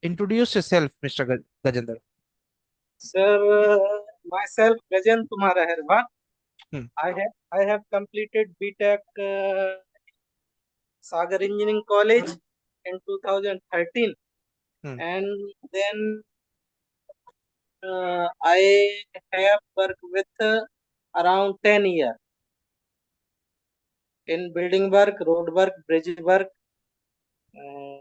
Introduce yourself, Mr. Gajendra. Sir, myself Gajan Kumar Aherwal. Hmm. I have completed BTech Sagar Engineering College in 2013, Hmm. and then I have worked with around 10 years in building work, road work, bridge work. Uh,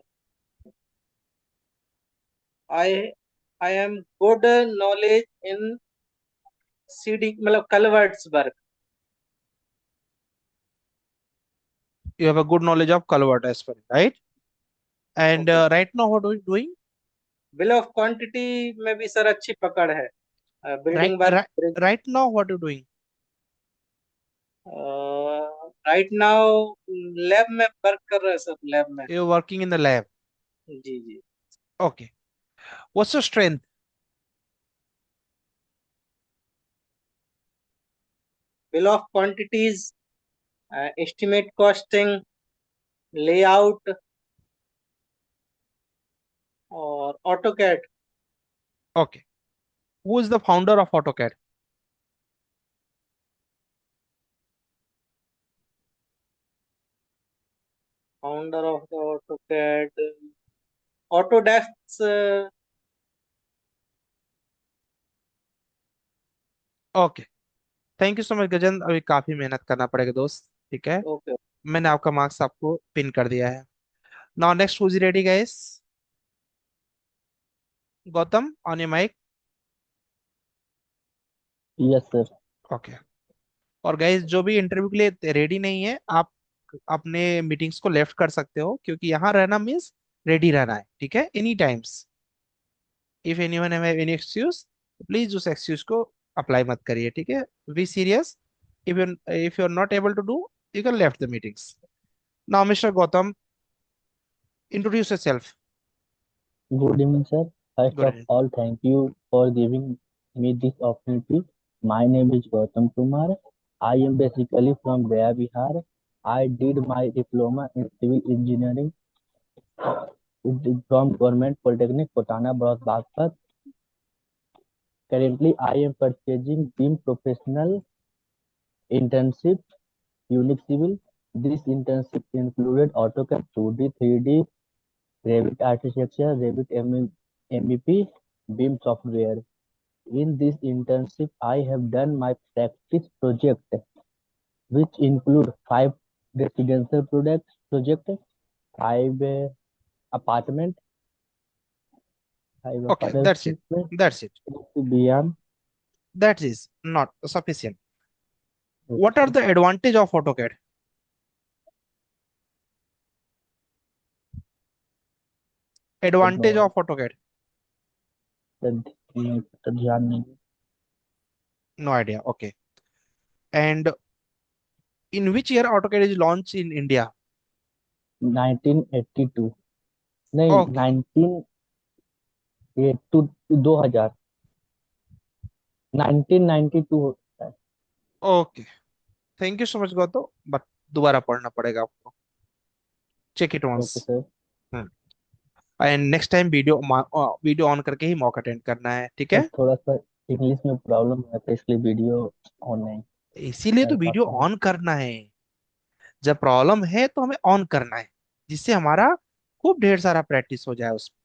I I am good knowledge in CD मतलब culverts work. You have a good knowledge of culvert as well, right? And Okay. right now, what are you doing? Bill of quantity में भी sir अच्छी पकड़ है Right, building work right, right now, what are you doing? Right now lab में work कर रहे हैं सब लैब में You're working in the lab. जी जी Okay. What's your strength? Bill of quantities estimate costing layout और AutoCAD Okay. Who is the founder of AutoCAD? Founder of the AutoCAD Autodesk okay, thank you so much Gajan. अभी काफी मेहनत करना पड़ेगा दोस्त, ठीक है। ओके मैंने आपका मार्क्स आपको पिन कर दिया है। Now next, who's ready guys? Gautam, on your mic. Yes sir. Okay. और गाइस, जो भी इंटरव्यू के लिए रेडी नहीं है, आप अपने मीटिंग्स को लेफ्ट कर सकते हो, क्योंकि यहाँ रहना मीन्स रेडी रहना है, ठीक है, any times. If anyone have any excuse, please उस एक्सक्यूज को अप्लाई मत करिए, ठीक है। Be serious. If you are not able to do, you can left the meetings. Now mister Gautam, introduce yourself. Good evening, sir. First good of evening. all, thank you for giving me this opportunity. My name is Gautam Kumar. I am basically from Gaya, Bihar. I did my diploma in civil engineering from Government Polytechnic, Kotana, Bagpat. Currently, I am purchasing BIM Professional Internship, Unix Civil. This internship included AutoCAD 2D, 3D, Revit Architecture, Revit MEP, BIM software. In this internship, I have done my practice project, which include 5 residential project, 5 apartment, 5 Okay, that's it. apartment That's it. beyond. That is not sufficient. What are Okay, the advantage of AutoCAD? Advantage advanced. of AutoCAD? ध्यान नहीं। No idea. Okay. And in which year AutoCAD is launched in India? 1982 नहीं Okay. 1982 2000 1992 होता है। Okay. Thank you so much, Gautam. But दोबारा पढ़ना पड़ेगा आपको। Check it okay once. Sir. Hmm. And next time video on करके ही mock attend करना है, ठीक सर है। थोड़ा सा इंग्लिश में प्रॉब्लम है तो इसलिए वीडियो ऑन नहीं इसीलिए तो कर वीडियो पाता हूँ। ऑन करना है। जब प्रॉब्लम है तो हमें ऑन करना है, जिससे हमारा खूब ढेर सारा प्रैक्टिस हो जाए उसमें,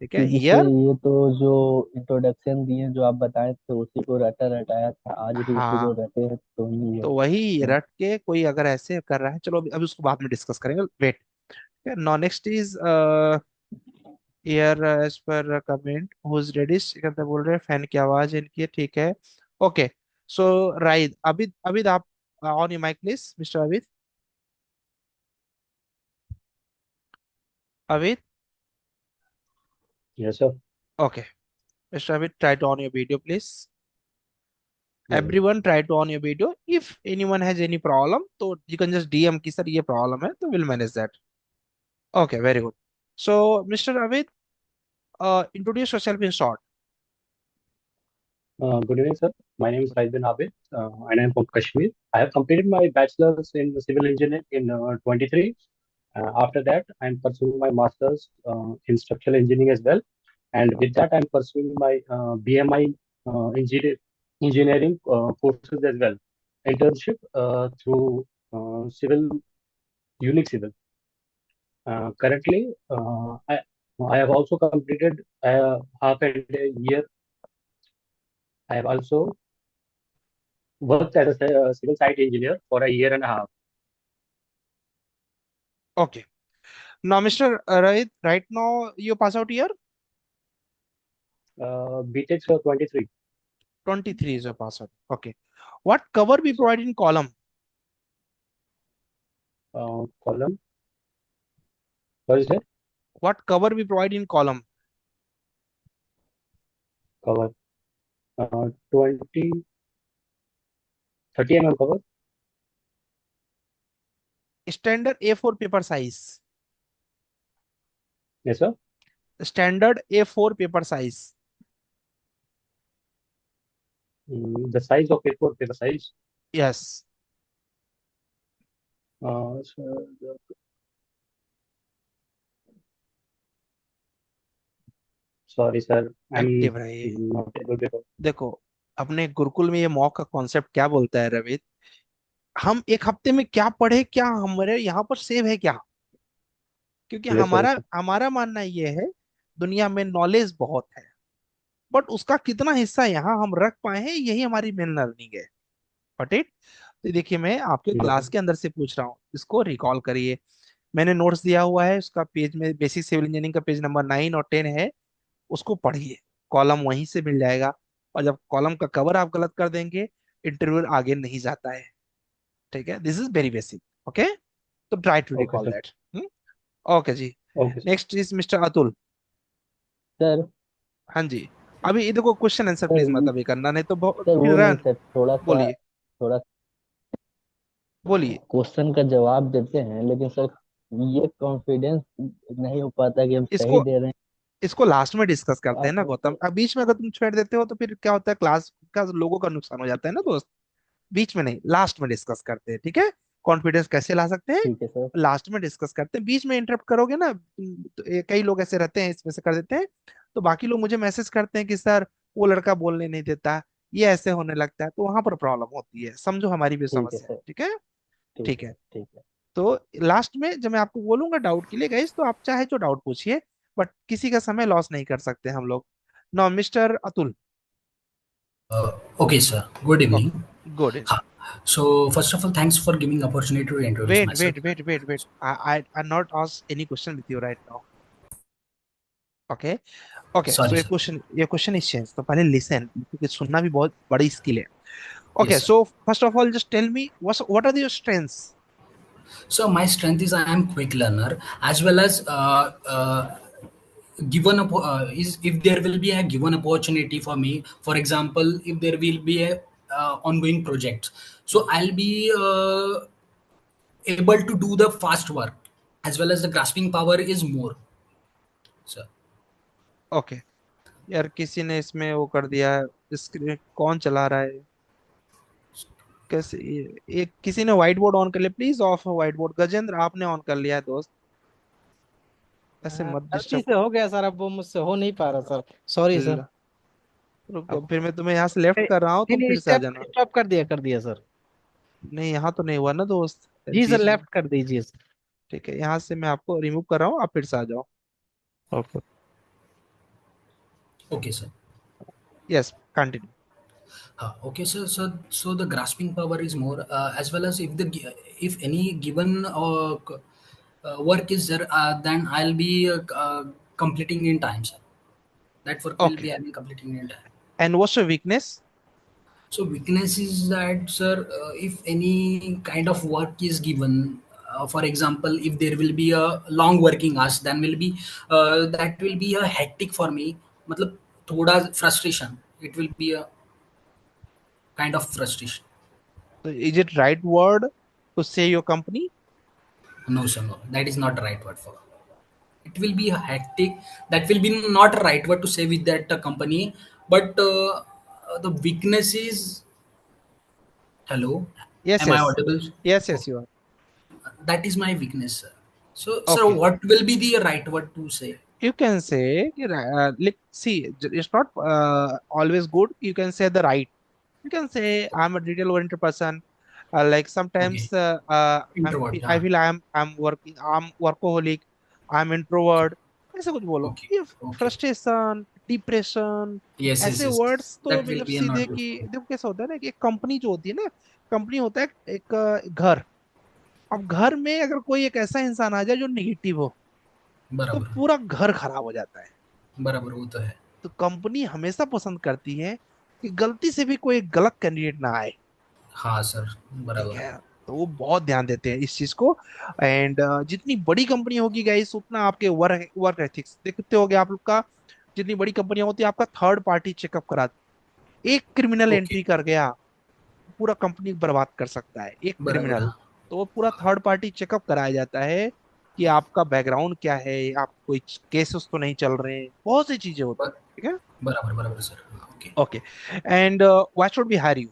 ठीक है। जैसे ईयर। ये तो जो इंट्रोडक्शन दिए जो आप बताए थे उसी को रटा रटाया था, आज भी उसी को हाँ, रटे हैं तो ही है। तो वही रट के कोई अगर ऐसे कर रहा है, चलो अभी उसको बाद में डिस्कस करेंगे, वेट। नॉ नेक्स्ट इज ईयर एज पर कमेंट हुज रेडिश, कहते बोल रहे हैं फैन की आवाज इनकी है, ठीक है। ओके। सो राइट, अबिद, अबिद आप on your mic please, mister Abid. Abid. Yes, sir. Okay. Mister Abid, try to on your video please. Yes, sir. Everyone try to on your video. If anyone has any problem, तो you can just DM कि sir ये problem है, तो we'll manage that. Okay, very good. So, Mr. Avid, introduce yourself in short. Good evening, sir. My name is Rajdin Abid, and I'm from Kashmir. I have completed my bachelor's in civil engineering in 23. After that, I'm pursuing my master's in structural engineering as well. and with that, I'm pursuing my BMI engineering courses as well. Internship through civil, Unique Civil. Currently, I have also completed half a year. I have also worked as a civil site engineer for a year and a half. Okay. Now, Mr. Rohit, right now you pass out year BTech 23. 23 is your pass out. Okay. What cover we provide in column? Column. What is it? What cover we provide in column? Cover. 20, 30 mm cover. Standard A4 paper size. Yes, sir. Standard A4 paper size. The size of A4 paper size. Yes. So, sorry, sir. I'm active रहिए. not able to. देखो, अपने गुरुकुल में ये mock का concept क्या बोलता है रवित? हम एक हफ्ते में क्या पढ़े, क्या हमारे यहाँ पर सेव है क्या? क्योंकि Yes, sir. हमारा हमारा मानना ये है, दुनिया में नॉलेज बहुत है, बट उसका कितना हिस्सा यहाँ हम रख पाए हैं, यही हमारी मेन लर्निंग है. बट इट, तो देखिए, मैं आपके Yes, क्लास sir. के अंदर से पूछ रहा हूँ, इसको रिकॉल करिए. मैंने नोट्स दिया हुआ है, उसका पेज में बेसिक सिविल इंजीनियरिंग का पेज नंबर 9 और 10 है, उसको पढ़िए. कॉलम वहीं से मिल जाएगा. और जब कॉलम का कवर आप गलत कर देंगे, इंटरव्यू आगे नहीं जाता है. ठीक है, this is very basic. Okay, तो try to Okay, recall sir. That. Okay जी. Okay, sir. Next is mister Atul. Sir हाँ जी. अभी ये देखो, क्वेश्चन आंसर सर प्लीज मत अभी करना, नहीं तो सर फिर वो नहीं रन. सर, बोलिए, थोड़ा बोलिए. क्वेश्चन का जवाब देते हैं, लेकिन सर ये कॉन्फिडेंस नहीं हो पाता कि हम सही इसको दे रहे हैं. इसको लास्ट में डिस्कस करते हैं आप ना गौतम. अब बीच में अगर तुम छोड़ देते हो तो फिर क्या होता है, क्लास का लोगों का नुकसान हो जाता है ना दोस्त. बीच में नहीं, लास्ट में डिस्कस करते हैं, ठीक है? कॉन्फिडेंस कैसे ला सकते हैं, ठीक है सर. लास्ट में डिस्कस करते हैं. बीच में इंटरप्ट करोगे ना, तो कई लोग ऐसे रहते हैं, इसमें से कर देते हैं. तो बाकी लोग मुझे मैसेज करते हैं कि सर वो लड़का बोलने नहीं देता, ये ऐसे होने लगता है, तो वहां पर प्रॉब्लम होती है. समझो हमारी भी ठीक है समस्या है, सर. ठीक है? ठीक ठीक है. है. ठीक है. तो लास्ट में जब मैं आपको बोलूंगा डाउट के लिए गाइस, तो आप चाहे जो डाउट पूछिए, बट किसी का समय लॉस नहीं कर सकते हम लोग. No, mister Atul. Okay, sir. Good evening. Okay, good. Ha. So, first of all, thanks for giving opportunity to introduce Wait, myself. wait, wait, wait, wait. I not ask any question with you right now. Okay, okay. So Sorry, sir. your question is changed. तो पहले listen, क्योंकि सुनना भी बहुत बड़ी skill है. Yes, Okay, sir. so first of all, just tell me what are your strengths? So, my strength is I am quick learner as well as given is if there will be a given opportunity for me. For example, if there will be a ongoing project, so I'll be able to do the fast work as well as the grasping power is more. Sir. Okay. यार किसी ने इसमें वो कर दिया है. Screen कौन चला रहा है? कैसे एक किसी ने व्हाइट बोर्ड ऑन कर लिया, please of white board. Gajendra, आपने ऑन कर लिया है दोस्त, ऐसे मत गलती डिस्टर्ब. से हो गया सर, अब वो मुझसे हो नहीं पा रहा सर. Sorry sir. रुको, फिर मैं तुम्हें यहाँ से लेफ्ट कर रहा हूँ, नहीं तुम नहीं, फिर से आ स्टेप जाना. स्टॉप कर दिया सर. नहीं, यहाँ तो नहीं हुआ ना दोस्त. जी सर, बीच में. लेफ्ट कर दीजिए सर. ठीक है, यहाँ से मैं आपको रिमूव कर रहा हूँ, आप फिर से आ जाओ. Okay. Okay, sir. Yes, continue. Okay, so the grasping power is more as well as if any given work is there, then I'll be completing in time, sir. That work will okay. be having completing in time. And what's your weakness? So weakness is that, sir, if any kind of work is given, for example, if there will be a long working hours, then will be that will be a hectic for me. मतलब थोड़ा frustration. It will be a kind of frustration. Is it right word to say your company? No, sir, no. That is not the right word for. It will be a hectic. That will be not a right word to say with that company. But the weakness is. Hello, yes, am I yes. audible? Yes, Oh, yes, you are. that is my weakness, sir. So, sir, okay. what will be the right word to say? You can say, like, see, it's not always good. You can say the right. You can say I'm a detail oriented person. Like Okay. sometimes Introvert. I हाँ. feel I'm working, I'm workaholic, I'm Okay. introvert. ऐसा कुछ बोलो Okay. ये Okay. Frustration, depression, Yes, yes, ऐसे yes. Words तो That will मतलब be a सीधे not good कि for me. देखो कैसा होता है ना कि एक कंपनी जो होती है ना, कंपनी होता है एक घर। अब घर में अगर कोई एक ऐसा इंसान आ जाए जो नेगेटिव हो, तो बराबर. पूरा घर खराब हो जाता है। बराबर वो तो है. तो कंपनी हमेशा पसंद करती है कि गलती से भी कोई गलत कैंडिडेट ना आए। हाँ सर. ठीक बराबर. है, तो वो बहुत ध्यान देते हैं इस चीज को। एंड जितनी बड़ी कंपनी होगी गाइस, उतना आपके वर्क वर्क एथिक्स देखते होगे आप लोग का। जितनी बड़ी कंपनियां होती है, आपका थर्ड पार्टी चेकअप कराती। एक क्रिमिनल ओके. एंट्री कर गया, पूरा कंपनी बर्बाद कर सकता है एक बराबर. क्रिमिनल। हाँ. तो वो पूरा थर्ड पार्टी चेकअप कराया जाता है कि आपका बैकग्राउंड क्या है, आप कोई केसेस तो नहीं चल रहे हैं, बहुत सी चीजें होती ब- हैं। ठीक है। बराबर बराबर सर. हाँ, okay. Okay. And why should be hire you?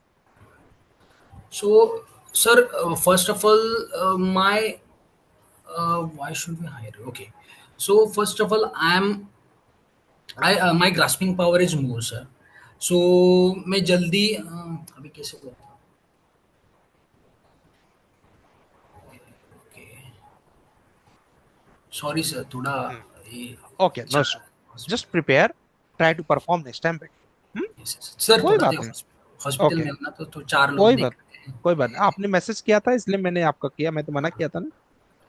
So, sir, first of all, my why should we hire? Okay. So, first of all, I my grasping power is more, sir. So, मैं जल्दी अभी कैसे बोलता हूँ? Okay. Sorry, sir. थोड़ा ये okay, no चला issue. है just hospital. Prepare, try to perform next time better. Yes, yes. Sir कोई थोड़ा बात देखो नहीं। हॉस्पिटल ओके, में ना तो चार लोग कोई देख बात रहे हैं. कोई बात नहीं। आपने मैसेज किया था इसलिए मैंने आपका किया, मैं तो मना किया था ना।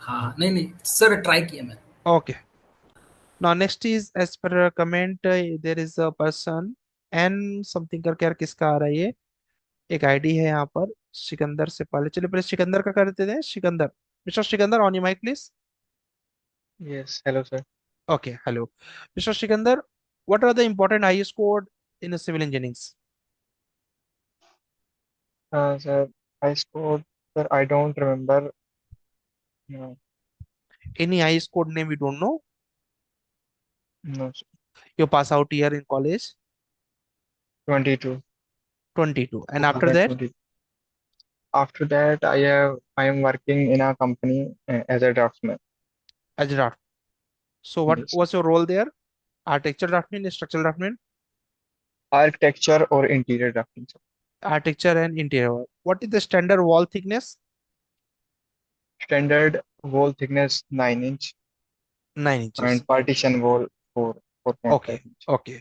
हाँ हाँ, नहीं नहीं सर ट्राई किया मैंने. Okay. Now next is as पर comment, there is a person an something करके, यार किसका आ रहा है ये? एक आईडी है यहाँ पर सिकंदर से, पहले चलिए पहले सिकंदर का कर देते हैं। Sikandar, mister Sikandar, on your mic please. Yes, hello sir. Okay, hello mister Sikandar, what are the important I code in civil engineering? Sir, I scored. Sir, I don't remember. No, any I code name you don't know? no, sir. You pass out year in college? 22, 22. And after that? 2020. After that, I am working in a company as a draftsman. As a draft. So what Yes. was your role there? Architecture draftman, structural draftman? Architecture or interior drafting, sir. Architecture and interior. What is the standard wall thickness? Standard wall thickness 9 inch 9 inches. and partition wall 4.5 Okay. inch. Okay.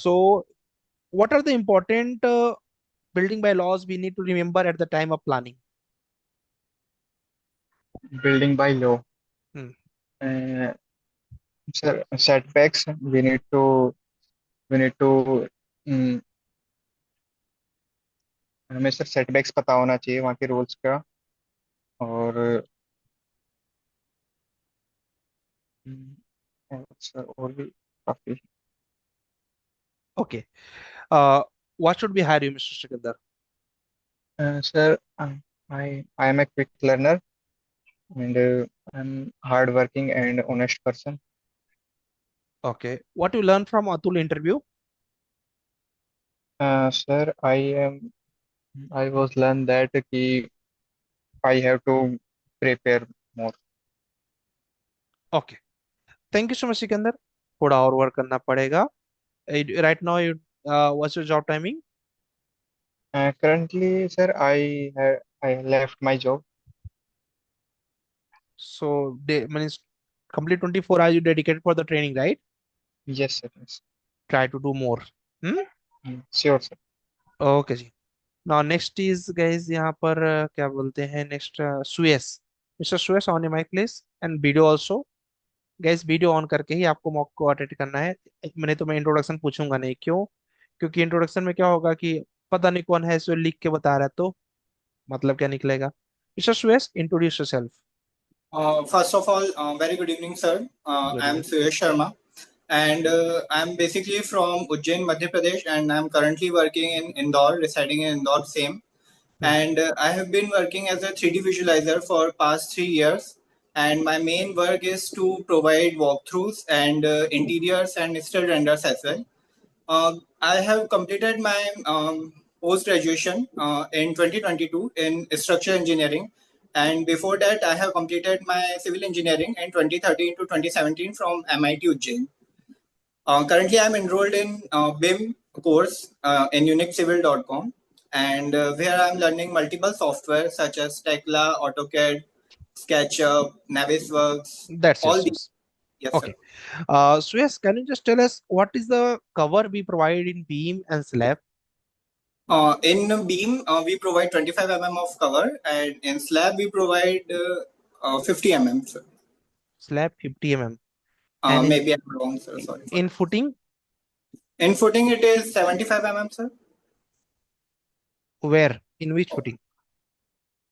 So what are the important building by laws we need to remember at the time of planning? Building by law. Hmm. Uh, Sir, setbacks we need to um, हमें sir setbacks पता होना चाहिए वहाँ के rules का। और sir और भी काफी। Okay. What should we hire you, Mr. Sikandar? Sir I am a quick learner and I'm hardworking and honest person. Okay. What you learn from Atul interview? Sir, I was learned that कि I have to prepare more. Okay. Thank you so much, Sikandar. थोड़ा और work करना पड़ेगा। Right now, what's your job timing? Currently, sir, I left my job. So, means complete 24 hours you dedicated for the training, right? Yes, sir. Yes. Try to do more. Hmm? Sure, sir. Okay जी। Now next is guys, यहाँ पर क्या बोलते हैं next, Suyas. Mister Suyas, on your mic please, and video also. Guys video on करके ही आपको mock को अटेंड करना है। मैं इंट्रोडक्शन पूछूंगा नहीं, क्यों? क्योंकि इंट्रोडक्शन में क्या होगा कि पता नहीं कौन है इसको लिख के बता रहा है, तो मतलब क्या निकलेगा? Mister Suyas, introduce yourself. First of all, very good evening, sir. Good I'm evening. Suyash Sharma, and I'm basically from Ujjain, Madhya Pradesh, and I'm currently working in Indore, residing in Indore, same. And I have been working as a 3D visualizer for past 3 years. And my main work is to provide walkthroughs and interiors and still renders as well. I have completed my post graduation in 2022 in structural engineering, And before that, I have completed my civil engineering in 2013 to 2017 from MIT Ujjain. Currently, I'm enrolled in BIM course in unixcivil.com, and where I'm learning multiple software such as Tekla, AutoCAD, SketchUp, Navisworks, That's all just these. us. Yes, sir. Okay. So yes, can you just tell us what is the cover we provide in Beam and Slab? In Beam, we provide 25 of cover, and in Slab, we provide 50 sir. Slab 50 mm. And Maybe I'm wrong, sir. Sorry for in that. footing, In footing, it is 75 sir. where? In which footing?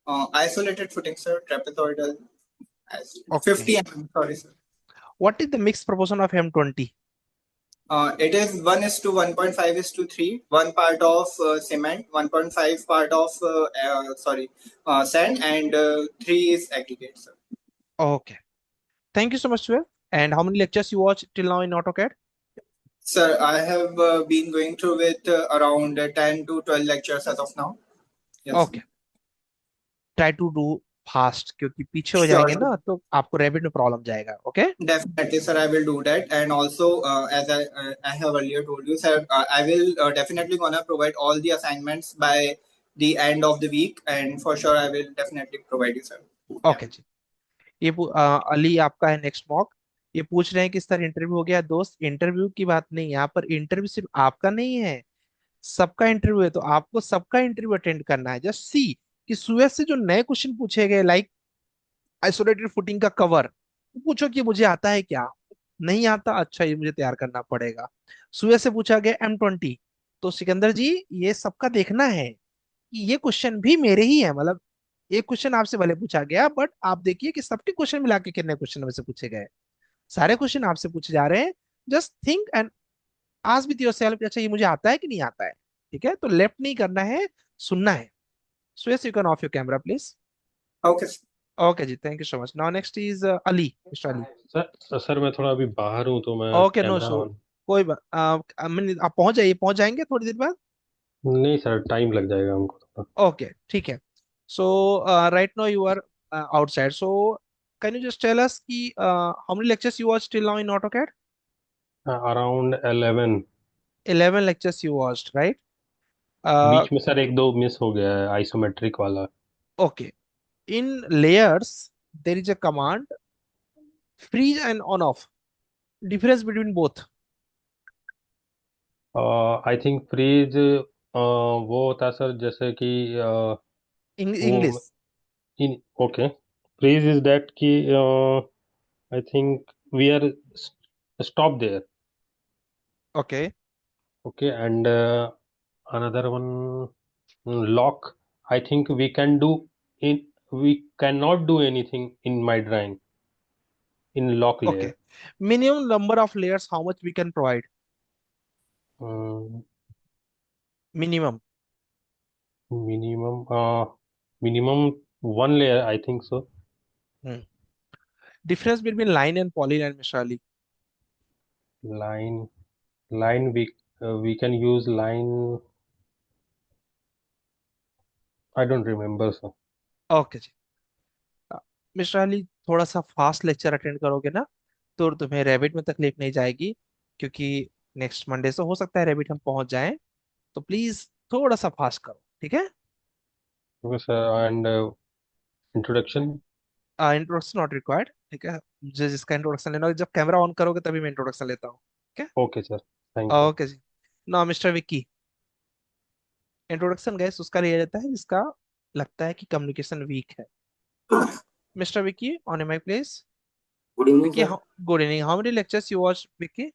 Isolated footing, sir. Trapezoidal. Okay. 50 sorry, sir. What is the mixed proportion of M20? It is 1:1.5:3. One part of cement, 1.5 part of sand, and three is aggregate, sir. Okay. Thank you so much, Swell. And how many lectures you watched till now in AutoCAD? Sir, I have been going through with around 10 to 12 lectures as of now. Yes. Okay. Try to do fast क्योंकि पीछे हो Sure, जाएंगे sir. ना तो आपको Revit में problem जाएगा. Okay? Definitely, sir. I will do that. And also, as I have earlier told you, sir, I will definitely gonna provide all the assignments by the end of the week, and for sure, I will definitely provide you, sir. Okay जी. अली आपका है next mock. ये पूछ रहे हैं कि sir interview हो गया. दोस्त, इंटरव्यू की बात नहीं, यहाँ पर इंटरव्यू सिर्फ आपका नहीं है, सबका इंटरव्यू है. तो आपको सबका इंटरव्यू अटेंड करना है. जस्ट सी कि सुएज से जो नए क्वेश्चन पूछे गए, लाइक आइसोलेटेड फुटिंग का कवर, पूछो कि मुझे आता है क्या. नहीं आता, अच्छा ये मुझे तैयार करना पड़ेगा. सुएज से पूछा गया M20, तो सिकंदर जी ये सबका देखना है कि ये क्वेश्चन भी मेरे ही है. मतलब एक क्वेश्चन आपसे भले पूछा गया, बट आप देखिए कि सबके क्वेश्चन मिला के कितने क्वेश्चन में से पूछे गए. सारे क्वेश्चन आपसे पूछे जा रहे हैं. Just think and ask with yourself, अच्छा ये मुझे आता है कि नहीं आता है. ठीक है, तो लेफ्ट नहीं करना है, सुनना है. So yes, you can off your camera please. Okay. Okay जी, thank you so much. Now next is Ali, mister Ali. Sir मैं थोड़ा अभी बाहर हूँ तो मैं okay, no camera show. On कोई बात, आप पहुंच जाइए, पहुंच जाएंगे थोड़ी देर बाद. नहीं सर, टाइम लग जाएगा हमको थोड़ा. ओके, ठीक है. So right now you are outside. So can you just tell us कि how many lectures you watched till now in AutoCAD? Around 11. 11 lectures you watched, right? uh, बीच में सर एक दो मिस हो गया है, आइसोमेट्रिक वाला. okay. In layers there is a command freeze and on off. Difference between both. I think freeze वो होता है सर, जैसे कि In वो English. In okay. Freeze is that कि I think we are stop there. Okay. Okay. And another one, lock. I think we cannot do anything in my drawing in lock layer. Okay. Minimum number of layers, how much we can provide? um, Minimum. minimum minimum one layer, I think so. Hmm. Difference between line and polyline, Mr. Ali. Line we can use line. I don't remember, sir. Okay जी. Mister Ali, थोड़ा सा fast lecture attend करोगे ना तो तुम्हें rabbit में तकलीफ नहीं जाएगी, क्योंकि नेक्स्ट मंडे से हो सकता है रैबिट हम पहुंच जाएं. तो प्लीज थोड़ा सा फास्ट करो, ठीक है. Okay, sir. And introduction. Introduction not required, ठीक है. जिसका इंट्रोडक्शन लेना हो, जब कैमरा ऑन करोगे तभी मैं इंट्रोडक्शन लेता हूँ. ठीक Okay, sir. है, Thank you. ओके जी. ना मिस्टर विक्की, इंट्रोडक्शन गैस उसका लिया जाता है जिसका लगता है कि कम्युनिकेशन वीक है. Mister Vicky, on a mic please. Good evening, Vicky, sir. Good evening. How many lectures you watch, Vicky?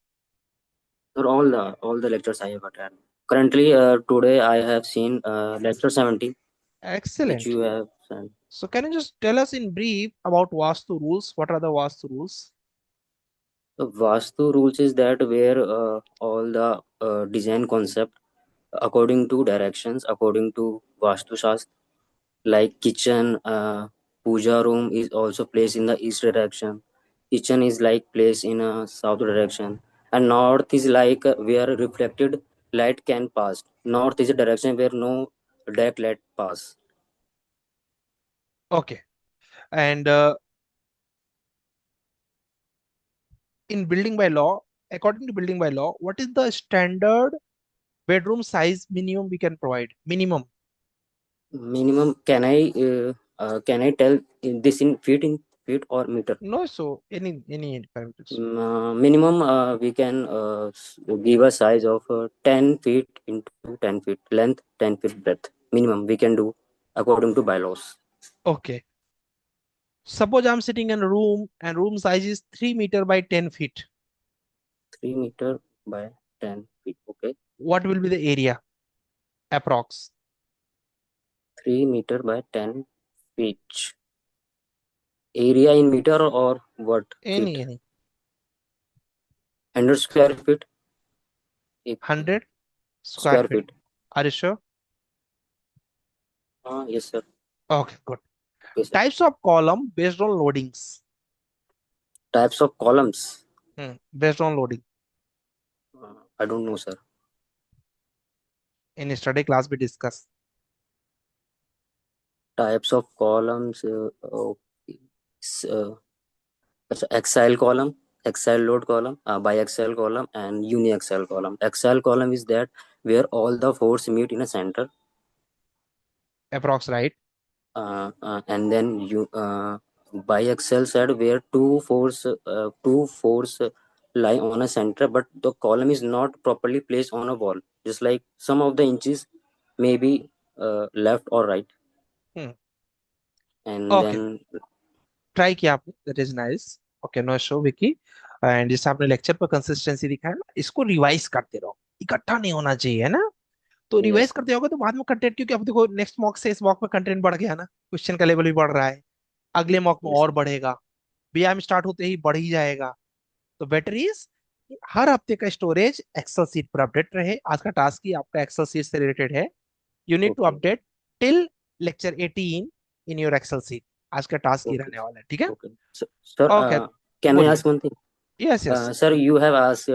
Sir, all the lectures I have attended. Currently, today I have seen lecture 70, which Excellent. you have sent. So can you just tell us in brief about Vastu rules? What are the Vastu rules? The Vastu rules is that where all the design concept according to directions, according to Vastu Shastra, like kitchen, puja room is also placed in the east direction. Kitchen is like placed in a south direction, and north is like where reflected light can pass. North is a direction where no direct light pass. Okay. And in building by law, according to building by law, what is the standard bedroom size minimum we can provide? Minimum. Minimum, can I tell this in feet or meter? No, so any parameters. Minimum, we can give a size of 10 feet into 10 feet length, 10 feet breadth. Minimum we can do according to bylaws. Okay. Suppose I'm sitting in a room and room size is 3 meter by 10 feet. 3 meter by 10 feet. Okay. What will be the area? Approx. 3 meter by 10 feet. Area in meter or what? Feet? Any. 100 square feet. 100 square Square feet. feet. Are you sure? Yes, sir. Okay, good. Yes, sir. Types of column based on loadings. Types of columns. Based on loading. I don't know, sir. In study class we discuss. Types of columns. Okay. Axial column, axial load column, biaxial column, and uniaxial column. Axial column is that where all the force meet in a center. Approx, right? And then biaxial side where two force lie on a center, but the column is not properly placed on a wall. Just like some of the inches may be left or right. And Okay. then try किया आपने, that is nice. Okay, no show Vicky. And जैसे आपने lecture पर consistency दिखाया ना, इसको revise करते रहो, इकट्ठा नहीं होना चाहिए, है ना. तो रिवाइज yes, करते होगे तो बाद में कंटेंट, क्योंकि अब देखो नेक्स्ट मॉक से इस मॉक में कंटेंट बढ़ गया ना, क्वेश्चन का लेवल भी बढ़ रहा है, अगले मॉक में yes, और बढ़ेगा, बीआईएम स्टार्ट होते ही बढ़ ही जाएगा. तो बेटर इज हर हफ्ते का स्टोरेज एक्सेल सीट पर अपडेट रहे. आज का टास्क ही आपका एक्सेल सीट से रिलेटेड है. You need to okay, update till lecture 18 in your excel sheet. आज का टास्क ही okay, रहने वाला है, ठीक है. okay. Sir, okay, can I बोलिए. ask one thing? Yes yes. Sir, you have asked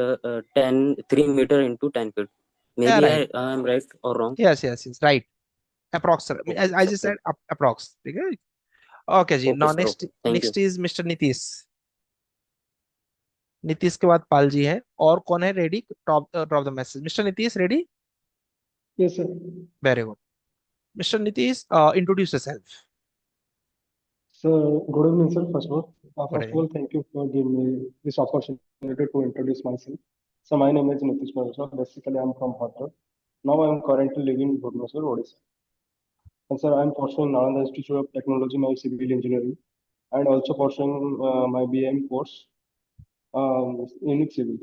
3 meter into 10 feet. Yeah, Maybe right. I am right or wrong. Yes, right. Approx, sir. Okay, I sir. just said approx, ठीक है. Okay जी. Okay, now sir. Next Okay. Thank you. Next is mister Nitish. Nitish के बाद पाल जी है. और कौन है ready? Drop the message. Mister Nitish ready? Yes, sir. Very good. Mister Nitish, introduce yourself. So, good evening, sir. First of all, good first of evening. all, thank you for giving me this opportunity to introduce myself. So, my name is Nitish Maheshwar. Basically, I'm from Bhadrap. Now, I'm currently living in Bhubaneswar, Odisha. And sir, I'm pursuing Nalanda Institute of Technology, my civil engineering, and also pursuing my BM course, Unix Civil.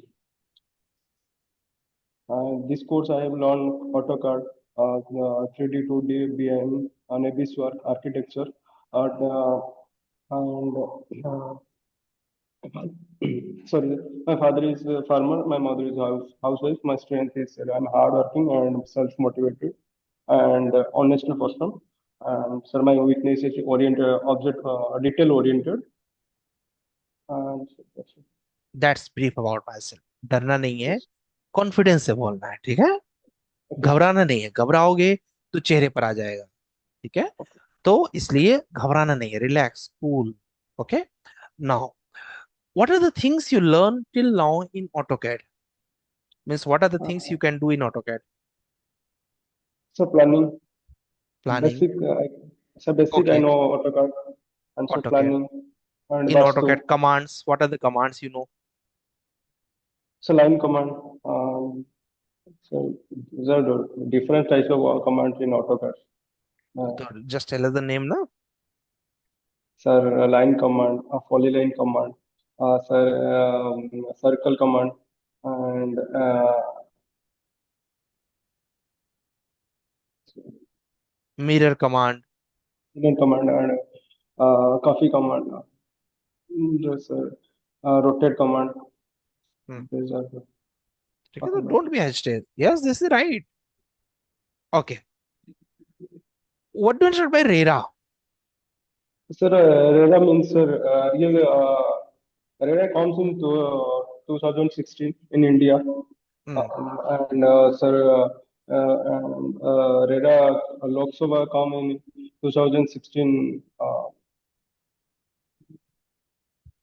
This course I have learned AutoCAD, 3D, 2D, BM, Naviswork, architecture, and sorry, my father is a farmer, my mother is housewife. My strength is I'm hardworking and self-motivated and honest person. And sir, my weakness is detail oriented. And that's it. That's brief about my self. डरना नहीं है, Yes. Confidence से बोलना है, ठीक है. Okay, sir. घबराना नहीं है, घबराओगे तो चेहरे पर आ जाएगा, ठीक है. Okay. तो इसलिए घबराना नहीं है, relax, cool. Okay. Now what are the things you learned till now in AutoCAD? Means what are the things you can do in AutoCAD? So planning, Planning. basic I Okay. know AutoCAD and so AutoCAD. planning and In Vastu. AutoCAD commands, what are the commands you know? So line command. So there are different types of commands in AutoCAD. Just tell us the name now. Sir, line command, polyline command, sir, circle command, and Mirror command. line command and coffee command. Just rotate command. These are the ठीक है, तो don't be hesitant. Yes, this is right. Okay. What do you understand by RERA? Sir, RERA means sir, RERA comes in 2016 in India, and sir, RERA Lok Sabha come in 2016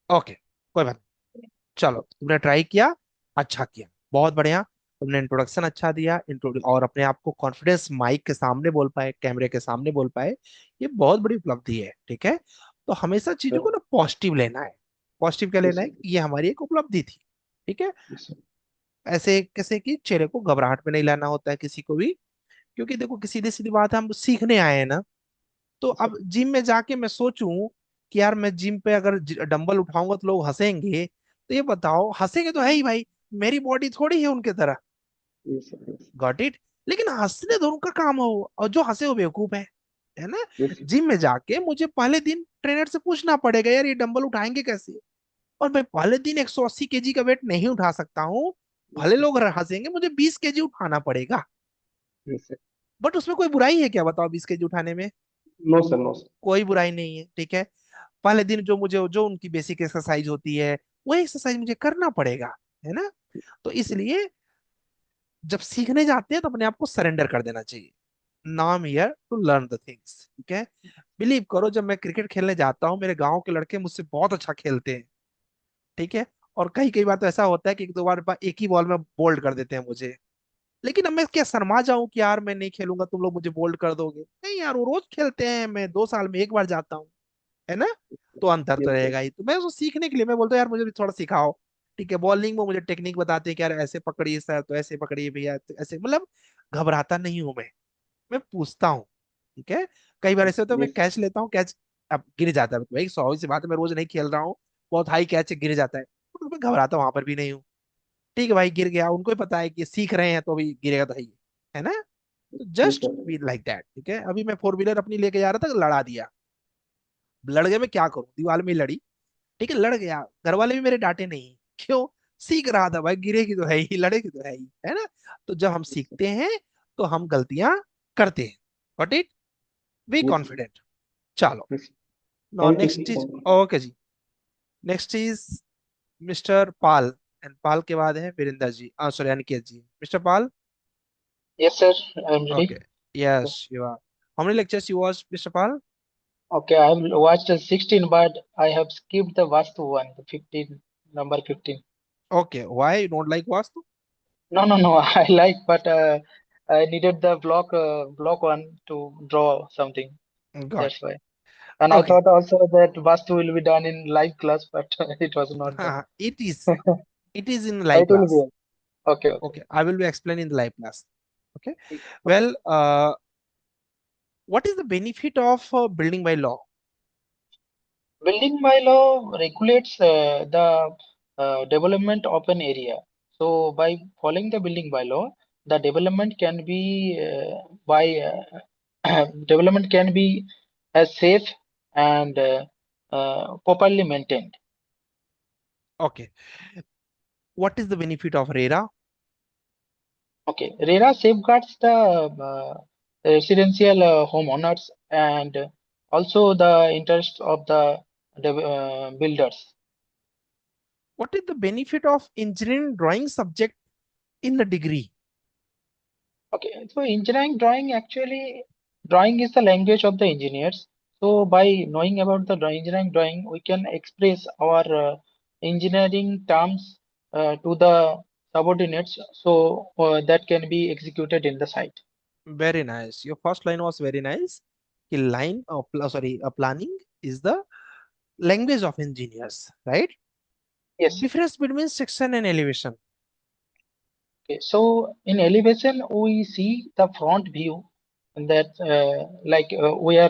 okay, कोई बात नहीं। चलो, तुमने try किया, अच्छा किया, बहुत बढ़िया। तुमने इंट्रोडक्शन अच्छा दिया, इंट्रोड और अपने आप को कॉन्फिडेंस माइक के सामने बोल पाए, कैमरे के सामने बोल पाए, ये बहुत बड़ी उपलब्धि है, ठीक है। तो हमेशा चीजों को सर। ना पॉजिटिव लेना है। पॉजिटिव क्या यस लेना है, सर। ये हमारी एक उपलब्धि थी, ठीक है। Yes sir. ऐसे कैसे कि चेहरे को घबराहट में नहीं लाना होता है किसी को भी, क्योंकि देखो कि सीधी सीधी बात है, हम सीखने आए हैं ना। तो यस सर। अब जिम में जाके मैं सोचूं कि यार मैं जिम पे अगर डंबल उठाऊंगा तो लोग हंसेंगे, तो ये बताओ, हंसेंगे तो है ही भाई, मेरी बॉडी थोड़ी है उनके तरह। Yes sir. Yes. Got it. लेकिन हंसने दो, उनका काम हो, और जो हंसे वो बेवकूफ है ना। Yes sir. जिम में जाके मुझे पहले दिन ट्रेनर से पूछना पड़ेगा, यार ये डंबल उठाएंगे कैसे, और मैं पहले दिन 180 केजी का वेट नहीं उठा सकता हूँ। यस भले सर। लोग हंसेंगे, मुझे 20 केजी उठाना पड़ेगा। Yes sir. बट उसमें कोई बुराई है क्या, बताओ, 20 केजी उठाने में नो सर। No sir. कोई बुराई नहीं है, ठीक है। पहले दिन जो मुझे जो उनकी बेसिक एक्सरसाइज होती है, वो एक्सरसाइज मुझे करना पड़ेगा, है ना। तो इसलिए जब सीखने जाते हैं तो अपने आप को सरेंडर कर देना चाहिए। Now I am here to learn the things, ठीक है। बिलीव करो, जब मैं क्रिकेट खेलने जाता हूँ, मेरे गांव के लड़के मुझसे बहुत अच्छा खेलते हैं, ठीक है। और कई कई बार तो ऐसा होता है कि एक दो बार एक ही बॉल में बोल्ड कर देते हैं मुझे। लेकिन अब मैं क्या शर्मा जाऊं कि यार मैं नहीं खेलूंगा, तुम लोग मुझे बोल्ड कर दोगे? नहीं यार, वो रोज खेलते हैं, मैं 2 साल में एक बार जाता हूँ, है ना। तो अंतर तो यस सर। रहेगा ही, तो मैं उसको सीखने के लिए मैं बोलता हूँ यार मुझे भी थोड़ा सिखाओ, ठीक है। बॉलिंग में मुझे टेक्निक बताते हैं कि यार ऐसे पकड़िए सर, तो ऐसे पकड़िए भैया, तो ऐसे, मतलब घबराता नहीं हूं मैं पूछता हूँ, ठीक है। कई बार ऐसे होता है मैं यस सर। कैच लेता हूँ, कैच अब गिर जाता है, भाई स्वाभाविक सी बात है, मैं रोज नहीं खेल रहा हूँ, बहुत हाई कैच है, गिर जाता है, तो मैं घबराता वहां पर भी नहीं हूँ। ठीक है भाई, गिर गया, उनको ही पता है कि सीख रहे हैं तो अभी गिरेगा तो है ना। तो yes just sir. Be like that, ठीक है। अभी मैं फोर व्हीलर अपनी लेके जा रहा था, लड़ा दिया, लड़ गया, मैं क्या करूं, दीवार में ही लड़ी, ठीक है, लड़ गया, घर वाले भी मेरे डांटे नहीं, क्यों, सीख रहा था भाई, गिरेगी तो है ही, लड़ेगी तो है ना। तो जब हम सीखते हैं तो हम गलतियां करते हैं, but it be yes sir. Confident. चलो, yes. No thank you next sir. Is, thank you. Okay जी, next is mister Pal, and Pal के बाद है Virendra ji, sorry Aniket ji, mister Pal. Yes, sir, I'm ready. Okay. Yes, you are. How many lectures you watched, Mr. Pal? Okay, I've watched the 16, but I have skipped the Vastu one, the 15, number 15. Okay. Why you don't like Vastu? No, no, no, I like, but I needed the block one to draw something. Got That's why. And it. I Okay. thought also that Vastu will be done in live class, but it was not done. It is. It is in live It will class. be. Okay, okay. Okay. I will be explaining in the live class. Okay. Okay. Well, what is the benefit of building by law? Building by law regulates the development of an area. So by following the building by law, the development can be by development can be as safe and properly maintained. Okay. What is the benefit of RERA? Okay, RERA safeguards the residential homeowners and also the interests of the builders. What is the benefit of engineering drawing subject in the degree? Okay, so engineering drawing actually, drawing is the language of the engineers. So by knowing about the engineering drawing, we can express our engineering terms to the subordinates, so that can be executed in the site. Very nice. Your first line was very nice. कि line of, sorry, planning is the language of engineers, right? Yes. Difference between section and elevation. Okay, so in elevation, we see the front view, and that like we are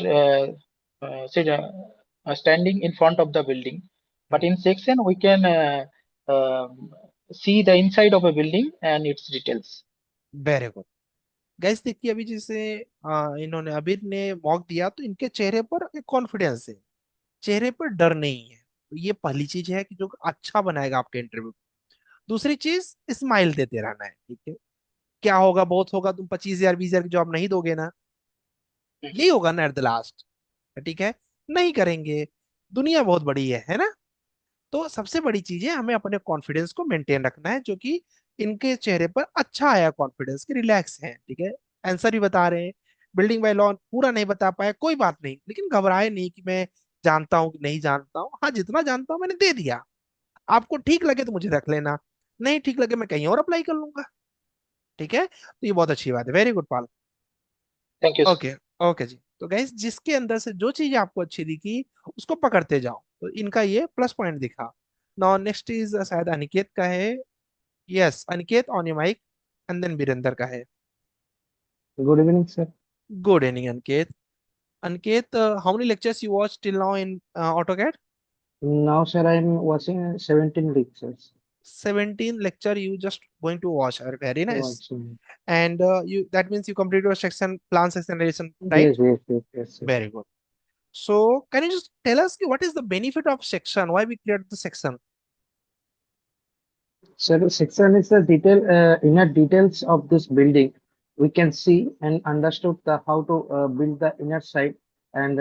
standing in front of the building. But in section, we can see the inside of a building and its details. Very good. Gas देखिए, अभी जैसे इन्होंने अबीर ने mock दिया, तो इनके चेहरे पर एक कॉन्फिडेंस है, चेहरे पर डर नहीं है, तो ये पहली चीज है कि जो अच्छा बनाएगा आपके इंटरव्यू। दूसरी चीज, स्माइल देते रहना है, ठीक है। क्या होगा, बहुत होगा, तुम 25,000 20,000 की जॉब नहीं दोगे ना, यही होगा ना एट द लास्ट, ठीक है। नहीं करेंगे, दुनिया बहुत बड़ी है ना। तो सबसे बड़ी चीज है, हमें अपने कॉन्फिडेंस को मेंटेन रखना है, जो कि इनके चेहरे पर अच्छा आया कॉन्फिडेंस, कि रिलैक्स है, ठीक है। आंसर भी बता रहे हैं, बिल्डिंग बाय लॉ पूरा नहीं बता पाए कोई बात नहीं, लेकिन घबराए नहीं कि मैं जानता हूँ कि नहीं जानता हूँ, हाँ जितना जानता हूँ मैंने दे दिया। आपको ठीक लगे तो मुझे रख लेना, नहीं ठीक लगे मैं कहीं और अप्लाई कर लूंगा। ठीक है, तो ये बहुत अच्छी बात है, very good Pal. Thank you, sir. Okay. Okay जी, तो गाइस जिसके अंदर से जो चीज आपको अच्छी दिखी उसको पकड़ते जाओ, तो इनका ये प्लस पॉइंट दिखा। नाउ नेक्स्ट इज शायद अनिकेत का है। Yes Aniket on your mic, and then Virendra का है। Good evening, sir. Good evening Aniket. Aniket, how many lectures you watched till now in AutoCAD? Now, sir, I'm watching 17 lectures. 17 lecture you just going to watch. Very nice. Watching. And you, that means you complete your section plan section narration, right? Yes, yes, yes, yes, yes. Very good. So can you just tell us what is the benefit of section? Why we create the section? Sir, section is the inner details of this building. We can see and understood the how to build the inner side and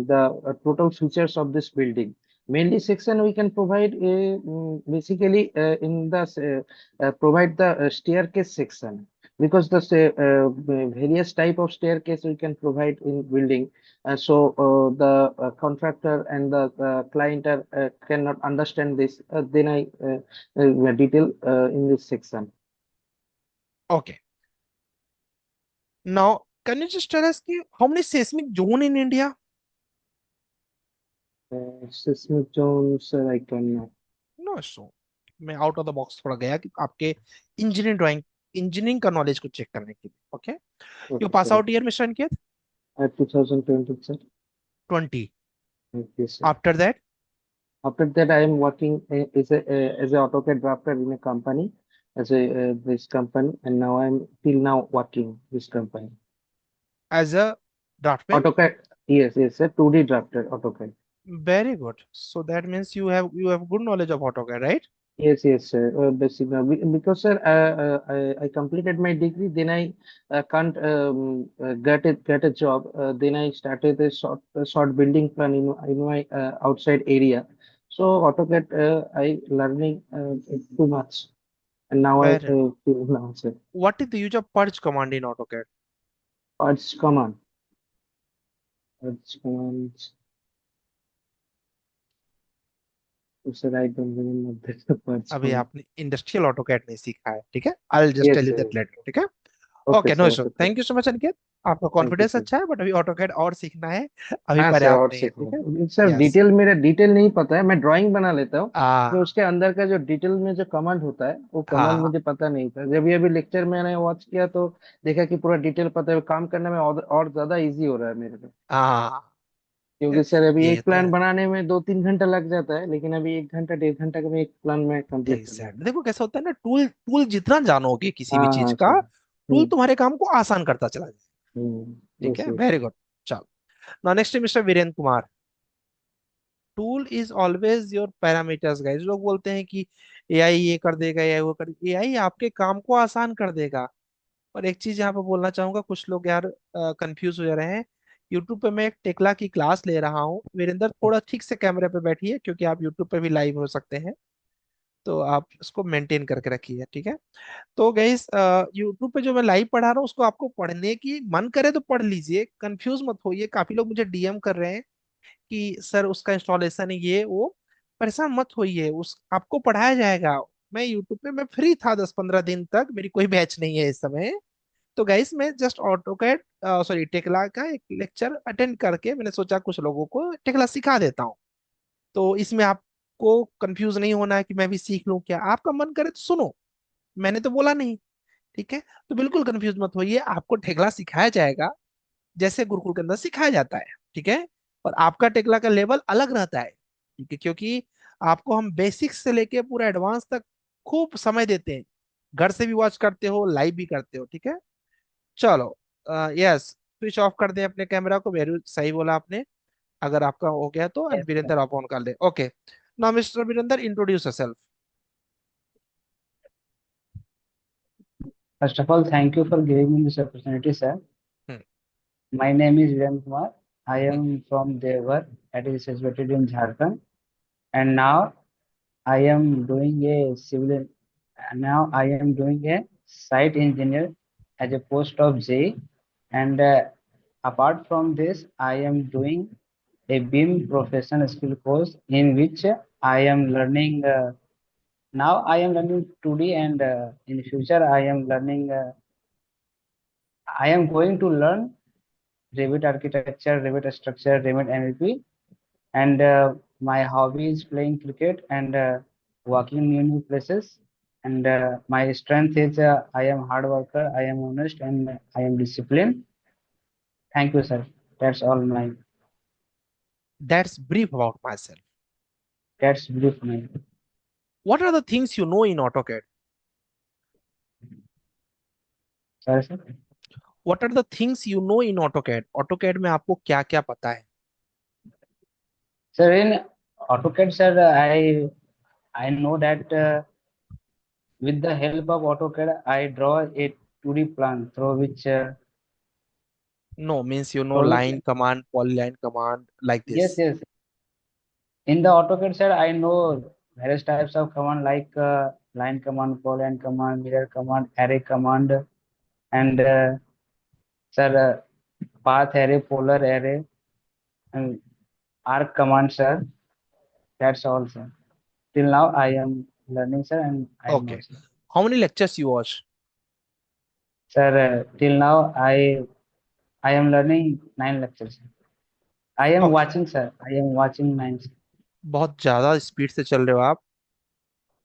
the total features of this building. Mainly section we can provide basically in the provide the staircase section, because the various type of staircase we can provide in building. The contractor and the client cannot understand this. Then I detail in this section. Okay. Now can you just tell us how many seismic zone in India? Seismic zones, I don't know. No, so मैं out of the box थोड़ा गया कि आपके engineering का knowledge को check करने के लिए। Okay, you Okay, pass sir. Out year mister Aniket? 2020, sir. 20। Yes, sir. After that? After that, I am working as a AutoCAD drafter in a company, as a this company, and now I'm till now working this company. As a draftsman? AutoCAD, yes, yes, sir. 2D drafter AutoCAD. Very good. So that means you have good knowledge of AutoCAD, right? Yes, yes, sir. Basically, because sir, I completed my degree, then I can't get a job. Then I started a short building plan in my outside area. So AutoCAD, I learning too much, and now I Very. feel now, sir. What is the use of purge command in AutoCAD? Purge command. Purge command. Sir, I don't remember the purge अभी command. आपने industrial AutoCAD नहीं सीखा है, ठीक है? I just Yes, tell you sir. That letter, ठीक है? Okay, okay, no sir. Issue, Okay, sir. Thank you so much Aniket. आपका Thank you, कॉन्फिडेंस sir. अच्छा है, बट अभी AutoCAD और सीखना है, अभी हाँ सर, पर्याप्त और नहीं है, ठीक है? सीखना सर। यस। मेरा डिटेल नहीं पता है, मैं ड्राइंग बना लेता हूँ, तो आ उसके अंदर का जो डिटेल में जो कमांड होता है वो कमांड हाँ मुझे पता नहीं था। जब ये अभी लेक्चर में मैंने वॉच किया तो देखा कि पूरा डिटेल पता है, काम करने में और ज्यादा इजी हो रहा है मेरे को। हाँ, क्योंकि सर अभी ये एक तो प्लान है। बनाने में 2-3 घंटा लग जाता है, लेकिन अभी 1 घंटा 1.5 घंटा का मैं एक प्लान में कंप्लीट कर लूंगा। एग्जैक्ट, देखो कैसा होता है ना, टूल टूल जितना जानोगे किसी भी हाँ चीज हाँ का, सर। टूल हम्म तुम्हारे काम को आसान करता चला जाए। ठीक यस है, यस। Very good. चलो, now next mister Virendra Kumar. Tool is always your parameters guys. लोग बोलते हैं कि एआई ये कर देगा, एआई वो कर, एआई आपके काम को आसान कर देगा। और एक चीज यहाँ पे बोलना चाहूंगा, कुछ लोग यार कंफ्यूज हो जा रहे हैं। यूट्यूब पे मैं एक टेक्ला की क्लास ले रहा हूँ, वीरेंद्र थोड़ा ठीक से कैमरे पे बैठिए, क्योंकि आप यूट्यूब पे भी लाइव हो सकते हैं, तो आप उसको मेंटेन करके रखिए, ठीक है? तो गाइस यूट्यूब पे जो मैं लाइव पढ़ा रहा हूँ उसको आपको पढ़ने की मन करे तो पढ़ लीजिए, कंफ्यूज मत होइए। काफी लोग मुझे डीएम कर रहे हैं कि सर उसका इंस्टॉलेशन है ये वो, परेशान मत होइए, उस आपको पढ़ाया जाएगा। मैं यूट्यूब पे मैं फ्री था 10-15 दिन तक, मेरी कोई बैच नहीं है इस समय। तो गाइस मैं जस्ट ऑटोकैड सॉरी टेक्ला का एक लेक्चर अटेंड करके मैंने सोचा कुछ लोगों को टेक्ला सिखा देता हूँ। तो इसमें आपको कंफ्यूज नहीं होना है कि मैं भी सीख लूं क्या, आपका मन करे तो सुनो, मैंने तो बोला नहीं। ठीक है, तो बिल्कुल कंफ्यूज मत होइए, आपको टेक्ला सिखाया जाएगा जैसे गुरुकुल के अंदर सिखाया जाता है। ठीक है, और आपका टेक्ला का लेवल अलग रहता है, ठीक है? क्योंकि आपको हम बेसिक्स से लेके पूरा एडवांस तक खूब समय देते हैं, घर से भी वॉच करते हो, लाइव भी करते हो, ठीक है? चलो, यस, स्विच ऑफ कर दें अपने कैमरा को, वेरी सही बोला आपने। अगर आपका हो गया तो Yes, sir. वीरेंद्र आप ऑन कर ले। Okay, now mister Virendra, introduce yourself. First of all, thank you for giving me this opportunity, sir. Hmm. My name is Viren Kumar. I hmm. am from Devar, that is situated in Jharkhand, and now I am doing a site engineer as a post of J. And apart from this, I am doing a BIM professional skill course in which I am learning. Now I am learning 2D, and in future I am learning. I am going to learn Revit architecture, Revit structure, Revit MEP, and my hobby is playing cricket and walking in new places. And my strength is I am hard worker, I am honest, and I am disciplined. Thank you, sir. That's all my. That's brief about myself. That's brief my. What are the things you know in AutoCAD? Sorry, sir. What are the things you know in AutoCAD? AutoCAD में आपको क्या क्या पता है? Sir, in AutoCAD, sir, I know that with the help of AutoCAD, I draw a 2D plan through which No, means you know through which line command, polyline command, like yes, this. yes. In the AutoCAD, sir, I know various types of command like line command, polyline command, mirror command, array command, and sir, path array, polar array, and arc command, sir. That's all, sir. Till now, I am learning, sir, and I know, Okay. sir. How many lectures you watch? Sir, till now, I am learning 9 lectures, sir. I am Okay. watching, sir. I am watching 9. Sir. बहुत ज्यादा speed से चल रहे हो आप,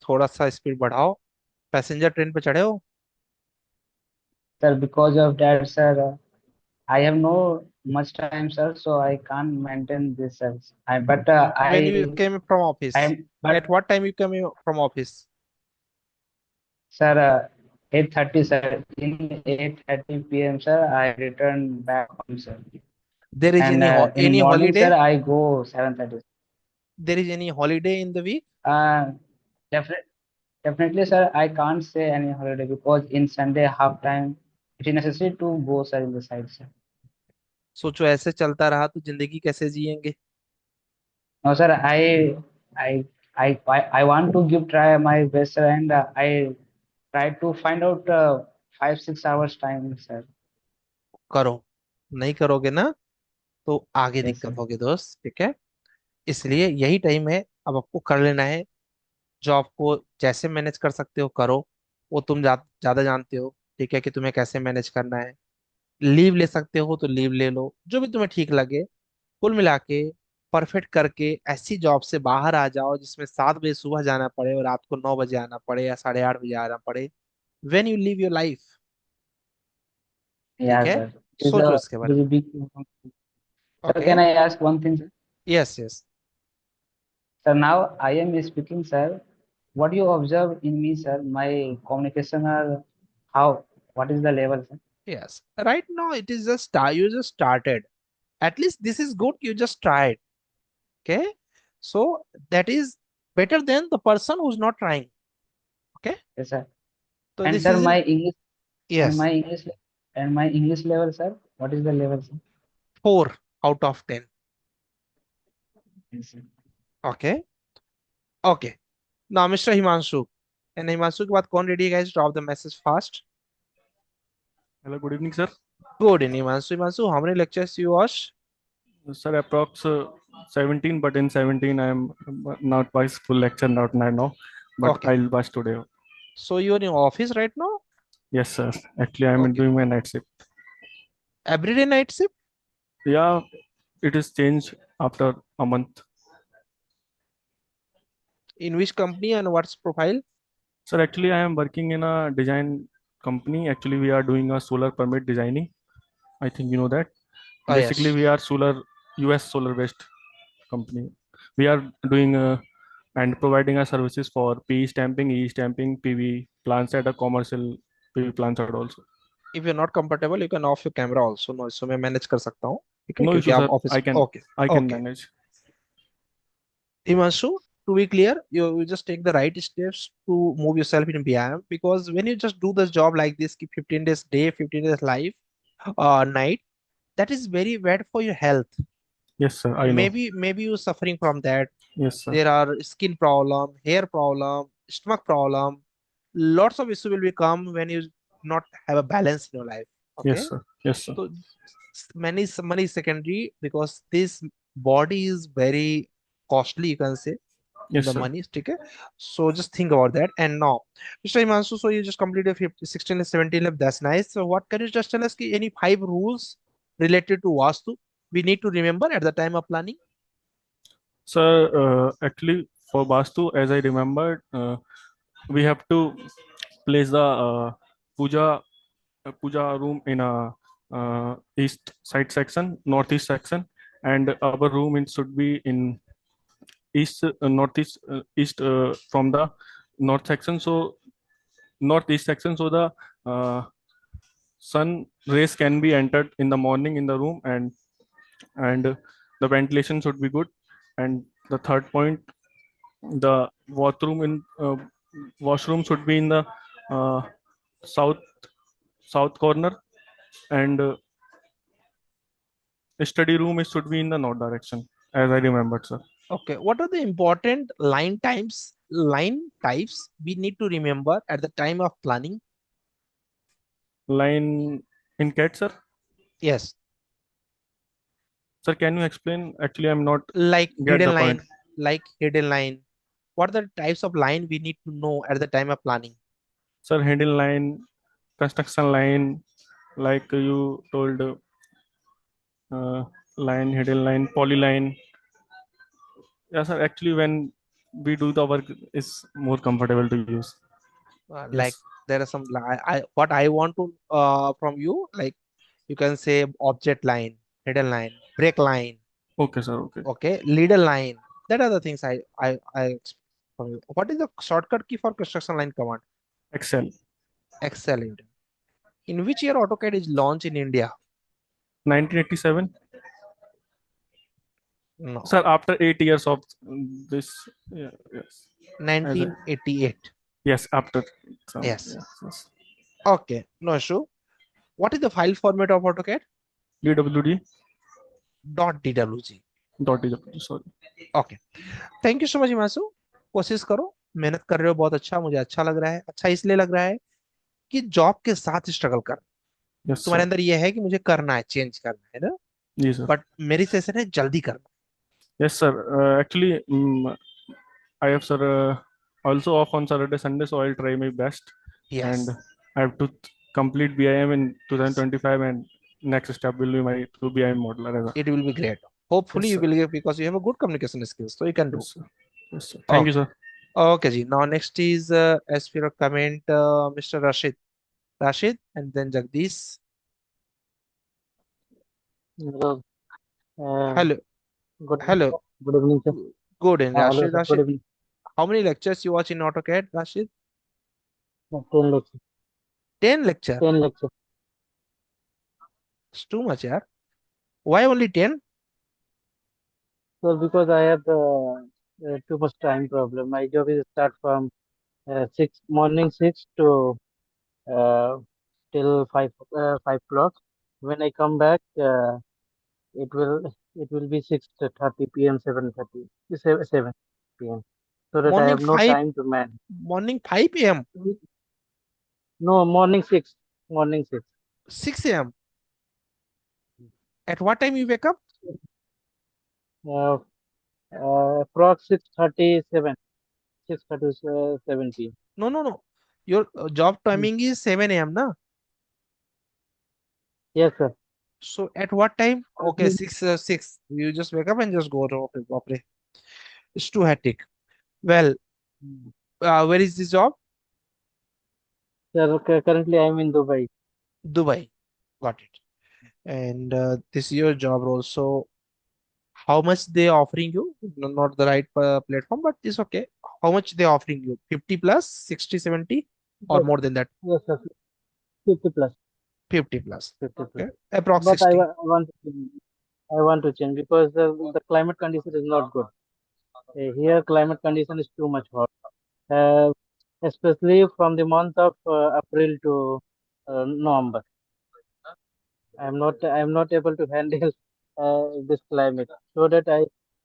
थोड़ा सा speed बढ़ाओ। पैसेंजर ट्रेन पे चढ़े हो? Sir, because of that, sir, I have no much time, sir, so I can't maintain this, sir. But When you came from office, I'm, but at what time you came from office? sir, 8:30, sir. In 8:30 p.m., sir, I return back home, sir. There is And in any morning, holiday? sir, I go 7:30. There is any holiday in the week? Definitely, definitely, sir. I can't say any holiday because in Sunday half time, it is necessary to go, sir, in the side, sir. सोचो ऐसे चलता रहा तो जिंदगी कैसे जिएंगे? No, sir. I want to give try my best, sir, and I try to find out 5-6 hours time, sir. करो, नहीं करोगे ना तो आगे Yes, sir. दिक्कत होगी दोस्त, ठीक है? इसलिए यही टाइम है, अब आपको कर लेना है। जॉब को जैसे मैनेज कर सकते हो करो, वो तुम ज्यादा जानते हो, ठीक है, कि तुम्हें कैसे मैनेज करना है। लीव ले सकते हो तो लीव ले लो, जो भी तुम्हें ठीक लगे। कुल मिला के परफेक्ट करके ऐसी जॉब से बाहर आ जाओ जिसमें 7 बजे सुबह जाना पड़े और रात को 9 बजे आना पड़े या 8:30 बजे आना पड़े। When you live your life, ठीक Yeah, है? sir. It सोचो इसके is बारे a में। big. Sir, okay. can I ask one thing, sir? Yes yes. Sir, now I am speaking, sir. What you observe in me, sir? My communication are how? What is the level, sir? Yes, right now it is just you just started. At least this is good, you just tried. Okay, so that is better than the person who's not trying. Okay, Yes, sir. so And this sir, is my English and yes, my English and my English level, sir. What is the level, sir? 4 out of 10. Yes, sir. Okay, okay. Now Mr. Himanshu, and Himanshu के बाद कौन ready है guys? Drop the message fast. Hello, good evening, sir. Good evening, Himanshu. Himanshu, how many lectures you watch? Sir, approx 17, but in 17 I am not watch full lecture not now, but Okay, I'll watch today. so you're in office right now? Yes, sir. Actually, I'm Okay, doing my night shift. everyday night shift? Yeah, it is changed after a month. In which company and what's profile? Sir, actually, I am working in a design company. Actually, we are doing a solar permit designing. I think you know that. Oh Basically, yes. we are US solar based company. We are doing and providing our services for PE stamping, E stamping, PV plants at a commercial PV plants are also. If you're not comfortable, you can off your camera also. No, इसको मैं manage कर सकता हूँ, ठीक है, No क्योंकि issue, आप sir. Office. Okay I can okay. manage. Himanshu, to be clear, you just take the right steps to move yourself in BIM, because when you just do this job like this, keep 15 days day, 15 days life, night, that is very bad for your health. Yes, sir. I know. Maybe you're suffering from that. Yes, sir. There are skin problem, hair problem, stomach problem. Lots of issues will become when you not have a balance in your life. Okay. Yes, sir. Yes, sir. So money is secondary, because this body is very costly, you can say, in Yes, the sir. money. Okay, so just think about that. And now, Mr. Himanshu, so you just completed 50, 16 and 17 lab. That's nice. So what can you just tell us? Any five rules related to Vastu we need to remember at the time of planning? Sir, actually, for Vastu, as I remembered, we have to place the puja puja room in a east side section, northeast section, and our room it should be in east northeast east from the north section. So northeast section, so the uh, sun rays can be entered in the morning in the room, and the ventilation should be good. And the third point, the washroom should be in the uh, south south corner, and study room is should be in the north direction, as I remembered, sir. Okay, what are the important line types we need to remember at the time of planning? Line in cat, sir. Yes, Sir, can you explain? Actually, I'm not like get the point. hidden line. What are the types of line we need to know at the time of planning? Sir, hidden line, construction line, like you told, line, hidden line, polyline. Yeah, sir. Actually, when we do the work, is more comfortable to use. Like Yes. there are some what I want to from you, like you can say object line, hidden line, break line, Okay, sir. Okay. okay, leader line. That are the things I expect from you. What is the shortcut key for construction line command? Excel. Excellent. In which year AutoCAD is launched in India? 1987. No, Sir, after 8 years of this, yeah, yes. As a, 1988. yes, after some, Yes. yes, yes. Okay, no issue. What is the file format of AutoCAD? DWD. .dwg. DWD. Sorry. Okay, thank you so much Himanshu. कोशिश करो, मेहनत कर रहे हो बहुत अच्छा, मुझे अच्छा लग रहा है। अच्छा इसलिए लग रहा है कि जॉब के साथ स्ट्रगल कर, Yes, तुम्हारे sir. अंदर ये है कि मुझे करना है, चेंज करना है ना, Yes, sir. बट मेरी सेशन है जल्दी करना। Yes, sir. Actually, I have, sir, also off on Saturday, Sunday, so I'll try my best. Yes, And I have to complete BIM in 2025, and next step will be my to BIM modeler as a. it will be great. Hopefully Yes, you sir. will get, because you have a good communication skills, so you can do. Yes, sir. Yes, sir. Thank you, Okay, sir. okay जी। Now next is as per your comment, Mr. Rashid and then Jagdish. Hello. Hello, Good hello, good evening, sir. good. And Hello, sir. Good Rashid, evening. how many lectures you watch in AutoCAD, Rashid? 10 lecture. 10 lecture. 10 lecture. It's too much, yaar. Why only 10? So because I have too much time problem. My job is start from morning 6 to uh, till 5 o'clock. When I come back, it will be 6:30 p.m. 7:30 7 p.m. So that I Morning have no 5, time to man. morning 5 a.m. No, morning 6. Morning 6. 6 a.m. At what time you wake up? Uh, approx 6:37. 6:37 p.m. No, no, no. Your job Hmm. timing is 7 a.m. na? Yes, sir. So at what time? Okay, 6. You just wake up and just go to office. Baapre. It's too hectic. Well, where is this job? Sir, currently I am in Dubai. Dubai. Got it. And this is your job role. So how much they offering you? Not the right platform, but it's okay. How much they offering you? 50 plus, 60, 70, or Yes, more than that? yes, sir. 50 plus. 50 plus. 50 plus. Okay. Approx But 60. I want to change because the climate condition is not good. Here, climate condition is too much hot. Uh, Especially from the month of April to November. I am not able to handle this climate. So that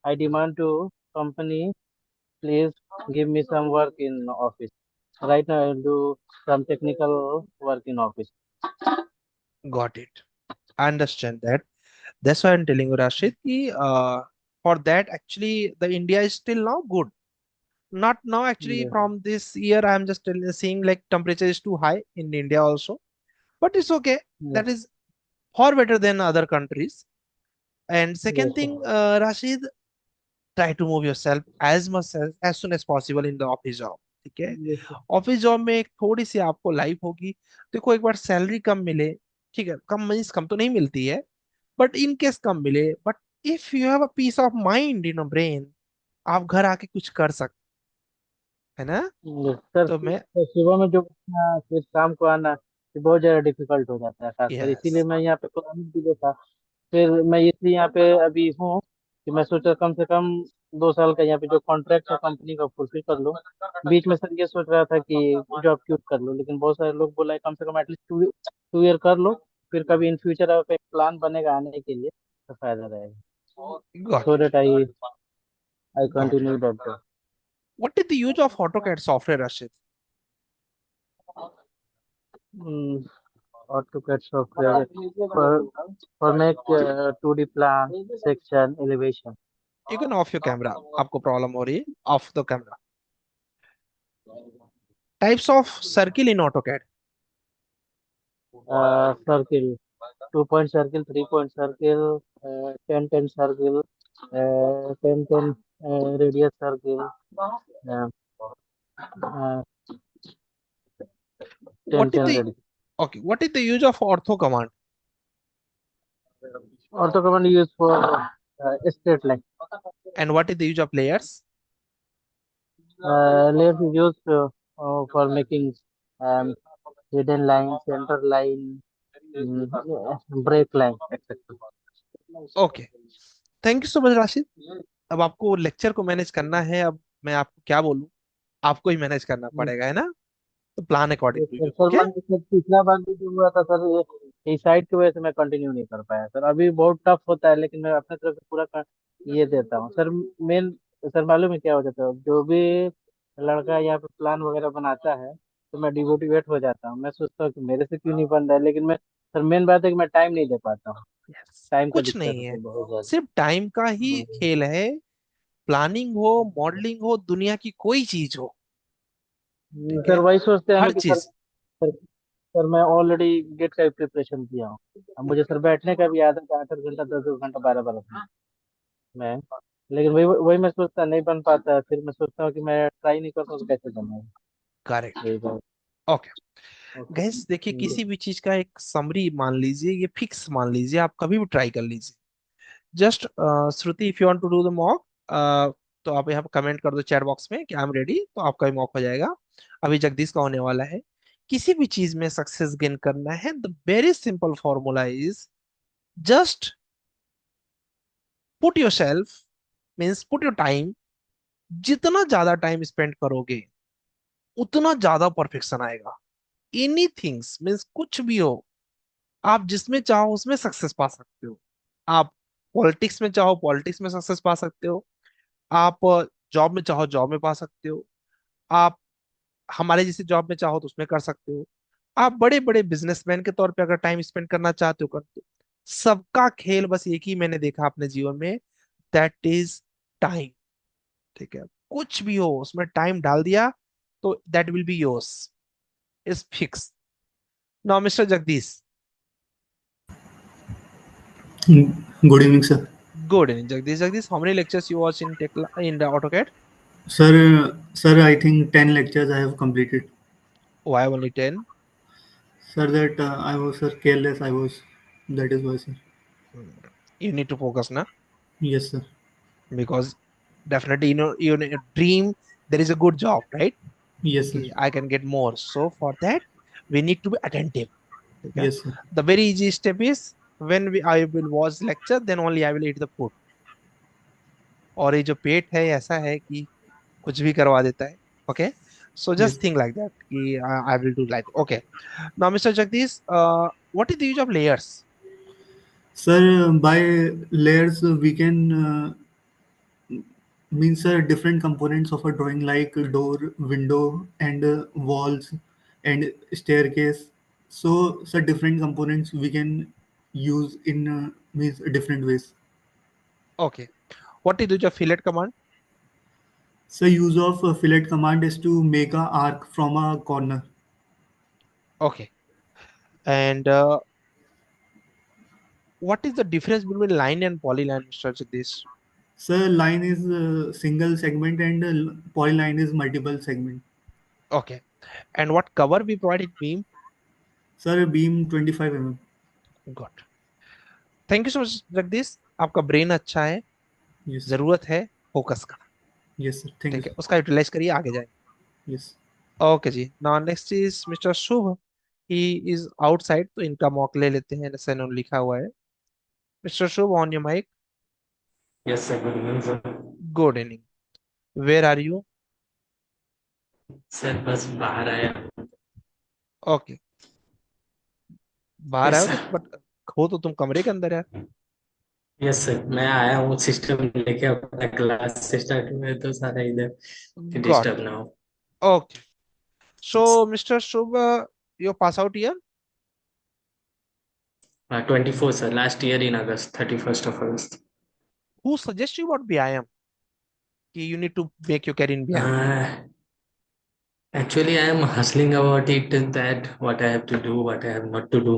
I demand to company, please give me some work in office. Right now, I'll do some technical work in office. Got it. I understand that. That's why I'm telling you, Rashid, कि, For that, actually, the India is still now good. Not now, actually, Yes. from this year, I'm just seeing like temperature is too high in India also. But it's okay. Yes. That is far better than other countries. And second Yes, sir. thing, Rashid, try to move yourself as soon as possible in the office job. ठीक है? Yes, sir. Office job में एक थोड़ी सी आपको life होगी। देखो, एक बार salary कम मिले, ठीक है, कम मीन्स कम तो नहीं मिलती है, बट इन केस कम मिले, but if you have a piece of mind in a brain, आप घर आके कुछ कर सकते, है ना? Yes, सर तो मैं, तो सुबह में जो उठना फिर शाम को आना ये बहुत ज्यादा डिफिकल्ट हो जाता है खासकर, इसीलिए यस, मैं यहाँ पे प्लानिंग भी देखा। फिर मैं इसलिए यहाँ पे अभी हूँ कि मैं सोचा कम से कम 2 साल का यहाँ पे जो कॉन्ट्रैक्ट है कंपनी का फुलफिल कर लूँ। बीच में सर ये सोच रहा था कि जॉब क्विट कर लूँ, लेकिन बहुत सारे लोग बोला है कम से कम एटलीस्ट 2 ईयर कर लो, फिर कभी इन फ्यूचर आप एक प्लान बनेगा आने के लिए तो फायदा रहेगा। Got so it, that I got it. Continue that job. What is the use of AutoCAD software, Rashid? AutoCAD software for make 2D plan, section, elevation. You can off your camera, आपको problem हो रही है, of the camera. Types of circle in AutoCAD. Circle, 2 point circle, 3 point circle, 10 circle, 10 radius circle, uh, uh, 10 What is 10 the radius. Okay, what is the use of ortho command? Ortho command used for straight line. And what is the use of layers? Layers is used for making um, hidden line, center line, break line, etc. Okay, thank you so much Rashid. अब आपको lecture को manage करना है, अब मैं आपको क्या बोलूं, आपको ही मैनेज करना पड़ेगा, है ना? तो plan according to you, sir ठीक है? पिछला बार भी जो हुआ था सर, इस साइड की वजह से मैं कंटिन्यू नहीं कर पाया सर। अभी बहुत टफ होता है, लेकिन मैं अपने तरफ से पूरा ये देता हूँ सर। मेन सर मालूम है क्या हो जाता है, जो भी लड़का यहाँ पे प्लान वगैरह बनाता है तो मैं डिमोटिवेट हो जाता हूँ। मैं सोचता हूँ कि मेरे से क्यों नहीं बन रहा है, लेकिन मैं सर मेन बात है कि मैं टाइम नहीं दे पाता हूँ। Yes. टाइम का कुछ दिक्कत नहीं है है, सर बहुत ज्यादा। सिर्फ टाइम का ही खेल है। प्लानिंग हो, मॉडलिंग हो, दुनिया की कोई चीज हो, ठीक सर है, वही सोचते हैं हर हम कि चीज। सर मैं ऑलरेडी गेट का प्रिपरेशन किया हूँ। अब मुझे सर बैठने का भी आदत है, 8 8 घंटा 10 10 घंटा 12 12 घंटा मैं, लेकिन वही वही मैं सोचता नहीं बन पाता है। फिर मैं सोचता हूँ कि मैं ट्राई नहीं करता हूँ तो कैसे बनेगा। करेक्ट। यही बात। ओके ओके गैस, देखिए, किसी भी चीज का एक समरी मान लीजिए, ये फिक्स मान लीजिए, आप कभी भी ट्राई कर लीजिए। Just Shruti, if you want to do the mock, तो आप यहाँ पर कमेंट कर दो चैट बॉक्स में कि आई एम रेडी, तो आपका भी मॉक हो जाएगा। अभी जगदीश का होने वाला है। किसी भी चीज में सक्सेस गेन करना है, the very simple formula is just put your self, means put your time. जितना ज्यादा टाइम स्पेंड करोगे, उतना ज्यादा परफेक्शन आएगा। एनी थिंग्स मीन्स कुछ भी हो, आप जिसमें चाहो उसमें सक्सेस पा सकते हो। आप पॉलिटिक्स में चाहो पॉलिटिक्स में सक्सेस पा सकते हो, आप जॉब में चाहो जॉब में पा सकते हो, आप हमारे जैसे जॉब में चाहो तो उसमें कर सकते हो, आप बड़े बड़े बिजनेसमैन के तौर पे अगर टाइम स्पेंड करना चाहते हो करते हो। सबका खेल बस एक ही मैंने देखा अपने जीवन में, दैट इज टाइम। ठीक है, कुछ भी हो उसमें टाइम डाल दिया तो that will be yours, is fix. Now mister Jagdish. Good evening, sir. Good evening, Jagdish. Jagdish, how many lectures you watch in in the AutoCAD? Sir, I think 10 lectures I have completed. Why only 10? Sir, that I was sir careless. I was. That is why, sir. You need to focus now, Yes, sir. because definitely, you know, your dream, there is a good job, right? Yes, sir. Okay, I can get more. So for that, we need to be attentive. Okay? Yes, sir. The very easy step is when I will watch lecture, then only I will eat the food. और ये जो पेट है ऐसा है कि कुछ भी करवा देता है। Okay, so Yes. just think like that कि I will do like okay. Now Mr. Jagdish, what is the use of layers? Sir, by layers we can means different components of a drawing like door, window, and walls and staircase. So, sir, different components we can use in means different ways. Okay, What is your fillet command? So use of fillet command is to make a arc from a corner. Okay. And what is the difference between line and polyline, Mr. Jagdish? So line is single segment and polyline is multiple segment. Okay. And what cover we provide in beam? Sir, beam 25 mm. Good. Thank you so much Jagdish, आपका brain अच्छा है, Yes. जरूरत है focus का। Yes, sir. Thank ठीक you. है, उसका utilise करिए, आगे जाए। Yes. ओके जी, now next is mister Shubh, he is outside, तो इनका मॉक ले लेते हैं, जैसे इन्होंने लिखा हुआ है। Mister Shubh, on your mic. Yes, sir. Good evening, sir. Good evening, where are you? Sir बस बाहर आया। ओके, बाहर यस आए हो सर। तो, बट हो तो तुम कमरे के अंदर यार। यस सर, मैं आया हूँ सिस्टम लेके, अपना क्लास स्टार्ट हुआ है तो सारा इधर कि गॉट डिस्टर्ब इट। ना हो। Okay, so mister Shubh, your pass out year? 24 sir, last year in August, 31st of August। Who suggest you about BIM कि you need to make your career in BIM? Actually, I am hustling about it, that what I have to do, what I have not to do.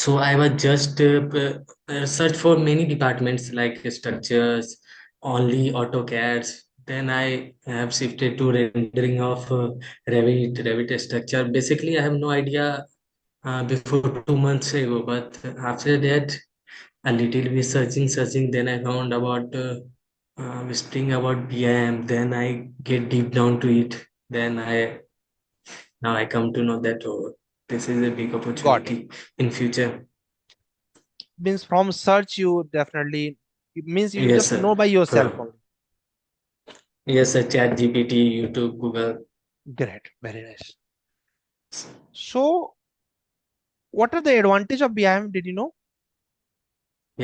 So I was just search for many departments like structures, only AutoCADs. Then I have shifted to rendering of Revit structure. Basically, I have no idea before 2 months ago, but after that, a little bit searching, then I found about visiting about BIM. Then I get deep down to it. Then now I come to know that this is a big got it. opportunity in future. Means from search you definitely, it means you Yes, just know sir. by yourself only. Yes, sir. Chat GPT, YouTube, Google. Great, very nice. So what are the advantage of BIM, did you know?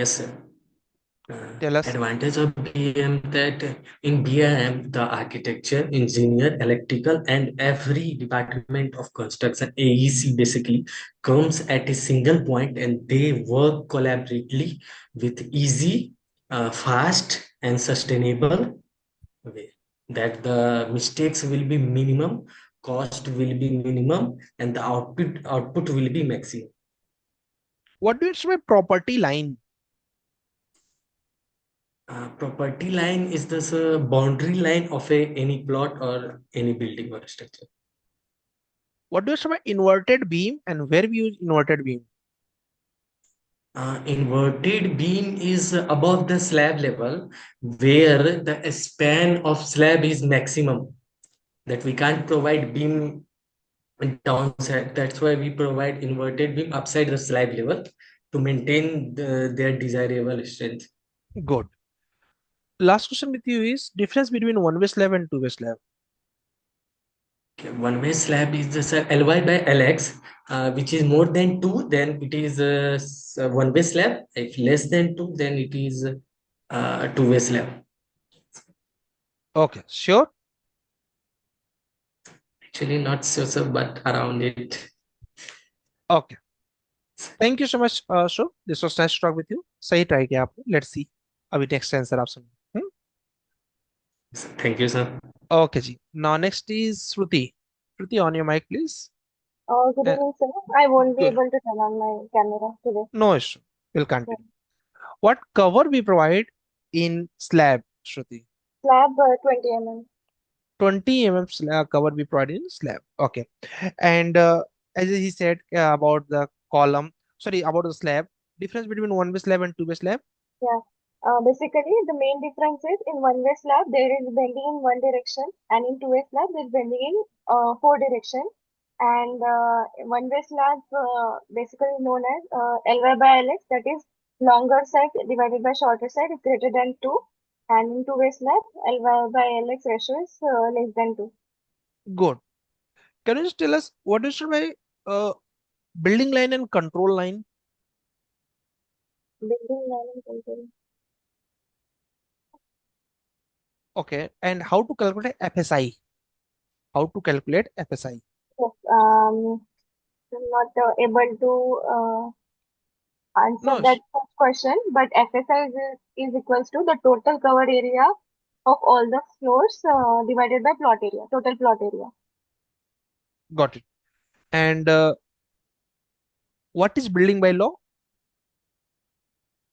Yes, sir. Tell us. Advantage of BIM, that in BIM, the architecture, engineer, electrical, and every department of construction, AEC basically, comes at a single point and they work collaboratively with easy, fast, and sustainable way. That the mistakes will be minimum, cost will be minimum, and the output will be maximum. What do you mean by property line? Property line is this boundary line of any plot or any building or structure. What do you mean by inverted beam, and where we use inverted beam? Inverted beam is above the slab level, where the span of slab is maximum. That we can't provide beam downside. That's why we provide inverted beam upside the slab level to maintain their desirable strength. Good. Last question with you is difference between one-way slab and two-way slab. Okay, one-way slab is just Ly by Lx, which is more than 2, then it is a one-way slab. If less than 2, then it is a two-way slab. Okay, sure. Actually, not so, sir, but around it. Okay. Thank you so much, Shubh. This was nice to talk with you. सही try किया आपने. Let's see. अभी next answer आप सुनिए. Thank you, sir. Okay जी. Now next is Shruti. Shruti, on your mic, please. Good evening, sir. I won't be Good. able to turn on my camera today. No issue. We'll continue. What cover we provide in slab, Shruti? Slab 20 mm. 20 mm slab cover we provide in slab. Okay. And as he said about the column, sorry, about the slab, difference between one-way slab and two-way slab? Yeah. Basically, the main difference is in one-way slab, there is bending in one direction, and in two-way slab, there is bending in four directions. And one-way slab, basically known as Ly by Lx, that is longer side divided by shorter side is greater than 2. And in two-way slab, Ly by Lx ratio is less than 2. Good. Can you just tell us what is my building line and control line? Building line and control. Okay. And how to calculate FSI? How to calculate FSI? Yes, I'm not able to answer No, that first question, but FSI is equals to the total covered area of all the floors divided by plot area, total plot area. got it. And what is building by law?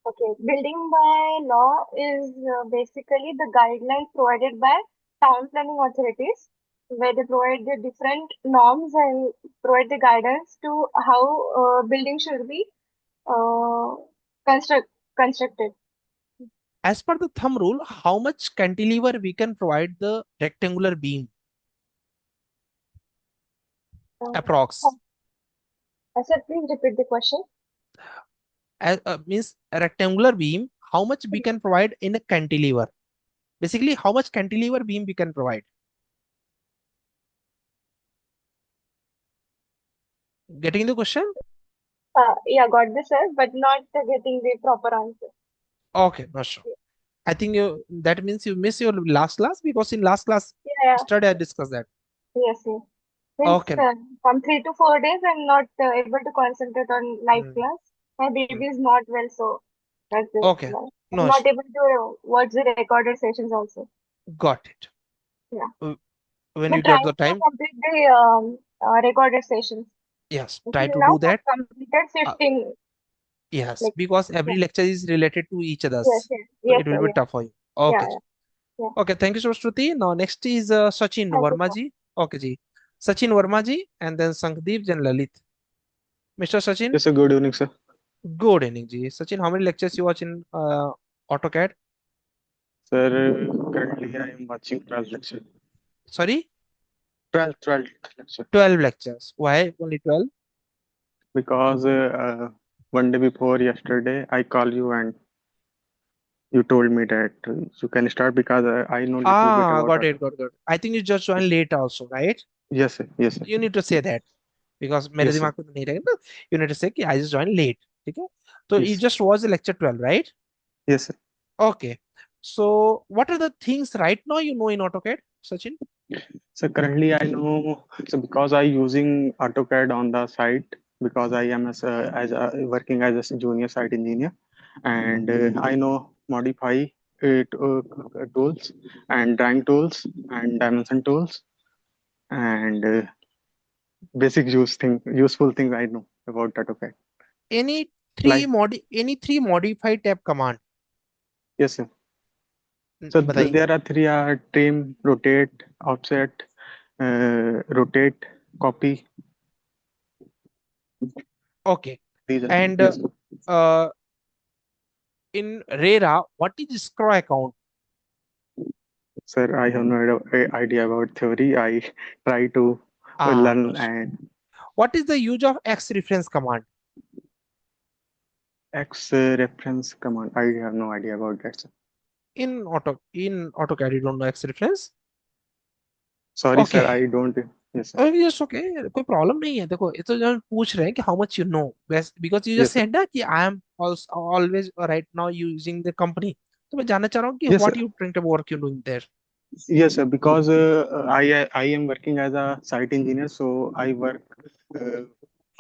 Okay, building by law is basically the guidelines provided by town planning authorities, where they provide the different norms and provide the guidance to how building should be uh, constructed. As per the thumb rule, how much cantilever we can provide the rectangular beam? Approx. Sir, please repeat the question. Means a rectangular beam, how much we can provide in a cantilever? Basically, how much cantilever beam we can provide? Getting the question? Yeah, got this, sir, but not getting the proper answer. Okay, no sure. I think you that means you miss your last class, because in last class Yeah, yeah. yesterday I discussed that. Yes, yes. Means Okay. from 3 to 4 days, I'm not able to concentrate on live class. My baby is not well, so that's it. Okay. I'm No not issue. able to watch the recorded sessions also. Got it. Yeah. When But you get trying the to time, complete the recorded sessions. yes, try Until to now, do that. I've completed 15. Yes, Like, because every yeah. lecture is related to each Yes, other's. yes, So yes, it will sir. be Yeah, tough for you. yeah, Okay. yeah. Yeah. Okay, thank you so much, Shruti. Now next is Sachin Thank you, Verma sir. ji. Okay ji. Sachin Verma ji, and then Sandeep and Lalit. Mr. Sachin, Yes, sir. Good evening, sir. good evening ji. Sachin, how many lectures you watch in AutoCAD? Sir, currently I am watching 12 lecture. Sorry? 12 lecture. 12 lectures. Why only 12? Because one day before yesterday, I call you and you told me that you can start because I know little bit Ah, about got auto. it, got it. I think you just joined late also, right? Yes, sir. Yes, sir. You need to say that, because मेरे Yes, sir. दिमाग में तो नहीं रहेगा ना. You need to say कि I just joined late. ठीक है? So you Yes. just watched the lecture 12, right? Yes, sir. Okay. So what are the things right now you know in AutoCAD, Sachin? So currently I know, so because I using AutoCAD on the site, because I am working as a junior site engineer, and I know modify tools and drawing tools and dimension tools and useful things I know about AutoCAD. Any Like, any three modify tab command. yes, sir. So बताइए. there are three: trim, rotate, offset, rotate, copy. Okay. These are, And yes. in RERA, what is screw account? Sir, I have no idea about theory. I try to learn No. and What is the use of X reference command? X reference command. I have no idea about that, sir. In AutoCAD, you don't know X reference? Sorry, Okay. sir, I don't. Yes, sir. Yes, okay. कोई problem नहीं है. देखो, ये तो जो पूछ रहे हैं कि how much you know, because you just Yes, sir. said that कि I am also always right now using the company. तो मैं जानना चाह रहा हूँ कि Yes, what sir. you think of work you're doing there. Yes, sir. Because I am working as a site engineer, so I work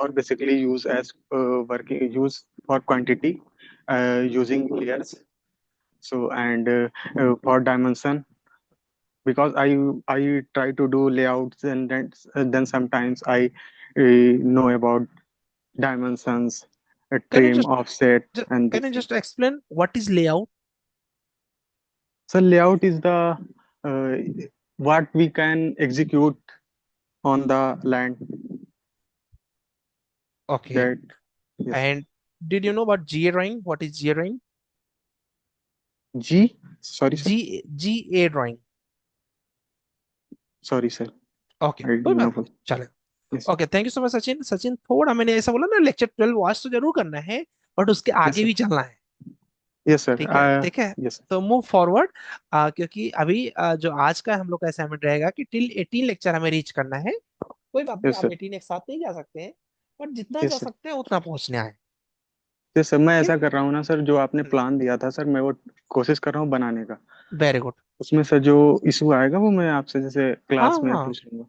or basically use as working use for quantity using layers. So and for dimension, because I try to do layouts and then sometimes I know about dimensions, Can you trim, offset, and can this you thing. just explain what is layout? So layout is the uh, what we can execute on the land. Okay. That yes. And did you know about GA drawing? What is GA drawing? Sorry, sir. GA drawing. Sorry, sir. Okay. I कोई don't बात know. नहीं. चले. Yes. Okay, thank you so much Sachin. Sachin, थोड़ा मैंने ऐसा बोला ना, lecture 12 watch तो जरूर करना है, बट उसके Yes, आगे sir. भी चलना है. Yes, sir. ठीक है, ठीक है. Yes. तो मूव फॉरवर्ड, क्योंकि अभी जो आज का हम लोग का असाइनमेंट रहेगा कि टिल 18 लेक्चर हमें रीच करना है. कोई बात नहीं, Yes, आप sir. 18 एक साथ नहीं जा सकते हैं, बट जितना Yes, जा sir. सकते हैं उतना पहुंचना है. Yes, sir. मैं ठीक ऐसा है. कर रहा हूँ ना सर, जो आपने प्लान दिया था सर, मैं वो कोशिश कर रहा हूँ बनाने का. Very good. उसमें सर जो इशू आएगा वो मैं आपसे जैसे हाँ क्लास में हाँ, पूछ लूंगा,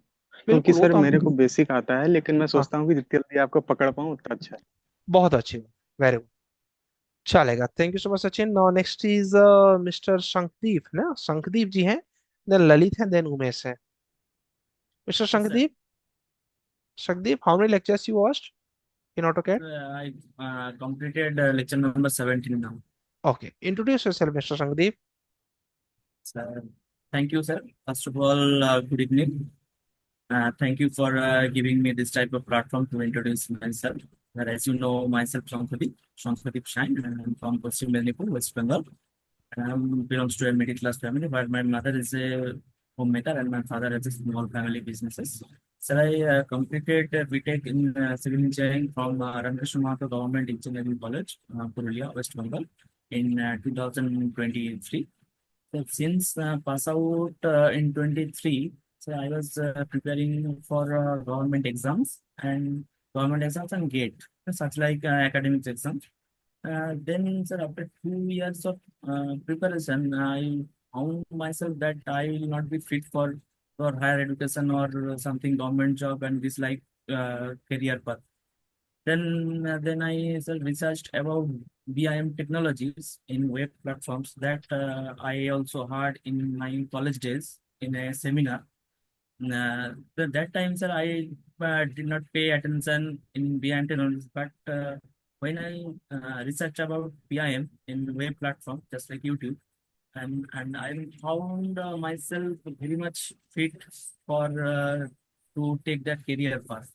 क्योंकि बिल्कुल. वो सर तो हम मेरे को बेसिक आता है, लेकिन मैं हाँ, सोचता हूँ कि जितनी जल्दी आपको पकड़ पाऊँ उतना अच्छा है. बहुत अच्छी. Very good. चलेगा। Thank you so much Sachin. Now next is mister Shankhadeep ना, शंखदीप जी हैं, देन ललित हैं, देन उमेश है। Mister Yes, sir. शंखदीप, Shakdeep, how many lectures you watched in AutoCAD? I completed lecture number 17 now. Okay, introduce yourself, Mr. Shakdeep. Sir, thank you, sir. First of all, good evening. Thank you for giving me this type of platform to introduce myself. As you know, myself, Shankhadeep Shine, and I'm from Paschim Medinipur, West Bengal. And I belongs to a middle class family, but my mother is a homemaker and my father has a small family businesses. So I completed BTech in civil engineering from Ramkrishna Mahato Government Engineering College, Purulia, West Bengal, in 2023. So since pass out in 23, so I was preparing for government exams and GATE, such like academic exams. Then, sir, after 2 years of preparation, I found myself that I will not be fit for higher education or something government job and this like career path. Then I sir, researched about BIM technologies in web platforms that I also heard in my college days in a seminar. That time, sir, I did not pay attention in BIM technologies, but when I researched about BIM in web platform, just like YouTube, and I found myself very much fit for to take that career path.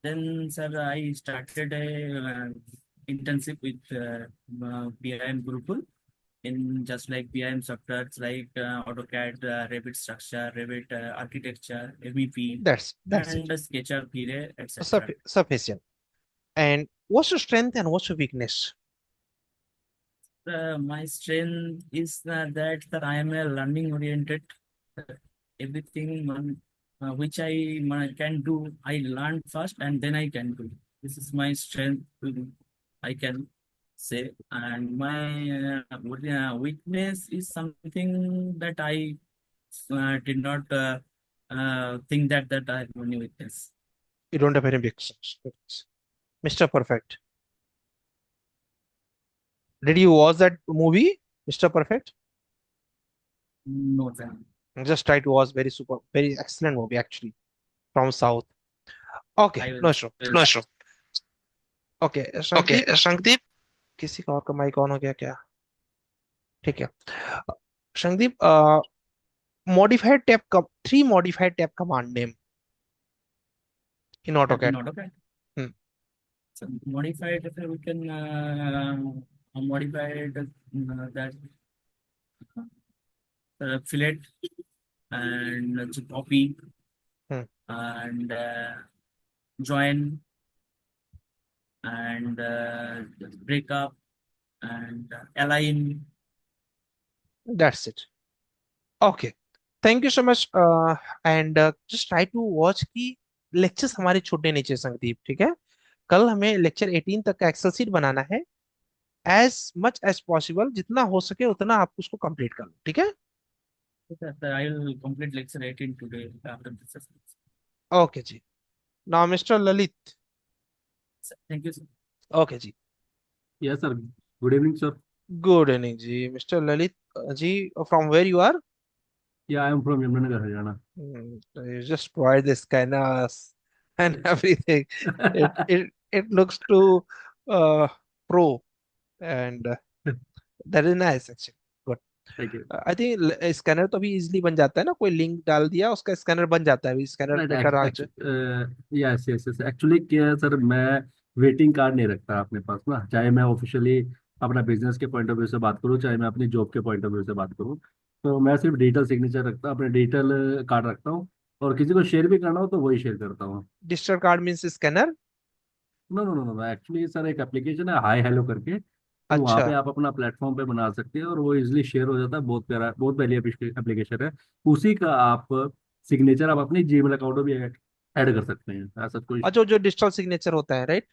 Then, sir, I started a internship with BIM Gurukul in just like BIM softwares like AutoCAD, Revit structure, Revit architecture, MEP, That's and it. SketchUp, Vire, etc. Sufficient. And what's your strength and what's your weakness? My strength is that I am a learning oriented. Everything which I can do, I learn first and then I can do. This is my strength, I can say. And my weakness is something that I did not think that I have any weakness. You don't have any weakness. Mr. Perfect. Did you watch that movie, Mr. Perfect? No, sir. Just try to watch. Very super, very excellent movie actually, from South. Okay, I no will. issue. No issue. Okay, Okay, Shankdeep, Shankdeep. किसी का और का mic on हो गया क्या? ठीक है। Shankdeep, modified tab, three modified tab command name in AutoCAD. AutoCAD. Hmm. So modified, we can modify that fillet and copy Hmm. and join and break up and align. That's it. Okay. Thank you so much. And just try to watch की lectures हमारे छोटे नहीं चाहिए संदीप, ठीक है? कल हमें lecture 18 तक का एक्सेल शीट बनाना है। एज मच एज पॉसिबल, जितना हो सके उतना आप उसको कंप्लीट कर लो, ठीक है? Sir, I will complete lecture 18 today after this session. Okay जी। Now mister Lalit. Thank you, sir. Okay जी। Yes, sir. Good evening, sir. Good evening जी mister Lalit ji. From where you are? Yeah, I am from Yamuna, Haryana. You just provide the scanners and everything. It looks too pro, and that is nice actually. Good. Thank you. I think scanner तो अभी easily बन जाता है ना, कोई link डाल दिया उसका स्कैनर बन जाता है अभी, स्कैनर Right. मेकर आज। Yes, yes, yes. Actually, क्या है सर, मैं वेटिंग कार्ड नहीं रखता अपने पास ना, चाहे मैं ऑफिशियली अपना बिजनेस के पॉइंट ऑफ व्यू से बात करूँ, चाहे मैं अपनी जॉब के पॉइंट ऑफ व्यू से बात करूँ। तो मैं सिर्फ डिजिटल सिग्नेचर रखता हूँ, अपने डिजिटल कार्ड रखता हूँ, और किसी को शेयर भी करना हो तो वही शेयर करता हूँ। Digital card means scanner? No no no no, actually sir एक एप्लीकेशन है हाई हेलो करके, तो वहाँ अच्छा। पे आप अपना प्लेटफॉर्म पे बना सकते हैं और वो इजिली शेयर हो जाता है। बहुत प्यारा, बहुत पहली एप्लीकेशन है। उसी का आप सिग्नेचर आप अपनी जीमेल अकाउंट में भी ऐड कर सकते हैं, ऐसा कोई। अच्छा, जो डिजिटल सिग्नेचर होता है, राइट?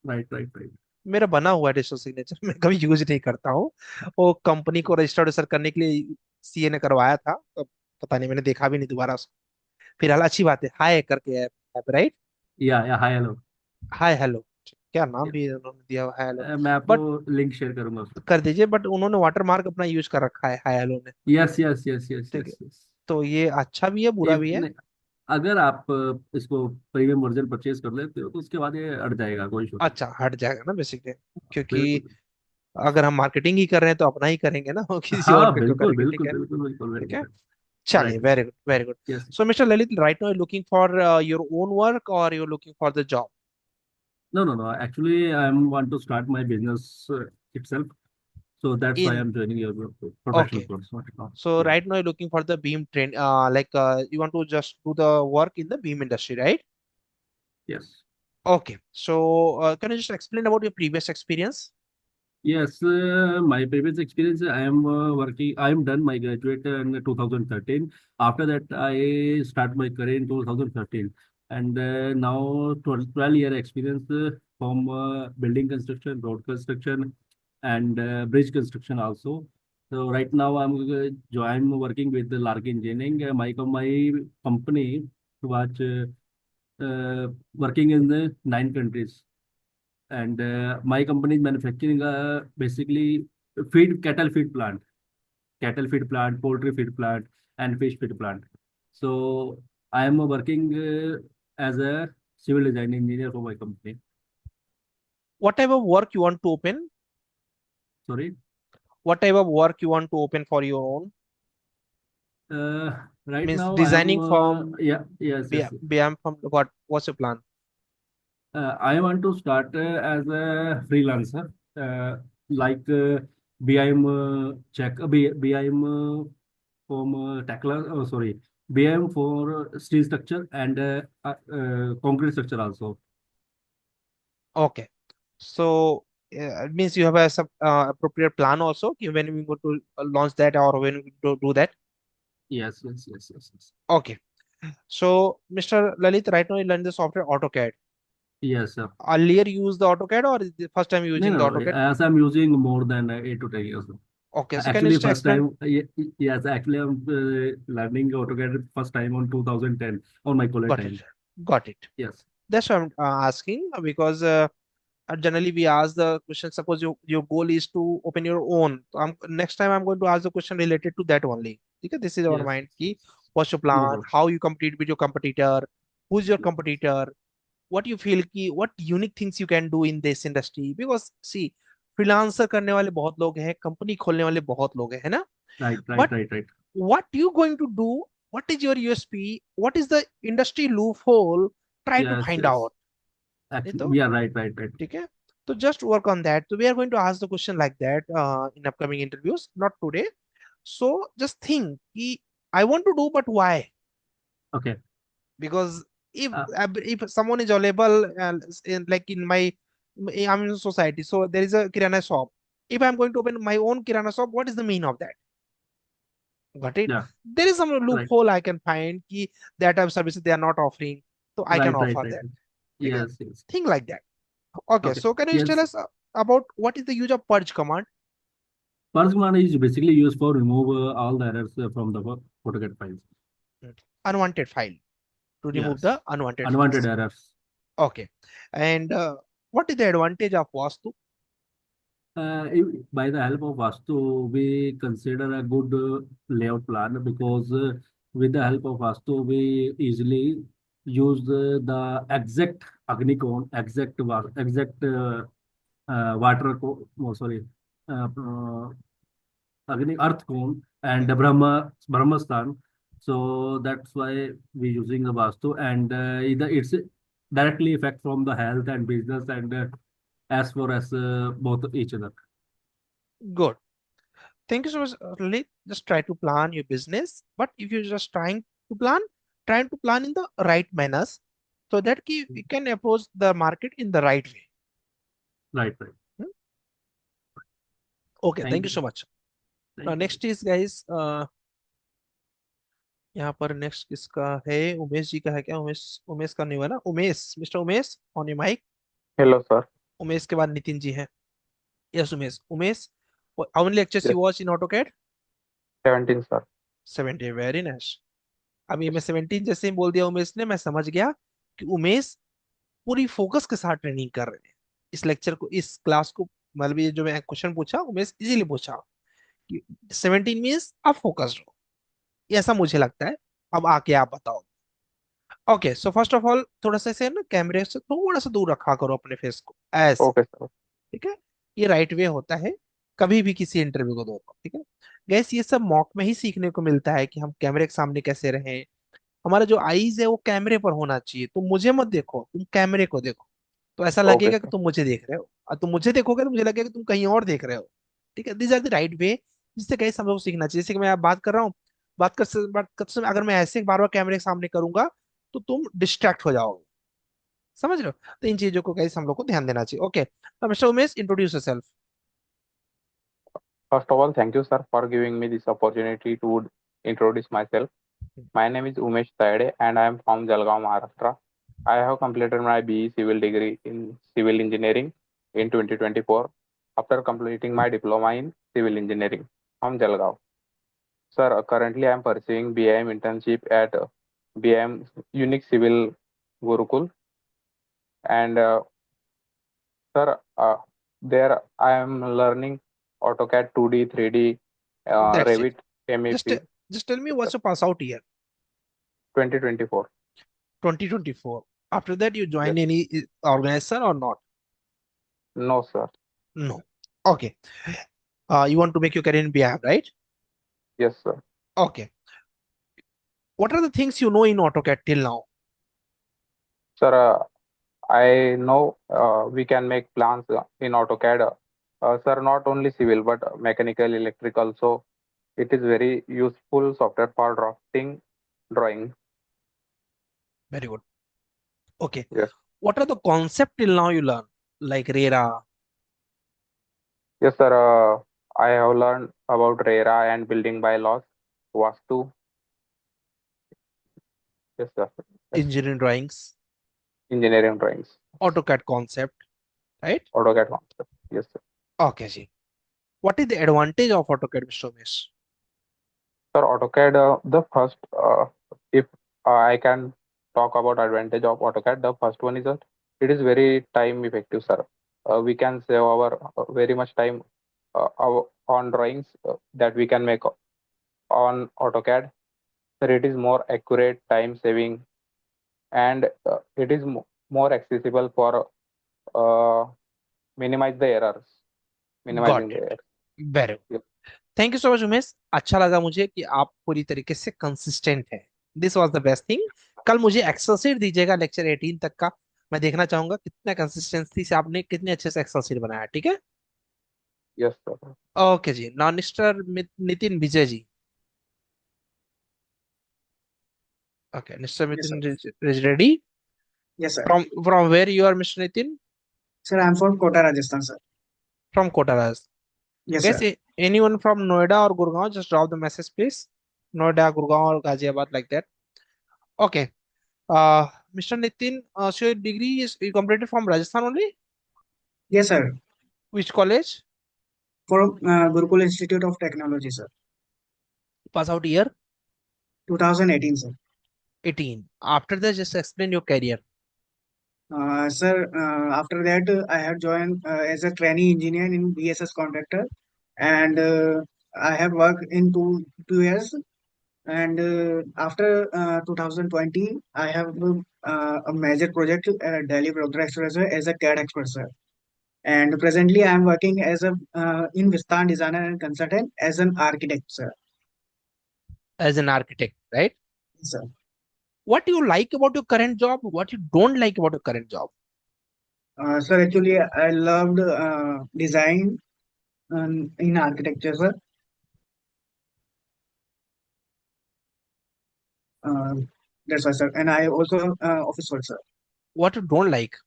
Right right right. मेरा बना हुआ है डिजिटल सिग्नेचर, मैं कभी यूज नहीं करता हूँ। वो कंपनी को रजिस्टर कर करने के लिए सीए ने करवाया था, तो पता नहीं, मैंने देखा भी नहीं दोबारा उसको। फिलहाल अच्छी बात है, हाय करके ऐप, राइट? या हाई हेलो। Hi hello. क्या नाम भी उन्होंने दिया हुआ है हेलो, मैं बट आपको लिंक शेयर करूंगा उसका। कर दीजिए, बट उन्होंने वाटर मार्क अपना यूज कर रखा है हाय हेलो ने। यस यस यस यस ठीक है, यस यस। तो ये अच्छा भी है बुरा भी है। अगर आप इसको प्रीमियम वर्जन परचेज कर लेते हो तो उसके बाद ये अट जाएगा, कोई इशू नहीं। अच्छा हट जाएगा ना बेसिकली, क्योंकि बिल्कुल। अगर हम मार्केटिंग ही कर रहे हैं तो अपना ही करेंगे ना, वो किसी और हाँ का क्यों बिल्कुल करेंगे, ठीक बिल्कुल है। बिल्कुल बिल्कुल, वेरी ठीक है, गुड। चलिए, right. Very good very good. Yes. So mister Lalit, right now looking for your own work और you looking for the job? No, no, no. Actually, I want to start my business itself. So that's why In I'm joining your professional Okay, course right now. so Yeah. right now you're looking for the beam train, you want to just do the work in the beam industry, right? Yes. Okay, so can you just explain about your previous experience? Yes. My previous experience, I am working. I am done my graduate in 2013. After that, I start my career in 2013, and now 12-year experience from building construction, road construction, and bridge construction also. So right now I'm working with the Lark Engineering. My company was working in the 9 countries, and my company is manufacturing basically cattle feed plant, poultry feed plant, and fish feed plant. So I am working as a civil design engineer for my company. What type of work you want to open? Sorry. What type of work you want to open for your own? Right Means now I am designing from yeah, yes, yes. BM from what? What's your plan? I want to start as a freelancer, like BIM check, BIM from Tackler, oh, sorry, BIM for steel structure and concrete structure also. Okay, so it means you have a appropriate plan also when we go to launch that or when we do that. Yes, yes, yes, yes, yes. Okay, so Mr. Lalit, right now you learn the software AutoCAD. Yes, sir. Earlier you used the AutoCAD or is the first time No, using the no, no. AutoCAD? As I'm using more than 8 to 10 years. Okay, so can you Actually, just first explain? time, yes, actually, I'm learning AutoCAD first time on 2010 on my college Got it. time. Got it. Yes. That's what I'm asking because generally we ask the question. Suppose your goal is to open your own. So next time I'm going to ask the question related to that only. Okay, this is our Yes. mind. Ki, what's your No plan? problem. How you compete with your competitor? Who's your competitor? What you feel ki what unique things you can do in this industry? Because see, freelancer करने वाले बहुत लोग हैं, company खोलने वाले बहुत लोग हैं, है ना? Right, right, But right, right. what you going to do? What is your USP? What is the industry loophole? Try to Yes, find yes. out. नहीं Actually, तो yeah, right, right, right. ठीक है, तो just work on that. So we are going to ask the question like that in upcoming interviews, not today. So just think कि I want to do, but why? Okay. Because Uh, if someone is available like in my I'm in society, so there is a kirana shop. If I'm going to open my own kirana shop, what is the mean of that? Got it? yeah, There is some right, loophole I can find कि that type of services they are not offering, so I can right, right, offer right. that. Okay? Yes, yes. Think like that. Okay, Okay. so can you just tell Yes. us about what is the use of purge command? Purge command is basically used for remove all the errors from the AutoCAD files. Unwanted file, to remove Yes. the unwanted Unwanted files. errors. Okay, and what is the advantage of Vastu? By the help of Vastu, we consider a good layout plan because with the help of Vastu, we easily use the exact Agni cone, exact oh, sorry, Agni earth cone and the Brahmastan. So that's why we're using the Vastu, and it's directly effect from the health and business and as far as both each other. Good. Thank you so much, Lalit. Just try to plan your business, but if you're just trying to plan in the right manners, so that we can approach the market in the right way. Right, right. Hmm? Okay, thank Thank you so you. much. Now Thank you. next is guys, यहाँ पर next किसका है? उमेश जी का है क्या? उमेश उमेश का नहीं हुआ ना? Umesh, mister Umesh on your mic. Hello, sir. Umesh के बाद नितिन जी है। Yes Umesh, Umesh how many lectures Yes, you watch in AutoCAD? 17, sir. 70, very nice. अभी मैं 17 जैसे ही बोल दिया उमेश ने, मैं समझ गया कि उमेश पूरी फोकस के साथ ट्रेनिंग कर रहे हैं। इस लेक्चर को, इस क्लास को, मतलब ये जो मैं क्वेश्चन पूछा वो मैं इजीली पूछा कि 17 मीन्स आप फोकस्ड हो, ये ऐसा मुझे लगता है। अब आके आप बताओ। Okay, so first of all थोड़ा सा ऐसे ना कैमरे से थोड़ा सा दूर रखा करो अपने फेस को, ऐसे। Okay sir. ठीक है, ये राइट वे होता है कभी भी किसी इंटरव्यू को दो। ठीक है गैस, ये सब मॉक में ही सीखने को मिलता है कि हम कैमरे के सामने कैसे रहें। हमारा जो आईज है वो कैमरे पर होना चाहिए। तुम मुझे मत देखो, तुम कैमरे को देखो, तो ऐसा ओके लगेगा कि सर। तुम मुझे देख रहे हो, और तुम मुझे देखोगे तो मुझे लगेगा कि तुम कहीं और देख रहे हो। ठीक है, this are the right way जिससे कहीं हम लोग को सीखना चाहिए। जैसे कि मैं आप बात कर रहा हूँ, बात करते समय अगर मैं ऐसे बार बार कैमरे के सामने करूंगा तो तुम डिस्ट्रैक्ट हो जाओगे। समझ रहे हो? तो इन चीजों को कहीं हम लोग को ध्यान देना चाहिए। Okay, mister Umesh, introduce yourself. First of all, thank you, sir, for giving me this opportunity to introduce myself. My name is Umesh Tayade, and I am from Jalgaon, Maharashtra. I have completed my BE Civil degree in Civil Engineering in 2024 after completing my diploma in Civil Engineering from Jalgaon. Sir, currently I am pursuing BIM internship at BIM Unique Civil Gurukul, and sir, there I am learning AutoCAD 2D, 3D, That's it. Revit, Just MEP. just tell me Yes, what's sir. your pass out year? 2024. 2024. After that, you Yes. join any organization or not? No, sir. No. Okay. You want to make your career in BIM, right? Yes, sir. Okay. What are the things you know in AutoCAD till now? Sir, I know we can make plans in AutoCAD. Sir, not only civil but mechanical, electrical. So it is very useful software for drafting drawing. Very good. Okay. Yes. What are the concept till now you learn? Like RERA. Yes, sir. I have learned about RERA and building bylaws, Vastu. Yes, sir. Yes. Engineering drawings, Engineering drawings, AutoCAD concept, right? AutoCAD concept. Yes, sir. Okay, ji. What is the advantage of AutoCAD, Mr. Umesh? Sir, AutoCAD, the first, if I can talk about advantage of AutoCAD, the first one is that it is very time effective, sir. We can save our very much time on drawings that we can make on AutoCAD. Sir, it is more accurate, time saving, and it is more accessible for minimize the errors, Got minimizing the it. errors. Very good. Yes. Thank you so much Umesh, अच्छा लगा मुझे कि आप पूरी तरीके से consistent है। This was the best thing. कल मुझे एक्सेल शीट दीजिएगा लेक्चर 18 तक का, मैं देखना चाहूंगा कितना कंसिस्टेंसी से आपने कितने अच्छे से एक्सेल शीट बनाया। ठीक है, Yes, sir. ओके जी। Now mister Nitin Vijay ji. Okay, mister Yes, sir. Nitin is ready? Yes, sir. From where you are, Mr. Nitin? Sir, I'm from Kota, Rajasthan, sir. From Kota, Rajasthan. Yes, Guys, sir. anyone from Noida or Gurgaon, just drop the message, please. Noida, Gurgaon, or Ghaziabad, like that. Okay. Mr. Nitin, so your degree is you completed from Rajasthan only? Yes, sir. Which college? From Gurukul Institute of Technology, sir. Pass out year? 2018, sir. 18. After that, just explain your career. Sir, after that, I have joined as a trainee engineer in BSS contractor, and I have worked in two years. And after 2020, I have a major project Delhi Progress as a CAD expert, sir. And presently, I am working as a in Vistan designer and consultant as an architect, sir. As an architect, right? Yes, sir. What do you like about your current job? What you don't like about your current job? Sir, actually, I loved design in architecture, sir. Uh, that's why, sir. And I also office work, sir. What you don't like?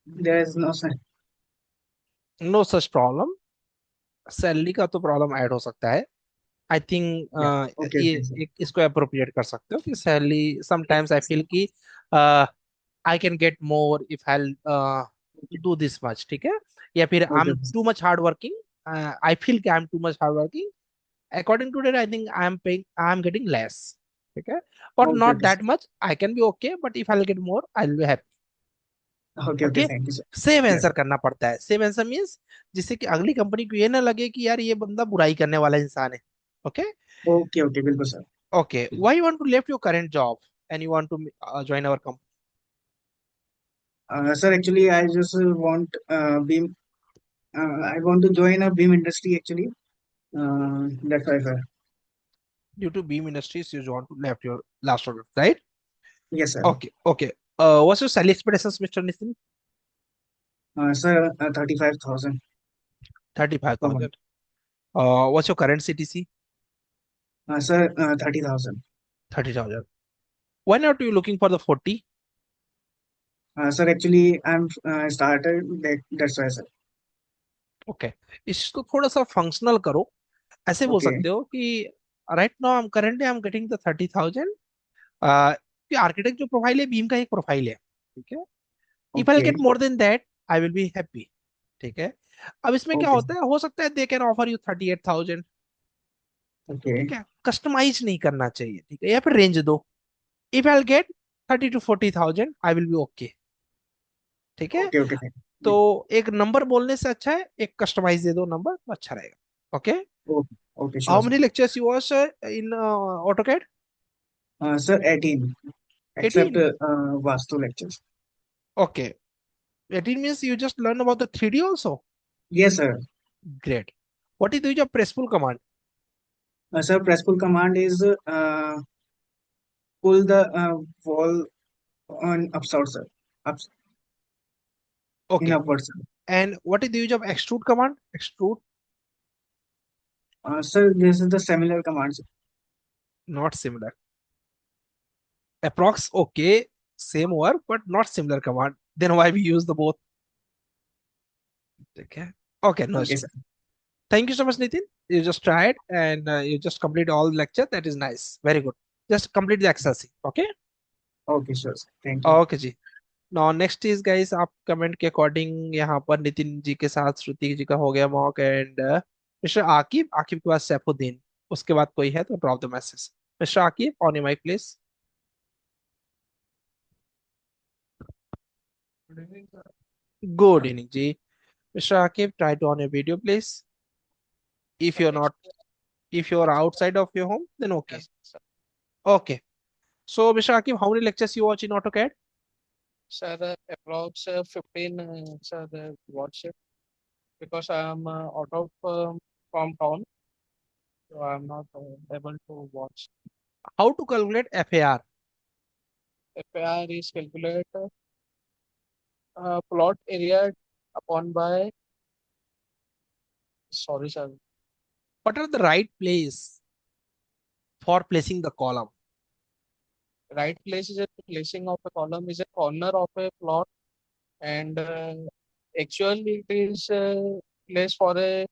There is no, sir. No such problem. Salary का तो problem add हो सकता है। I think Yeah. Okay, ये okay, sir. इसको appropriate कर सकते हो कि सैलरी समटाइम्स आई फील कि I can get more if I do this much. ठीक है, या फिर I Okay, am too much hard working, I feel कि I am too much hard working, according to that I think I am paying, I am getting less. ठीक है, but Okay, not okay, that much. I can be okay, but if I'll get more, I'll be happy. okay, okay. Okay, Thank you, sir. Same Yes. Answer करना पड़ता है। Same answer means जिससे कि अगली company को ये ना लगे कि यार ये बंदा बुराई करने वाला इंसान है। Okay, Okay, okay. बिल्कुल sir. Okay, why you want to left your current job and you want to join our company? Sir, actually, I just want beam. I want to join a beam industry actually. That's why, sir. Due to Beam Industries, you want to left your last order, right? Yes, sir. Okay, okay. What's your salary expectations, Mr. Nitin? Sir, 35,000 per month. 35,000. What's your current CTC? Sir, 30,000. 30,000. Why not you looking for the 40? Sir, actually, I'm started that's why, sir. Okay. इसको थोड़ा सा functional करो। ऐसे बोल Okay, सकते हो कि right now I am getting the 30,000। कि आर्किटेक्ट जो प्रोफाइल है बीम का एक प्रोफाइल है, ठीक है। If I okay, get more than that I will be happy, ठीक है। अब इसमें क्या okay, होता है, हो सकता है they can offer you 38,000, okay, ठीक है। कस्टमाइज नहीं करना चाहिए, ठीक है, या फिर रेंज दो। If I get 30 to 40,000 I will be okay, ठीक है। okay, okay. तो एक नंबर बोलने से अच्छा है एक कस्टमाइज दे दो नंबर, तो अच्छा रहेगा। Okay, Okay, okay, how sure, sir. Many lectures you watch in AutoCAD? Sir, 18, except 18. Vastu lectures. Okay, 18 means you just learn about the 3D also. Yes, sir. Great. What is the press pull command? Sir, press pull command is pull the wall on upside, sir. Ups in Okay, upward, sir. and what is the use of extrude command? Extrude, Sir, this is the similar command, sir. not similar. Approx, okay, same work but not similar command. Then why we use the both? Okay, okay, no Okay, issue. sir. Thank you so much, Nitin. You just tried and you just complete all the lecture. That is nice. Very good. Just complete the Excel sheet. Okay. Okay, sure, sir. Thank you. Okay जी। Now next is guys, आप comment के according यहाँ पर नितिन जी के साथ श्रुति जी का हो गया mock and mister Aqib, Aqib के बाद सैफुद्दीन, उसके बाद कोई है तो drop the message. Mister Aqib on your mic please. Good evening जी। Mister Aqib try to on your video please. If you are not, if you are outside of your home then okay. Okay, so Mr. Akib, how many lectures you watch in AutoCAD? Sir, approx 15, sir, watch it because I am out of from town, so I am not able to watch. How to calculate FAR? FAR is calculate plot area upon by. Sorry, sir. What are the right place for placing the column? Right place is a placing of a column is a corner of a plot, and actually it is place for a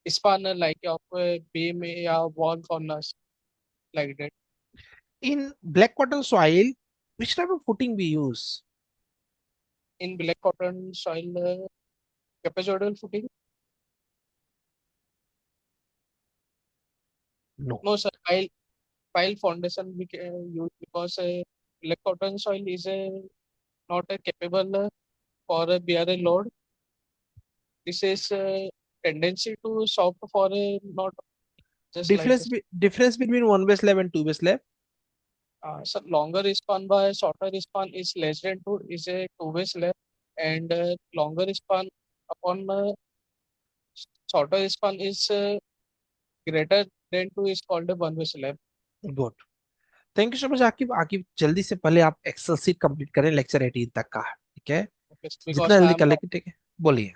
spanner like of a beam or wall corners like that. In black cotton soil, which type of footing we use? In black cotton soil, trapezoidal footing. No. No, sir. Pile foundation we can use because black cotton soil is not capable for a bear a load. This is tendency to soft for a not just like this. Difference between one way slab and two way slab? So longer span by shorter span is less than 2 is a two-way slab, and longer span upon shorter span is greater than 2 is called a one-way slab. Good. Thank you so much Aqib. Aqib जल्दी से पहले आप Excel sheet complete करें lecture 18 तक का, ठीक है। Because जितना I जल्दी am कर लेंगे, ठीक है, बोलिए।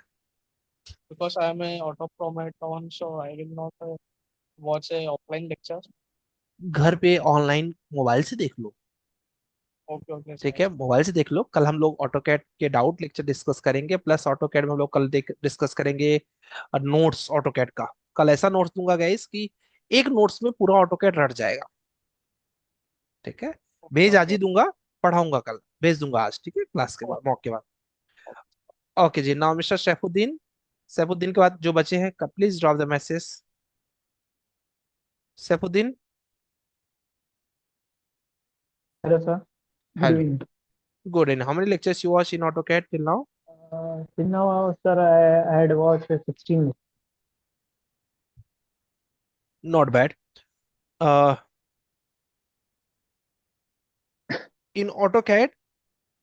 because I am a auto from at on, so I will not watch a offline lecture. घर पे ऑनलाइन मोबाइल से देख लो, Okay, okay, ठीक sir. है, मोबाइल से देख लो। कल हम लोग ऑटोकैड के डाउट लेक्चर डिस्कस करेंगे, प्लस ऑटोकैड में हम लोग कल डिस्कस करेंगे नोट्स ऑटोकैड का। कल ऐसा नोट्स दूंगा गाइस कि एक नोट्स में पूरा ऑटोकैड रट जाएगा, ठीक है। भेज आज ही दूंगा, पढ़ाऊंगा कल, भेज दूंगा आज, ठीक है, क्लास के बाद, मॉक के बाद। ओके जी, नाउ मिस्टर सैफुद्दीन, सैफुद्दीन के बाद जो बचे हैं please drop the message. Saifuddin. Hello, sir. Good Hello. evening. Good. And how many lectures you watched in AutoCAD till now? Till now, sir, I had watched 16. Not bad. Uh, in AutoCAD,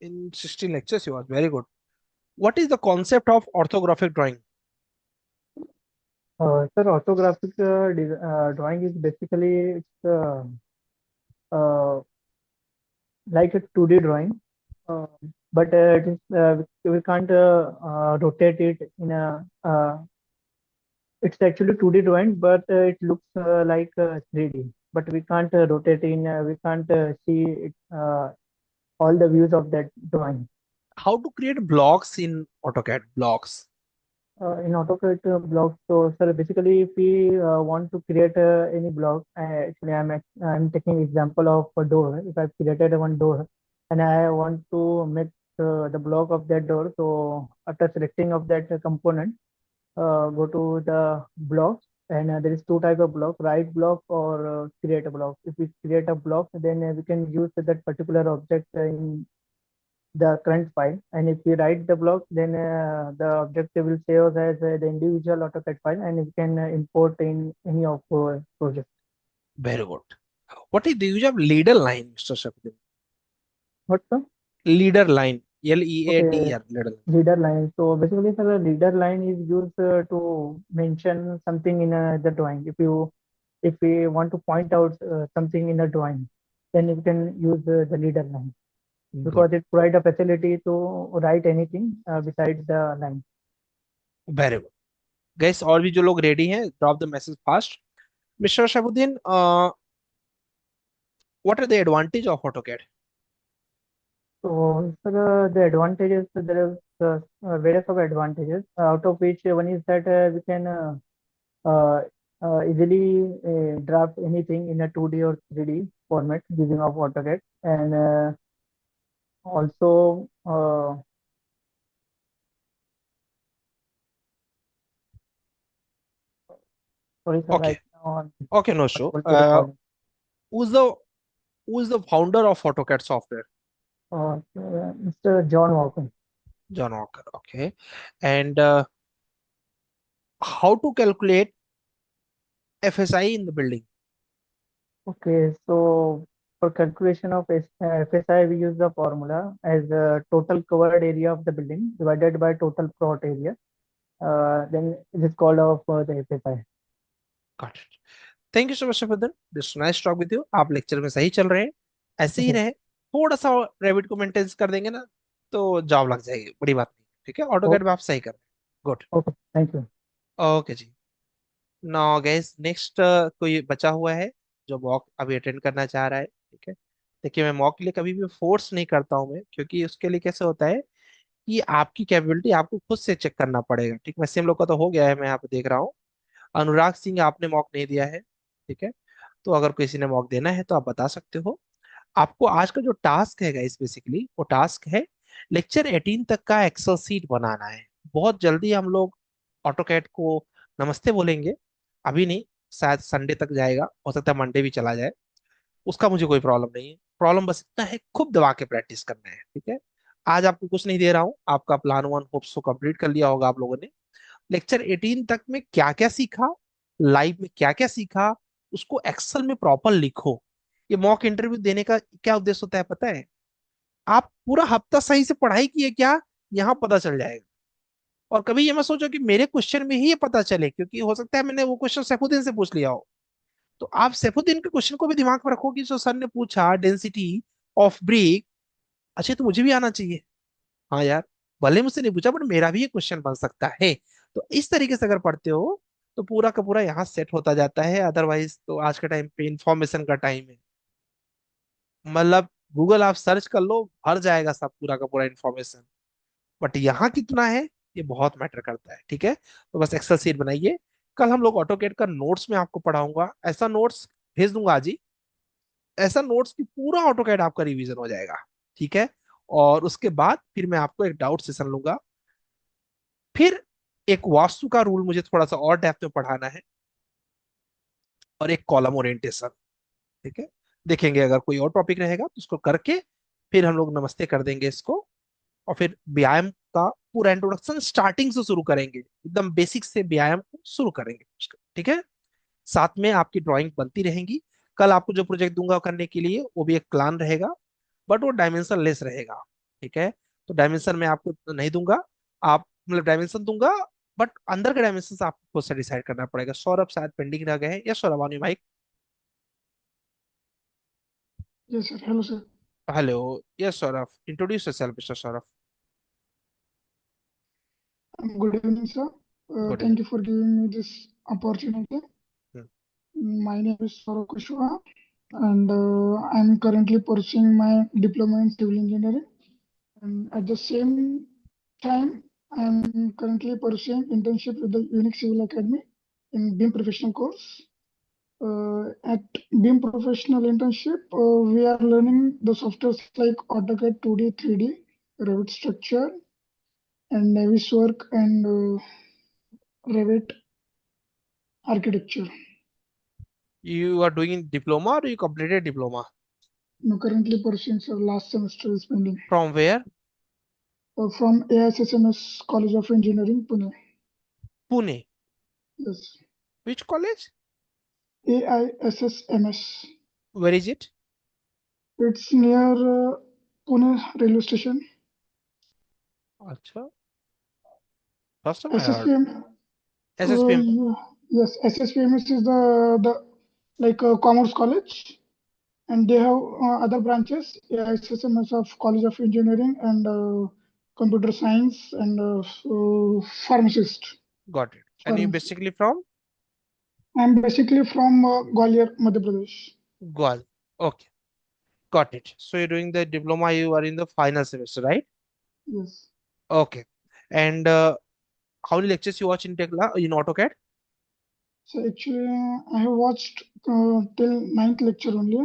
in 16 lectures you watched. Very good. What is the concept of orthographic drawing? Sir, orthographic drawing is basically uh, like a 2D drawing, uh, but it is, we can't rotate it in a. It's actually 2D drawing, but it looks like 3D. But we can't rotate in. We can't see it, all the views of that drawing. How to create blocks in AutoCAD? Blocks. In AutoCAD blocks, so sir, basically, if we want to create any block, actually, I'm taking example of a door. If I've created one door, and I want to make the block of that door, so after selecting of that component, go to the blocks, and there is two type of block: write block or create a block. If we create a block, then we can use that particular object in the current file, and if we write the block, then the object will save as the individual AutoCAD file, and we can import in any of our projects. Very good. What is the use of leader line, Mr. Shafdin? What, sir? Leader line. Leader. Okay, Leader line. leader line. So basically, sir, the leader line is used to mention something in the drawing. If we want to point out something in the drawing, then we can use the leader line, because Good. it provides a facility to write anything besides the line. Very good. Guys, और भी जो लोग ready हैं, drop the message fast. Mr. Shabuddin, what are the advantage of AutoCAD? So, sir, the advantages, there is various of advantages, out of which one is that we can easily draft anything in a 2D or 3D format using of AutoCAD, and also sorry, sir, Okay. right now Okay, no I'm show. not able to recall. Who's the founder of AutoCAD software? Mr. John Walker. John Walker. Okay. And how to calculate FSI in the building? Okay, so for calculation of FSI, we use the formula as the total covered area of the building divided by total plot area. Then it is called of the FSI. Got it. Thank you so much Shafdan, this nice talk with you. आप lecture में सही चल रहे हैं, ऐसे ही रहे। थोड़ा सा रेविट को मेंटेन कर देंगे ना तो जॉब लग जाएगी, बड़ी बात नहीं। ठीक है, ऑटोकैड में आप सही कर रहे हैं। Good. Okay, thank you. Okay जी। नाउ गाइस, नेक्स्ट कोई बचा हुआ है जो मॉक अभी अटेंड करना चाह रहा है? ठीक है, देखिए मैं मॉक के लिए कभी भी फोर्स नहीं करता हूँ मैं, क्योंकि उसके लिए कैसे होता है कि आपकी कैपेबिलिटी आपको खुद से चेक करना पड़ेगा। ठीक, वैसे हम लोग का तो हो गया है, मैं यहाँ पे देख रहा हूँ। अनुराग सिंह, आपने मॉक नहीं दिया है, ठीक है, तो अगर किसी ने मॉक देना है तो आप बता सकते हो। आपको आज का जो टास्क है गाइस, बेसिकली वो टास्क है लेक्चर 18 तक का एक्सेल सीट बनाना है। बहुत जल्दी हम लोग ऑटोकैड को नमस्ते बोलेंगे, अभी नहीं, शायद संडे तक जाएगा, हो सकता है मंडे भी चला जाए, उसका मुझे कोई प्रॉब्लम नहीं है। प्रॉब्लम बस इतना है, खूब दबा के प्रैक्टिस करना है। ठीक है, आज आपको कुछ नहीं दे रहा हूँ, आपका प्लान वन होप्स को कंप्लीट कर लिया होगा आप लोगों ने। लेक्चर 18 तक में क्या क्या सीखा, लाइव में क्या क्या सीखा, उसको एक्सेल में प्रॉपर लिखो। ये मॉक इंटरव्यू देने का क्या उद्देश्य होता है पता है? आप पूरा हफ्ता सही से पढ़ाई किए क्या, यहाँ पता चल जाएगा। और कभी ये मत सोचो कि मेरे क्वेश्चन में ही ये पता चले, क्योंकि हो सकता है मैंने वो क्वेश्चन सैफुद्दीन से पूछ लिया हो। तो आप सैफुद्दीन के क्वेश्चन को भी दिमाग में रखो कि जो सर ने पूछा डेंसिटी ऑफ ब्रिक, अच्छा तो मुझे भी आना चाहिए। हाँ यार, भले मुझसे नहीं पूछा बट मेरा भी ये क्वेश्चन बन सकता है। तो इस तरीके से अगर पढ़ते हो तो पूरा का पूरा यहाँ सेट होता जाता है। अदरवाइज तो आज के टाइम पे इंफॉर्मेशन का टाइम है, मतलब गूगल आप सर्च कर लो, भर जाएगा सब पूरा का पूरा इंफॉर्मेशन। बट यहाँ कितना है ये बहुत मैटर करता है। ठीक है, तो बस एक्सेल शीट बनाइए। कल हम लोग ऑटोकेड का नोट्स में आपको पढ़ाऊंगा, ऐसा नोट्स भेज दूंगा आज ही, ऐसा नोट्स की पूरा ऑटोकेड आपका रिवीजन हो जाएगा। ठीक है, और उसके बाद फिर मैं आपको एक डाउट सेशन लूंगा। फिर एक वास्तु का रूल मुझे थोड़ा सा और डेप्थ में पढ़ाना है, और एक कॉलम ओरिएंटेशन। ठीक है, देखेंगे अगर कोई और टॉपिक रहेगा तो उसको करके फिर हम लोग नमस्ते कर देंगे इसको, और फिर व्यायाम का पूरा इंट्रोडक्शन स्टार्टिंग से शुरू करेंगे, एकदम बेसिक से व्यायाम को शुरू करेंगे। ठीक है, साथ में आपकी ड्राइंग बनती रहेंगी। कल आपको जो प्रोजेक्ट दूंगा करने के लिए वो भी एक प्लान रहेगा, बट वो डायमेंशन लेस रहेगा। ठीक है, तो डायमेंशन मैं आपको नहीं दूंगा, आप मतलब डायमेंशन दूंगा, बट अंदर के डायमेंशन आपको खुद से डिसाइड करना पड़ेगा। सौरभ शायद पेंडिंग रह गए हैं, या Saurabh on mic? Yes, sir. Hello, sir. Hello, yes Saurabh, introduce yourself mister Saurabh. Good evening, sir. Good Thank you evening. for giving me this opportunity. My name is Saurabh Kushwaha, and I'm currently pursuing my diploma in civil engineering. And at the same time, I'm currently pursuing internship with the Unique Civil Academy in BIM professional course. At BIM professional internship, we are learning the softwares like AutoCAD 2D, 3D, Revit structure, and Naviswork and Revit architecture. You are doing diploma or you completed diploma? No, currently pursuing, sir. Last semester is pending. From where? From AISSMS College of Engineering, Pune. Pune. Yes, Which college? AISSMS. Where is it? It's near Pune railway station. अच्छा, first time I heard. SSPM. SSPM. Yes, SSPMS is the like Commerce College, and they have other branches. AISSMS of College of Engineering and Computer Science and Pharmacist. Got it. And you Pharmacy. basically from I'm basically from Gwalior, Madhya Pradesh. Goa. Okay, got it. So you're doing the diploma, you are in the final semester, right? Yes. Okay. And how many lectures you watch in Tekla in AutoCAD? So actually, I have watched till ninth lecture only.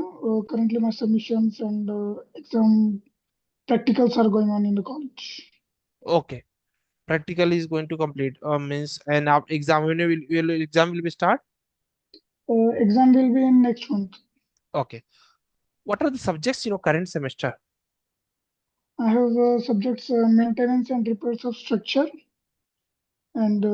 Currently, my submissions and exam practicals are going on in the college. Okay. Practical is going to complete means, and exam when exam will be start? Exam will be in next month. Okay. What are the subjects in your current semester? I have subjects maintenance and repairs of structure and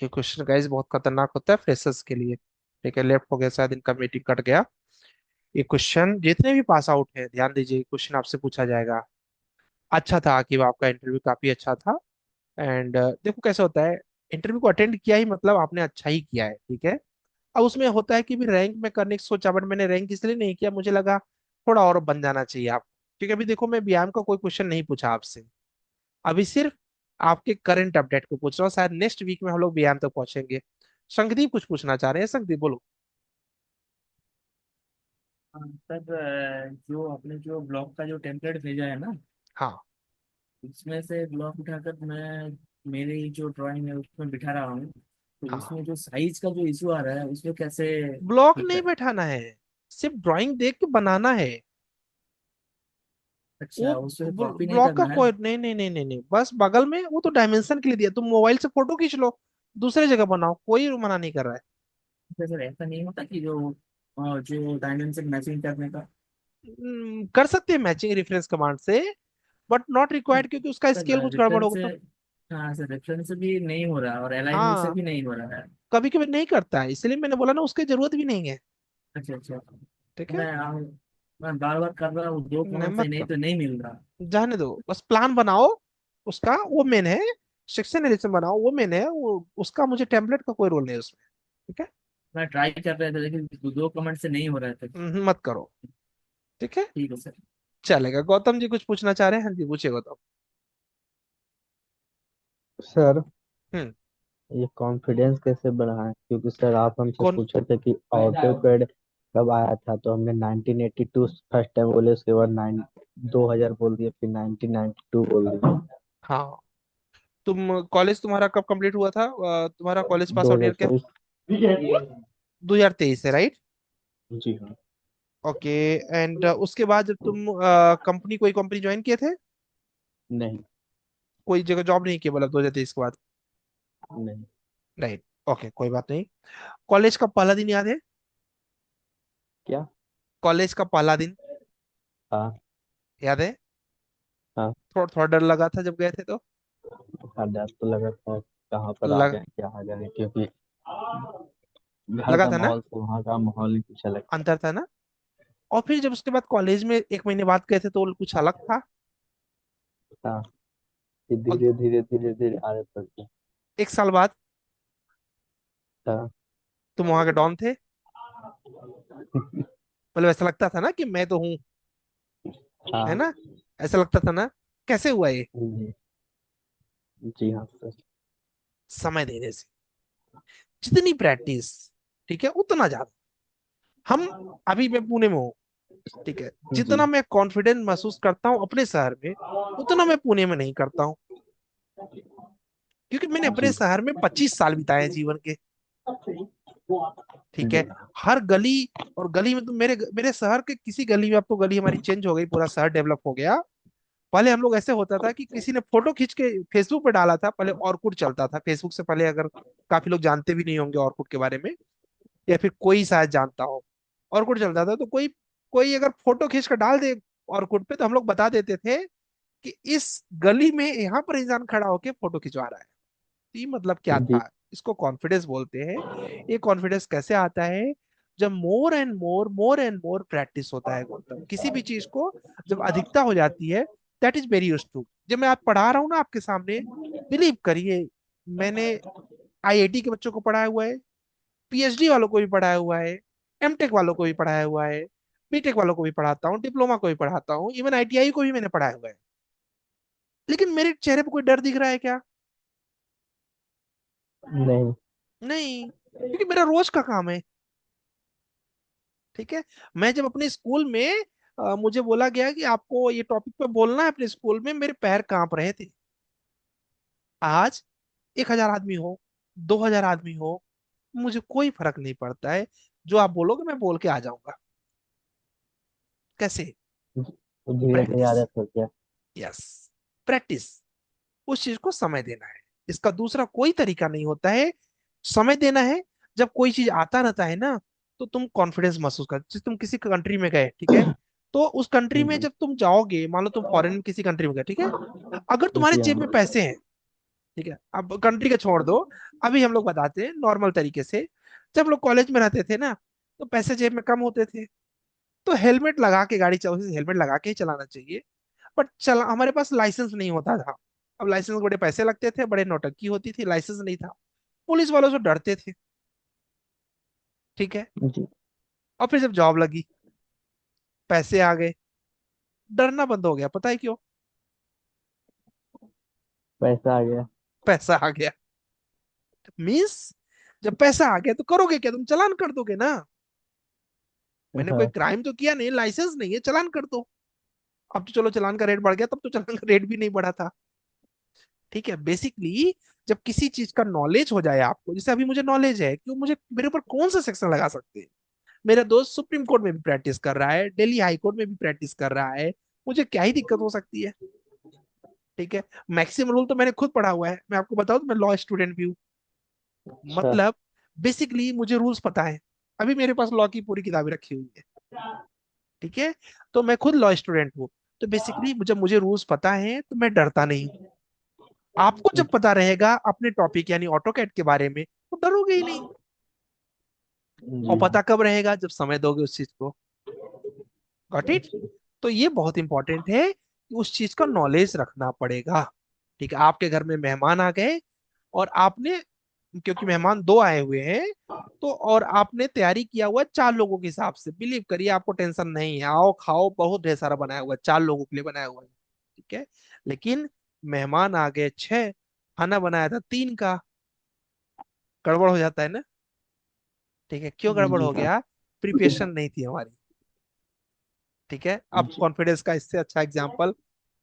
ये question guys बहुत खतरनाक होता है freshers के लिए। ठीक है, left हो गया शायद, इनका मीटिंग कट गया। ये क्वेश्चन जितने भी पास आउट है ध्यान दीजिए, क्वेश्चन आपसे पूछा जाएगा। अच्छा था कि आपका इंटरव्यू काफी अच्छा था। एंड देखो कैसे होता है, इंटरव्यू को अटेंड किया ही मतलब आपने अच्छा ही किया है। ठीक है, अब उसमें होता है कि भी रैंक में करने की सोचा, बट मैंने रैंक इसलिए नहीं किया, मुझे लगा थोड़ा और बन जाना चाहिए आप। ठीक है, अभी देखो मैं व्यायाम का कोई क्वेश्चन नहीं पूछा आपसे, अभी सिर्फ आपके करंट अपडेट को पूछ रहा हूँ। शायद नेक्स्ट वीक में हम लोग व्यायाम तक पहुंचेंगे। संगदीप कुछ पूछना चाह रहे हैं, संगदीप बोलो। हाँ, सर जो आपने जो ब्लॉक का जो टेम्पलेट भेजा है ना, हाँ, उसमें से ब्लॉक उठाकर मैं मेरी जो ड्राइंग है उसमें बिठा रहा हूँ, तो हाँ, उसमें जो साइज का जो इशू आ रहा है उसमें कैसे ब्लॉक ठीक नहीं है? बैठाना है, सिर्फ ड्राइंग देख के बनाना है। वो अच्छा, उसमें कॉपी नहीं ब्लॉक का करना है? कोई नहीं नहीं नहीं नहीं नहीं, बस बगल में वो तो डायमेंशन के लिए दिया, तुम मोबाइल से फोटो खींच लो, दूसरे जगह बनाओ, कोई मना नहीं कर रहा है। अच्छा सर, ऐसा नहीं होता कि जो डायमेंशन मैचिंग करने का? कर सकते हैं मैचिंग रेफरेंस कमांड से, बट नॉट रिक्वायर्ड, क्योंकि उसका स्केल सर कुछ गड़बड़ रेफरेंस होगा से, तो। हाँ सर, रेफरेंस से भी नहीं हो रहा और अलाइनमेंट से हाँ, भी नहीं हो रहा है। कभी कभी नहीं करता है, इसलिए मैंने बोला ना, उसकी जरूरत भी नहीं है। अच्छा अच्छा। ठीक है, मैं बार बार कर रहा हूँ, दो नहीं कमेंट से मत नहीं कर, तो नहीं मिल रहा। जाने दो, बस प्लान बनाओ उसका, वो मेन है। सेक्शन एडिशन बनाओ, वो मेन है, वो उसका मुझे टेम्पलेट का कोई रोल नहीं है उसमें। ठीक है, मैं ट्राई कर रहा था लेकिन दो कमेंट से नहीं हो रहा था। मत करो। ठीक है, ठीक है सर। चलेगा। गौतम जी कुछ पूछना चाह रहे हैं? हाँ जी, पूछिए गौतम। सर, हम्म। ये कॉन्फिडेंस कैसे बढ़ाएं? क्योंकि सर आप हमसे कौन? पूछे थे कि ऑटोकैड कब आया था, तो हमने 1982 फर्स्ट टाइम बोले, उसके बाद 2000 बोल दिए, फिर 1992 बोल दिए। हाँ, तुम कॉलेज तुम्हारा कब कंप्लीट हुआ था? तुम्हारा कॉलेज पास आउट ईयर क्या? 2024। 2023 है, राइट? जी हाँ। ओके। एंड उसके बाद जब तुम कंपनी, कोई कंपनी ज्वाइन किए थे? नहीं। कोई जगह जॉब नहीं की मतलब 2023 के बाद? नहीं। राइट। ओके, कोई बात नहीं। कॉलेज का पहला दिन याद है? क्या? कॉलेज का पहला दिन हाँ। याद है? हाँ। थोड़ा थोड़ा डर लगा था जब गए थे तो? हाँ, डर तो लगा था कहाँ पर आ लग गए क्या आ गए, क्योंकि घर लगा का था ना? माहौल से वहाँ का माहौल ही कुछ अलग था। अंतर था ना? और फिर जब उसके बाद कॉलेज में 1 महीने बाद गए थे तो कुछ अलग था? हाँ, फिर और धीरे धीरे धीरे धीरे आदत पड़ गई। 1 साल बाद हाँ। तुम वहां के डॉन थे? मतलब ऐसा लगता था ना कि मैं तो हूँ, है हाँ। ना? ऐसा लगता था ना? कैसे हुआ ये? जी। जी हाँ सर। समय देने से। जितनी प्रैक्टिस, ठीक है, उतना ज्यादा। हम अभी मैं पुणे में हूँ, ठीक है, जी। जितना मैं कॉन्फिडेंस महसूस करता हूँ अपने शहर में, उतना मैं पुणे में नहीं करता हूँ। क्योंकि मैंने अपने जी। शहर में 25 साल बिताए हैं जीवन के, ठीक जी है। हर गली, और गली में तो मेरे मेरे शहर के किसी गली में, अब तो गली हमारी चेंज हो गई, पूरा शहर डेवलप हो गया। पहले हम लोग ऐसे होता था कि किसी ने फोटो खींच के फेसबुक पे डाला था, पहले ऑरकुट चलता था, फेसबुक से पहले, अगर काफी लोग जानते भी नहीं होंगे ऑरकुट के बारे में, या फिर कोई शायद जानता हो। ऑरकुट चलता था तो कोई कोई अगर फोटो खींच कर डाल दे ऑरकुट पे, तो हम लोग बता देते थे कि इस गली में यहाँ पर इंसान खड़ा होके फोटो खिंचवा रहा है। तो ये मतलब क्या जी। था? इसको कॉन्फिडेंस बोलते हैं। ये कॉन्फिडेंस कैसे आता है? जब मोर एंड मोर प्रैक्टिस होता है गौतम, किसी भी चीज को जब अधिकता हो जाती है, that is very use to. जब मैं आप पढ़ा रहा हूँ ना आपके सामने, बिलीव करिए, मैंने आईआईटी के बच्चों को पढ़ाया हुआ है, पीएचडी वालों को भी पढ़ाया हुआ है, एमटेक वालों को भी पढ़ाया हुआ है, बीटेक वालों को भी पढ़ाता हूँ, डिप्लोमा को भी पढ़ाता हूँ, इवन आईटीआई को भी मैंने पढ़ाया हुआ है। लेकिन मेरे चेहरे पे कोई डर दिख रहा है क्या? नहीं। नहीं, क्योंकि मेरा रोज का काम है, ठीक है। मैं जब अपने स्कूल में मुझे बोला गया कि आपको ये टॉपिक पे बोलना है अपने स्कूल में, मेरे पैर कांप रहे थे। आज 1,000 आदमी हो, 2,000 आदमी हो, मुझे कोई फर्क नहीं पड़ता है। जो आप बोलोगे मैं बोल के आ जाऊंगा। कैसे? तो धीरे धीरे प्रैक्टिस। आदत हो गया। Yes, practice. उस चीज को समय देना है, इसका दूसरा कोई तरीका नहीं होता है। समय देना है। जब कोई चीज आता रहता है ना, तो तुम कॉन्फिडेंस महसूस कर, जैसे तुम किसी कंट्री में गए, ठीक है, तो उस कंट्री में जी। जब तुम जाओगे, मान लो तुम फॉरेन में किसी कंट्री में गए, ठीक है, अगर तुम्हारे जी जेब में हाँ। पैसे हैं, ठीक है, अब कंट्री का छोड़ दो, अभी हम लोग बताते हैं नॉर्मल तरीके से। जब लोग कॉलेज में रहते थे ना, तो पैसे जेब में कम होते थे, तो हेलमेट लगा के गाड़ी चलाओ, हेलमेट लगा के ही चलाना चाहिए। बट चला, हमारे पास लाइसेंस नहीं होता था। अब लाइसेंस को बड़े पैसे लगते थे, बड़े नौटंकी होती थी, लाइसेंस नहीं था, पुलिस वालों से डरते थे, ठीक है। जी। और फिर जब जॉब लगी, पैसे आ गए, डरना बंद हो गया। पता है क्यों? पैसा आ गया। पैसा आ गया। मीन्स जब पैसा आ गया तो करोगे क्या? तुम चालान कर दोगे ना। मैंने कोई हाँ। क्राइम तो किया नहीं, लाइसेंस नहीं है, चालान कर दो। अब तो चलो चालान का रेट बढ़ गया, तब तो चालान का रेट भी नहीं बढ़ा था, ठीक है। बेसिकली जब किसी चीज का नॉलेज हो जाए आपको, जैसे अभी मुझे नॉलेज है कि मुझे मेरे ऊपर कौन सा सेक्शन लगा सकते हैं। मेरा दोस्त सुप्रीम कोर्ट में भी प्रैक्टिस कर रहा है, दिल्ली हाई कोर्ट में भी प्रैक्टिस कर रहा है, मुझे क्या ही दिक्कत हो सकती है, ठीक है। मैक्सिमम रूल तो मैंने खुद पढ़ा हुआ है, मैं आपको बताऊं तो मैं लॉ स्टूडेंट भी हूँ। अच्छा। मतलब बेसिकली मुझे रूल्स पता है। अभी मेरे पास लॉ की पूरी किताबें रखी हुई है, ठीक है। तो मैं खुद लॉ स्टूडेंट हूँ। तो बेसिकली जब मुझे रूल्स पता है तो मैं डरता नहीं हूँ। आपको जब पता रहेगा अपने टॉपिक यानी ऑटोकैड के बारे में, तो डरोगे ही नहीं। और जी हाँ। पता कब रहेगा? जब समय दोगे उस चीज को। Got it? तो ये बहुत इंपॉर्टेंट है कि उस चीज का नॉलेज रखना पड़ेगा, ठीक है। आपके घर में मेहमान आ गए, और आपने, क्योंकि मेहमान 2 आए हुए हैं, तो और आपने तैयारी किया हुआ है 4 लोगों के हिसाब से, बिलीव करिए आपको टेंशन नहीं है, आओ खाओ, बहुत ढेर सारा बनाया हुआ है, 4 लोगों के लिए बनाया हुआ है, ठीक है। लेकिन मेहमान आ गए 6, खाना बनाया था 3 का, गड़बड़ हो जाता है ना, ठीक है। क्यों गड़बड़ जी हो हाँ। गया? प्रिपरेशन नहीं थी हमारी, ठीक है। अब जी। कॉन्फिडेंस का इससे अच्छा एग्जाम्पल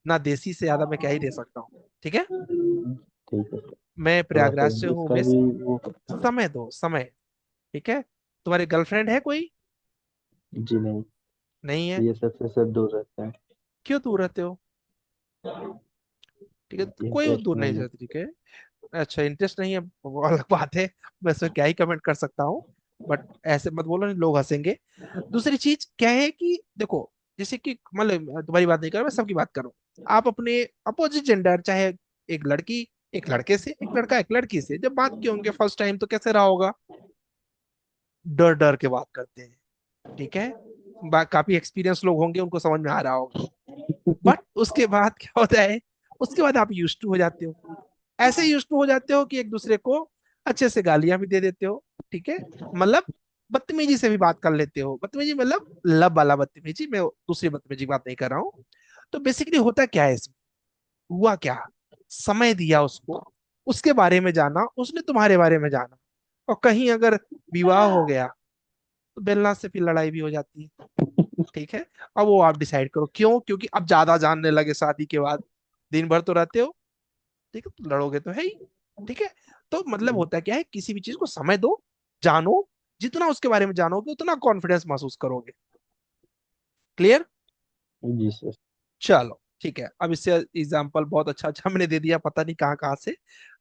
ना देसी से ज्यादा मैं क्या ही दे सकता हूँ, ठीक है। ठीक है। मैं थोड़ा सा प्रयागराज से इंग्लिश हूँ का मैं। भी वो करता हूँ। समय दो, समय, ठीक है। तुम्हारी गर्लफ्रेंड है कोई? जी नहीं। नहीं है? ये सबसे सब दूर रहता है। क्यों दूर रहते हो? ठीक है, तो कोई इंटरेस्ट दूर नहीं नहीं है। जाती, ठीक है। अच्छा, इंटरेस्ट नहीं है वो अलग बात है, मैं इसमें क्या ही कमेंट कर सकता हूँ, बट ऐसे मत बोलो नहीं लोग हंसेंगे। दूसरी चीज क्या है कि देखो, जैसे कि मतलब मैं तुम्हारी बात नहीं कर रहा, मैं सबकी बात कर रहा हूँ। आप अपने अपोजिट जेंडर, चाहे एक लड़की एक लड़के से, एक लड़का एक लड़की से जब बात किए होंगे फर्स्ट टाइम, तो कैसे रहा होगा? डर डर के बात करते हैं, ठीक है। काफी एक्सपीरियंस लोग होंगे, उनको समझ में आ रहा होगा। बट उसके बाद क्या होता है, उसके बाद आप यूज टू हो जाते हो, ऐसे यूज टू हो जाते हो कि एक दूसरे को अच्छे से गालियां भी दे देते हो, ठीक है। मतलब बदतमीजी से भी बात कर लेते हो, बदतमीजी मतलब लब वाला बदतमीजी, मैं दूसरी बदतमीजी की बात नहीं कर रहा हूँ। तो बेसिकली होता क्या है इसमें, हुआ क्या, समय दिया उसको, उसके बारे में जाना, उसने तुम्हारे बारे में जाना, और कहीं अगर विवाह हो गया तो बेलना से फिर लड़ाई भी हो जाती है, ठीक है। अब वो आप डिसाइड करो, क्यों? क्योंकि अब ज्यादा जानने लगे शादी के बाद, दिन भर तो रहते हो, ठीक है, तो लड़ोगे तो है ही, ठीक है। तो मतलब होता क्या है, किसी भी चीज को समय दो, जानो, जितना उसके बारे में जानोगे उतना कॉन्फिडेंस महसूस करोगे। क्लियर? जी सर। चलो ठीक है, अब इससे एग्जाम्पल बहुत अच्छा अच्छा मैंने दे दिया, पता नहीं कहाँ कहाँ से।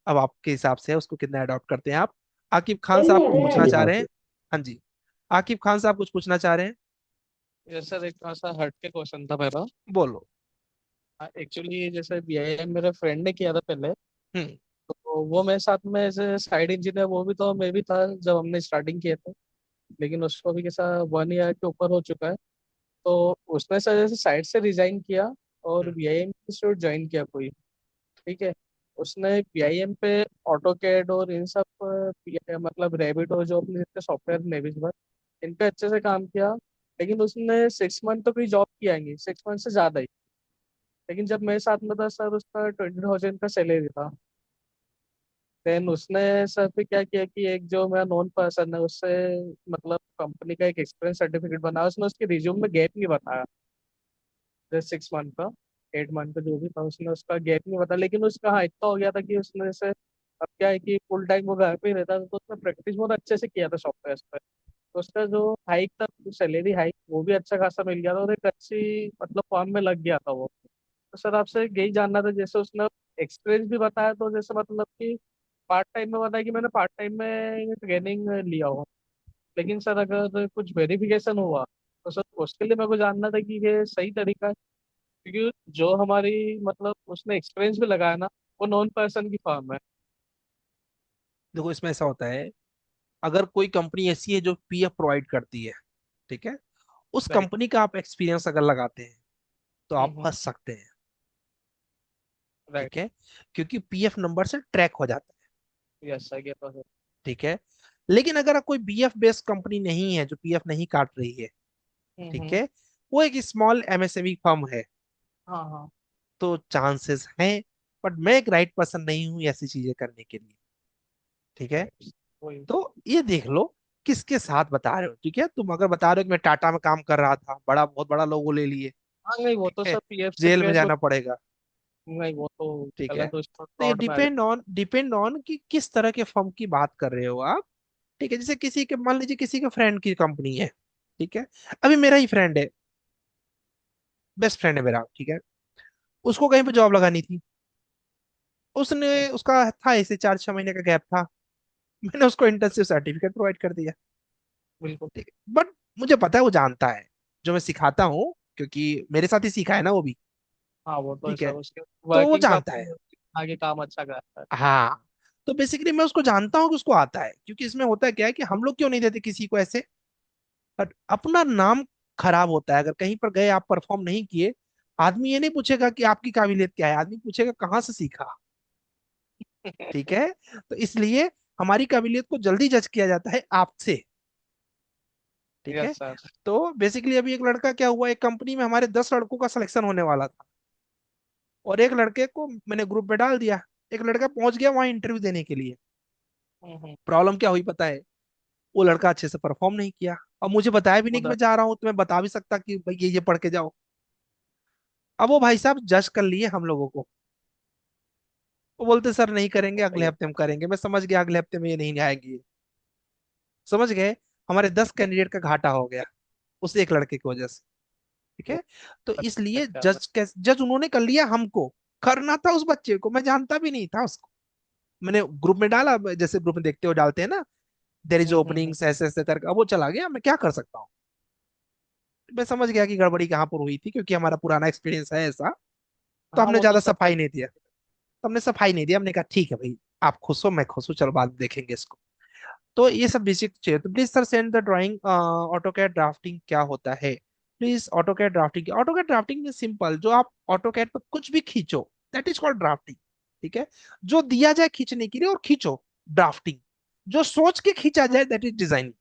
अब आपके हिसाब से है उसको कितना अडॉप्ट करते हैं आप। आकिब खान साहब कुछ पूछना चाह यहाँ रहे से हैं? हाँ जी, आकिब खान साहब कुछ पूछना चाह रहे हैं? ये सर एक थोड़ा सा हट के क्वेश्चन था मेरा। बोलो। एक्चुअली जैसे बीआईएम मेरे फ्रेंड ने किया था पहले, हम्म। तो वो मेरे साथ में एज साइड इंजीनियर, वो भी तो मैं भी था जब हमने स्टार्टिंग किए थे। लेकिन उसको भी कैसा 1 ईयर के ऊपर हो चुका है। तो उसने सर जैसे साइड से रिजाइन किया और बीआईएम इंस्टीट्यूट ज्वाइन किया कोई, ठीक है। उसने बीआईएम पे ऑटो कैड और इन सब मतलब रैबिट और जो अपने जितने सॉफ्टवेयर नेविस पर, इन पे अच्छे से काम किया। लेकिन उसने 6 मंथ तो कोई जॉब किया नहीं, 6 मंथ से ज़्यादा ही। लेकिन जब मेरे साथ में था सर, उसका 20,000 का सैलरी था। देन उसने सर फिर क्या किया कि एक जो मेरा नॉन पर्सन है उससे मतलब कंपनी का एक एक्सपीरियंस सर्टिफिकेट बनाया, उसने उसके रिज्यूम में गैप नहीं बताया। जैसे 6 मंथ का, 8 मंथ का जो भी था, उसने उसका गैप नहीं बताया। लेकिन उसका हाँ इतना हो गया था कि उसने जैसे, अब क्या है कि फुल टाइम वो घर पे ही रहता था, तो उसने प्रैक्टिस बहुत अच्छे से किया था सॉफ्टवेयर पे। तो उसका जो हाइक था, सैलरी हाइक, वो भी अच्छा खासा मिल गया था और एक अच्छी मतलब फॉर्म में लग गया था वो। तो सर आपसे यही जानना था, जैसे उसने एक्सपीरियंस भी बताया, तो जैसे मतलब कि पार्ट टाइम में बताया कि मैंने पार्ट टाइम में ट्रेनिंग लिया हो। लेकिन सर अगर कुछ वेरिफिकेशन हुआ तो सर उसके लिए मेरे को जानना था कि ये सही तरीका है, क्योंकि जो हमारी मतलब उसने एक्सपीरियंस भी लगाया ना, वो नॉन पर्सन की फर्म है। देखो इसमें ऐसा होता है, अगर कोई कंपनी ऐसी है जो पीएफ प्रोवाइड करती है, ठीक है, उस राइट। कंपनी का आप एक्सपीरियंस अगर लगाते हैं तो आप फंस सकते हैं, राइट। ठीक है, क्योंकि पीएफ नंबर से ट्रैक हो जाता है, यस आई गेट इट। ठीक है। लेकिन अगर कोई बीएफ बेस्ड कंपनी नहीं है, जो पीएफ नहीं काट रही है, ठीक हम्म। है, वो एक स्मॉल एमएसएमई फर्म है, हाँ हाँ। तो चांसेस हैं, बट मैं एक राइट पर्सन नहीं हूं ऐसी चीजें करने के लिए, ठीक है। राइट। वही। तो ये देख लो किसके साथ बता रहे हो, ठीक है। तुम अगर बता रहे हो कि मैं टाटा में काम कर रहा था, बड़ा बहुत बड़ा लोगो ले लिए, हाँ नहीं, वो ठीक तो है, सब पीएफ से जेल में केस हो। जाना पड़ेगा, नहीं वो तो ठीक है। गलत, उसको तो ये फ्रॉड में आ डिपेंड ऑन कि किस तरह के फर्म की बात कर रहे हो आप, ठीक है। जैसे किसी के, मान लीजिए किसी के फ्रेंड की कंपनी है, ठीक है, अभी मेरा ही फ्रेंड है, बेस्ट फ्रेंड है मेरा, ठीक है, उसको कहीं पे जॉब लगानी थी, उसने, जाए। उसका था ऐसे 4-6 महीने का गैप था, मैंने उसको इंटर्नशिप सर्टिफिकेट प्रोवाइड कर दिया, बिल्कुल। ठीक है। बट मुझे पता है वो जानता है जो मैं सिखाता हूँ, क्योंकि मेरे साथ ही सीखा है ना वो भी, हाँ वो तो ठीक ऐसा है, उसके तो वो वर्किंग जानता प्रॉपर्टी है। आगे काम अच्छा करता है। हाँ, तो बेसिकली मैं उसको जानता हूँ कि उसको आता है, क्योंकि इसमें होता है क्या है कि हम लोग क्यों नहीं देते किसी को ऐसे, बट अपना नाम खराब होता है, अगर कहीं पर गए आप परफॉर्म नहीं किए, आदमी ये नहीं पूछेगा कि आपकी काबिलियत क्या है, आदमी पूछेगा कहाँ से सीखा, ठीक है। तो इसलिए हमारी काबिलियत को जल्दी जज किया जाता है आपसे, ठीक है। Yes sir. तो बेसिकली अभी एक लड़का क्या हुआ, एक कंपनी में हमारे 10 लड़कों का सिलेक्शन होने वाला था, और एक लड़के को मैंने ग्रुप में डाल दिया, एक लड़का पहुंच गया वहां इंटरव्यू देने के लिए। हम्म। प्रॉब्लम क्या हुई पता है, वो लड़का अच्छे से परफॉर्म नहीं किया, और मुझे बताया भी नहीं कि उधर। मैं जा रहा हूँ, तो मैं बता भी सकता कि भाई ये पढ़ के जाओ। अब वो भाई साहब जज कर लिए हम लोगों को, वो बोलते सर नहीं करेंगे, सही अगले है। हफ्ते हम करेंगे। मैं समझ गया अगले हफ्ते में ये नहीं आएंगे, समझ गए, हमारे 10 कैंडिडेट का घाटा हो गया उस एक लड़के की वजह से, ठीक वो है। तो अच्छा इसलिए अच्छा। जज जज उन्होंने कर लिया हमको, करना था उस बच्चे को, मैं जानता भी नहीं था उसको। मैंने ग्रुप में डाला, जैसे ग्रुप में देखते हो डालते हैं ना, देर इज ओपनिंग्स ऐसे ऐसे करके, अब वो चला गया, मैं क्या कर सकता हूँ। मैं समझ गया कि गड़बड़ी कहाँ पर हुई थी, क्योंकि हमारा पुराना एक्सपीरियंस है ऐसा। तो हाँ हमने वो तो ज्यादा सब सफाई नहीं दिया। तो हमने सफाई नहीं दिया, हमने कहा ठीक है भाई, आप खुश हो मैं खुश हूँ, चलो बाद में देखेंगे इसको। तो ये सब बेसिक चाहिए। तो please sir send the drawing AutoCAD drafting क्या होता है। Please AutoCAD drafting, AutoCAD drafting में सिंपल, जो आप ऑटोकैड पर कुछ भी खींचो, दैट इज कॉल्ड ड्राफ्टिंग। ठीक है, जो दिया जाए खींचने के लिए और खींचो, ड्राफ्टिंग। जो सोच के खींचा जाए दैट इज डिजाइनिंग।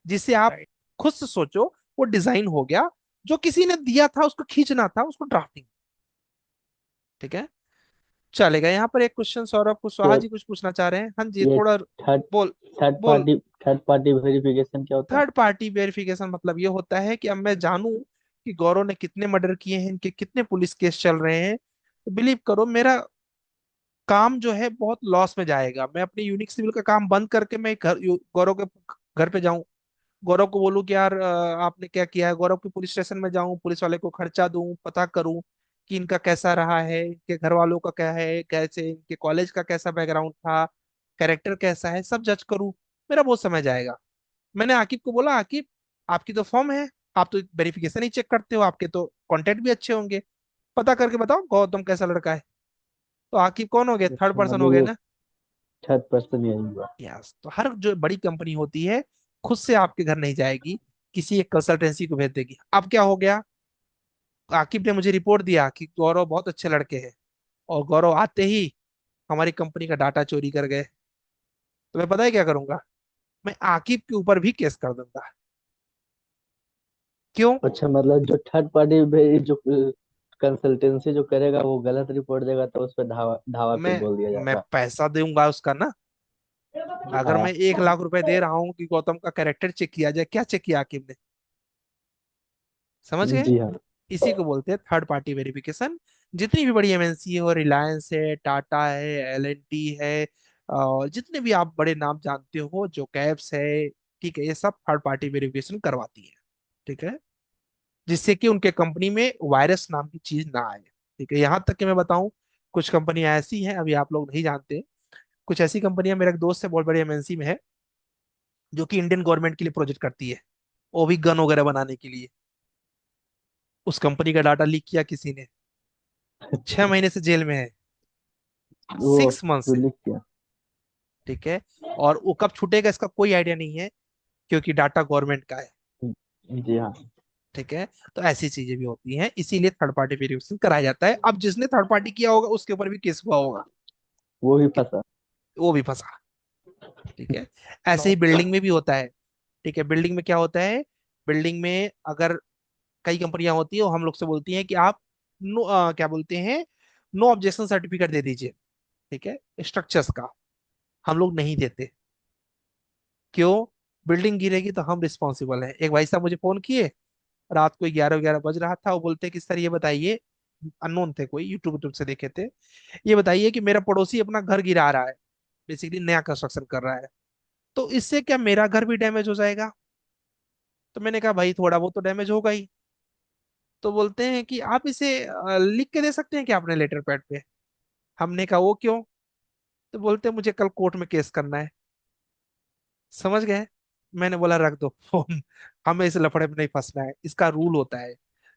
जिसे आप right. खुद से सोचो वो डिजाइन हो गया, जो किसी ने दिया था उसको खींचना था, उसको ड्राफ्टिंग। ठीक है, चलेगा। यहाँ पर एक क्वेश्चन सौरभ कुछ तो जी कुछ पूछना चाह रहे हैं, हाँ जी ये थोड़ा। थर्ड बोल थर्ड बोल। पार्टी थर्ड पार्टी वेरिफिकेशन क्या होता है? थर्ड पार्टी वेरिफिकेशन मतलब ये होता है कि अब मैं जानूं कि गौरव ने कितने मर्डर किए हैं, इनके कितने पुलिस केस चल रहे हैं। तो बिलीव करो मेरा काम जो है बहुत लॉस में जाएगा। मैं अपने यूनिक सिविल का काम बंद करके मैं गौरव के घर पे जाऊं, गौरव को बोलूं कि यार आपने क्या किया है, गौरव के पुलिस स्टेशन में जाऊं, पुलिस वाले को खर्चा दूं, पता करूं कि इनका कैसा रहा है, इनके घर वालों का क्या है, कैसे इनके कॉलेज का कैसा बैकग्राउंड था, कैरेक्टर कैसा है, सब जज करूं। मेरा बहुत समय जाएगा। मैंने आकिब को बोला, आकिब आपकी तो फॉर्म है, आप तो वेरिफिकेशन ही चेक करते हो, आपके तो कॉन्टेक्ट भी अच्छे होंगे, पता करके बताओ गौतम कैसा लड़का है। तो आकिब कौन हो गए, थर्ड अच्छा, पर्सन हो मतलब गए ये ना। थर्ड पर्सन यही हुआ। यस, तो हर जो बड़ी कंपनी होती है खुद से आपके घर नहीं जाएगी, किसी एक कंसल्टेंसी को भेज देगी। अब क्या हो गया, आकिब ने मुझे रिपोर्ट दिया कि गौरव बहुत अच्छे लड़के हैं, और गौरव आते ही हमारी कंपनी का डाटा चोरी कर गए। तो मैं पता है क्या करूंगा, मैं आकिब के ऊपर भी केस कर दूंगा। क्यों? अच्छा, मतलब जो थर्ड पार्टी जो कंसल्टेंसी जो करेगा वो गलत रिपोर्ट देगा तो उस पर धावा धावा के बोल दिया मैं जाएगा। पैसा दूंगा उसका ना। अगर हाँ। मैं 1 लाख रुपए दे रहा हूँ कि गौतम का कैरेक्टर चेक किया जाए, क्या चेक किया आकिब ने, समझ गए? जी हाँ। इसी को बोलते हैं थर्ड पार्टी वेरिफिकेशन। जितनी भी बड़ी एमएनसी हो, रिलायंस है, टाटा है, एल&टी है, और जितने भी आप बड़े नाम जानते हो, जो कैब्स है, ठीक है, ये सब थर्ड पार्टी वेरिफिकेशन करवाती है। ठीक है, जिससे कि उनके कंपनी में वायरस नाम की चीज ना आए। ठीक है, यहाँ तक कि मैं बताऊं, कुछ कंपनियां ऐसी हैं, अभी आप लोग नहीं जानते, कुछ ऐसी कंपनियां, मेरा एक दोस्त है बहुत बड़ी एमएनसी में है, जो कि इंडियन गवर्नमेंट के लिए प्रोजेक्ट करती है, वो भी गन वगैरह बनाने के लिए। उस कंपनी का डाटा लीक किया किसी ने, 6 महीने से जेल में है, वो 6 मंथ जो से। लिख किया। ठीक है, और वो कब छूटेगा इसका कोई आइडिया नहीं है, क्योंकि डाटा गवर्नमेंट का है। जी हाँ। ठीक है, तो ऐसी चीजें भी होती हैं, इसीलिए थर्ड पार्टी वेरिफिकेशन कराया जाता है। अब जिसने थर्ड पार्टी किया होगा उसके ऊपर भी केस हुआ होगा, वो भी कि फंसा। वो भी फंसा। ठीक है, ऐसे ही No. बिल्डिंग में भी होता है। ठीक है, बिल्डिंग में क्या होता है, बिल्डिंग में अगर कई कंपनियां होती है, वो हम लोग से बोलती हैं कि आप नो क्या बोलते हैं, नो ऑब्जेक्शन सर्टिफिकेट दे दीजिए। ठीक है, स्ट्रक्चर्स का हम लोग नहीं देते। क्यों? बिल्डिंग गिरेगी तो हम रिस्पॉन्सिबल हैं। एक भाई साहब मुझे फोन किए, रात को 11 11 बज रहा था, वो बोलते कि सर ये बताइए, अननोन थे, कोई यूट्यूब यूट्यूब से देखे थे, ये बताइए कि मेरा पड़ोसी अपना घर गिरा रहा है, बेसिकली नया कंस्ट्रक्शन कर रहा है, तो इससे क्या मेरा घर भी डैमेज हो जाएगा? तो मैंने कहा भाई थोड़ा बहुत तो डैमेज होगा ही। तो बोलते हैं कि आप इसे लिख के दे सकते हैं क्या अपने लेटर पैड पे। हमने कहा वो क्यों? तो बोलते हैं मुझे कल कोर्ट में केस करना है। समझ गए? मैंने बोला रख दो फोन, हमें इस लफड़े में नहीं फंसना है। इसका रूल होता है,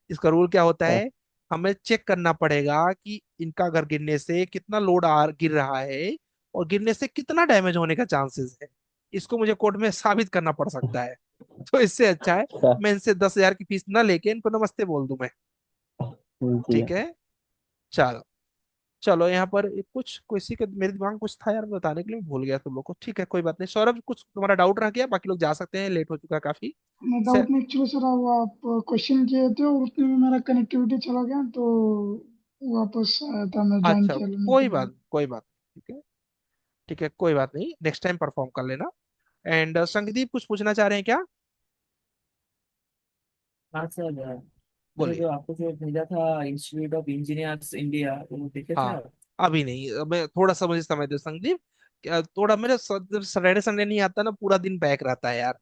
इसका रूल क्या होता हाँ। है, हमें चेक करना पड़ेगा कि इनका घर गिरने से कितना लोड आ गिर रहा है, और गिरने से कितना डैमेज होने का चांसेस है। इसको मुझे कोर्ट में साबित करना पड़ सकता है। तो इससे अच्छा है अच्छा। मैं इनसे 10,000 की फीस ना लेके इनको नमस्ते बोल दूं मैं। जी ठीक हाँ। है, चलो। चलो यहाँ पर एक कुछ किसी के मेरे दिमाग में कुछ था यार, बताने के लिए मैं भूल गया तुम लोग को। ठीक है, कोई बात नहीं। सौरभ कुछ तुम्हारा डाउट रह गया, बाकी लोग जा सकते हैं, लेट हो चुका है काफी। मैं से, डाउट में एक्चुअली सर वो आप क्वेश्चन किए थे और उसमें मेरा कनेक्टिविटी चला गया तो वापस आया था, मैं ज्वाइन अच्छा, किया कोई मीटिंग। बात, कोई बात। ठीक है, ठीक है, कोई बात नहीं, नेक्स्ट टाइम परफॉर्म कर लेना। एंड संगदीप कुछ पूछना चाह रहे हैं क्या? हाँ सर, मैंने बोलिए। जो आपको जो भेजा था इंस्टीट्यूट ऑफ इंजीनियर्स इंडिया, वो देखे थे हाँ, आप? अभी नहीं, मैं थोड़ा सा मुझे समय दो संगदीप। थोड़ा मेरा सैटरडे संडे नहीं आता ना, पूरा दिन बैक रहता है यार।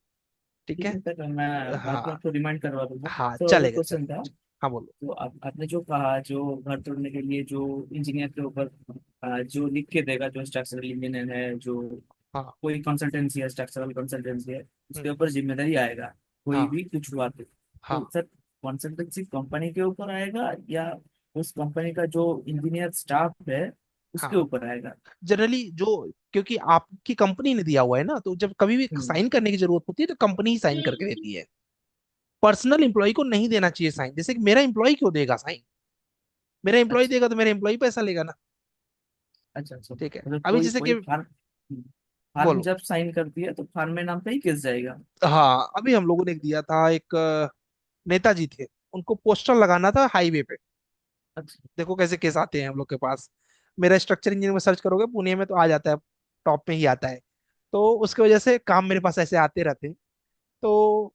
ठीक ठीक है, है सर, मैं बाद में हाँ आपको रिमाइंड करवा दूंगा। हाँ, सर और एक चलेगा क्वेश्चन चलेगा। था। हाँ बोलो। तो आपने जो कहा, जो घर तोड़ने के लिए जो इंजीनियर के ऊपर जो लिख के देगा, जो स्ट्रक्चरल इंजीनियर है, जो हाँ। कोई कंसल्टेंसी है, स्ट्रक्चरल कंसल्टेंसी है, उसके हम्म, ऊपर जिम्मेदारी आएगा कोई हाँ भी कुछ हुआ तो हाँ। सर कंसल्टेंसी कंपनी के ऊपर आएगा या उस कंपनी का जो इंजीनियर स्टाफ है उसके हाँ ऊपर आएगा? जनरली जो, क्योंकि आपकी कंपनी ने दिया हुआ है ना, तो जब कभी भी हम्म। साइन करने की जरूरत होती है तो कंपनी ही साइन करके देती है। पर्सनल एम्प्लॉय को नहीं देना चाहिए साइन। जैसे कि मेरा एम्प्लॉय क्यों देगा साइन? मेरा एम्प्लॉय अच्छा देगा तो मेरा एम्प्लॉय पैसा लेगा ना। अच्छा अच्छा, ठीक है, मतलब अभी कोई जैसे कोई कि, फार्म बोलो। जब साइन करती है तो फार्म में नाम पे ही किस जाएगा? हाँ, अभी हम लोगों ने एक दिया था, एक नेताजी थे, उनको पोस्टर लगाना था हाईवे पे। अच्छा देखो कैसे केस आते हैं हम लोग के पास। मेरा स्ट्रक्चर इंजीनियर में सर्च करोगे पुणे में तो आ जाता है, टॉप में ही आता है। तो उसकी वजह से काम मेरे पास ऐसे आते रहते हैं। तो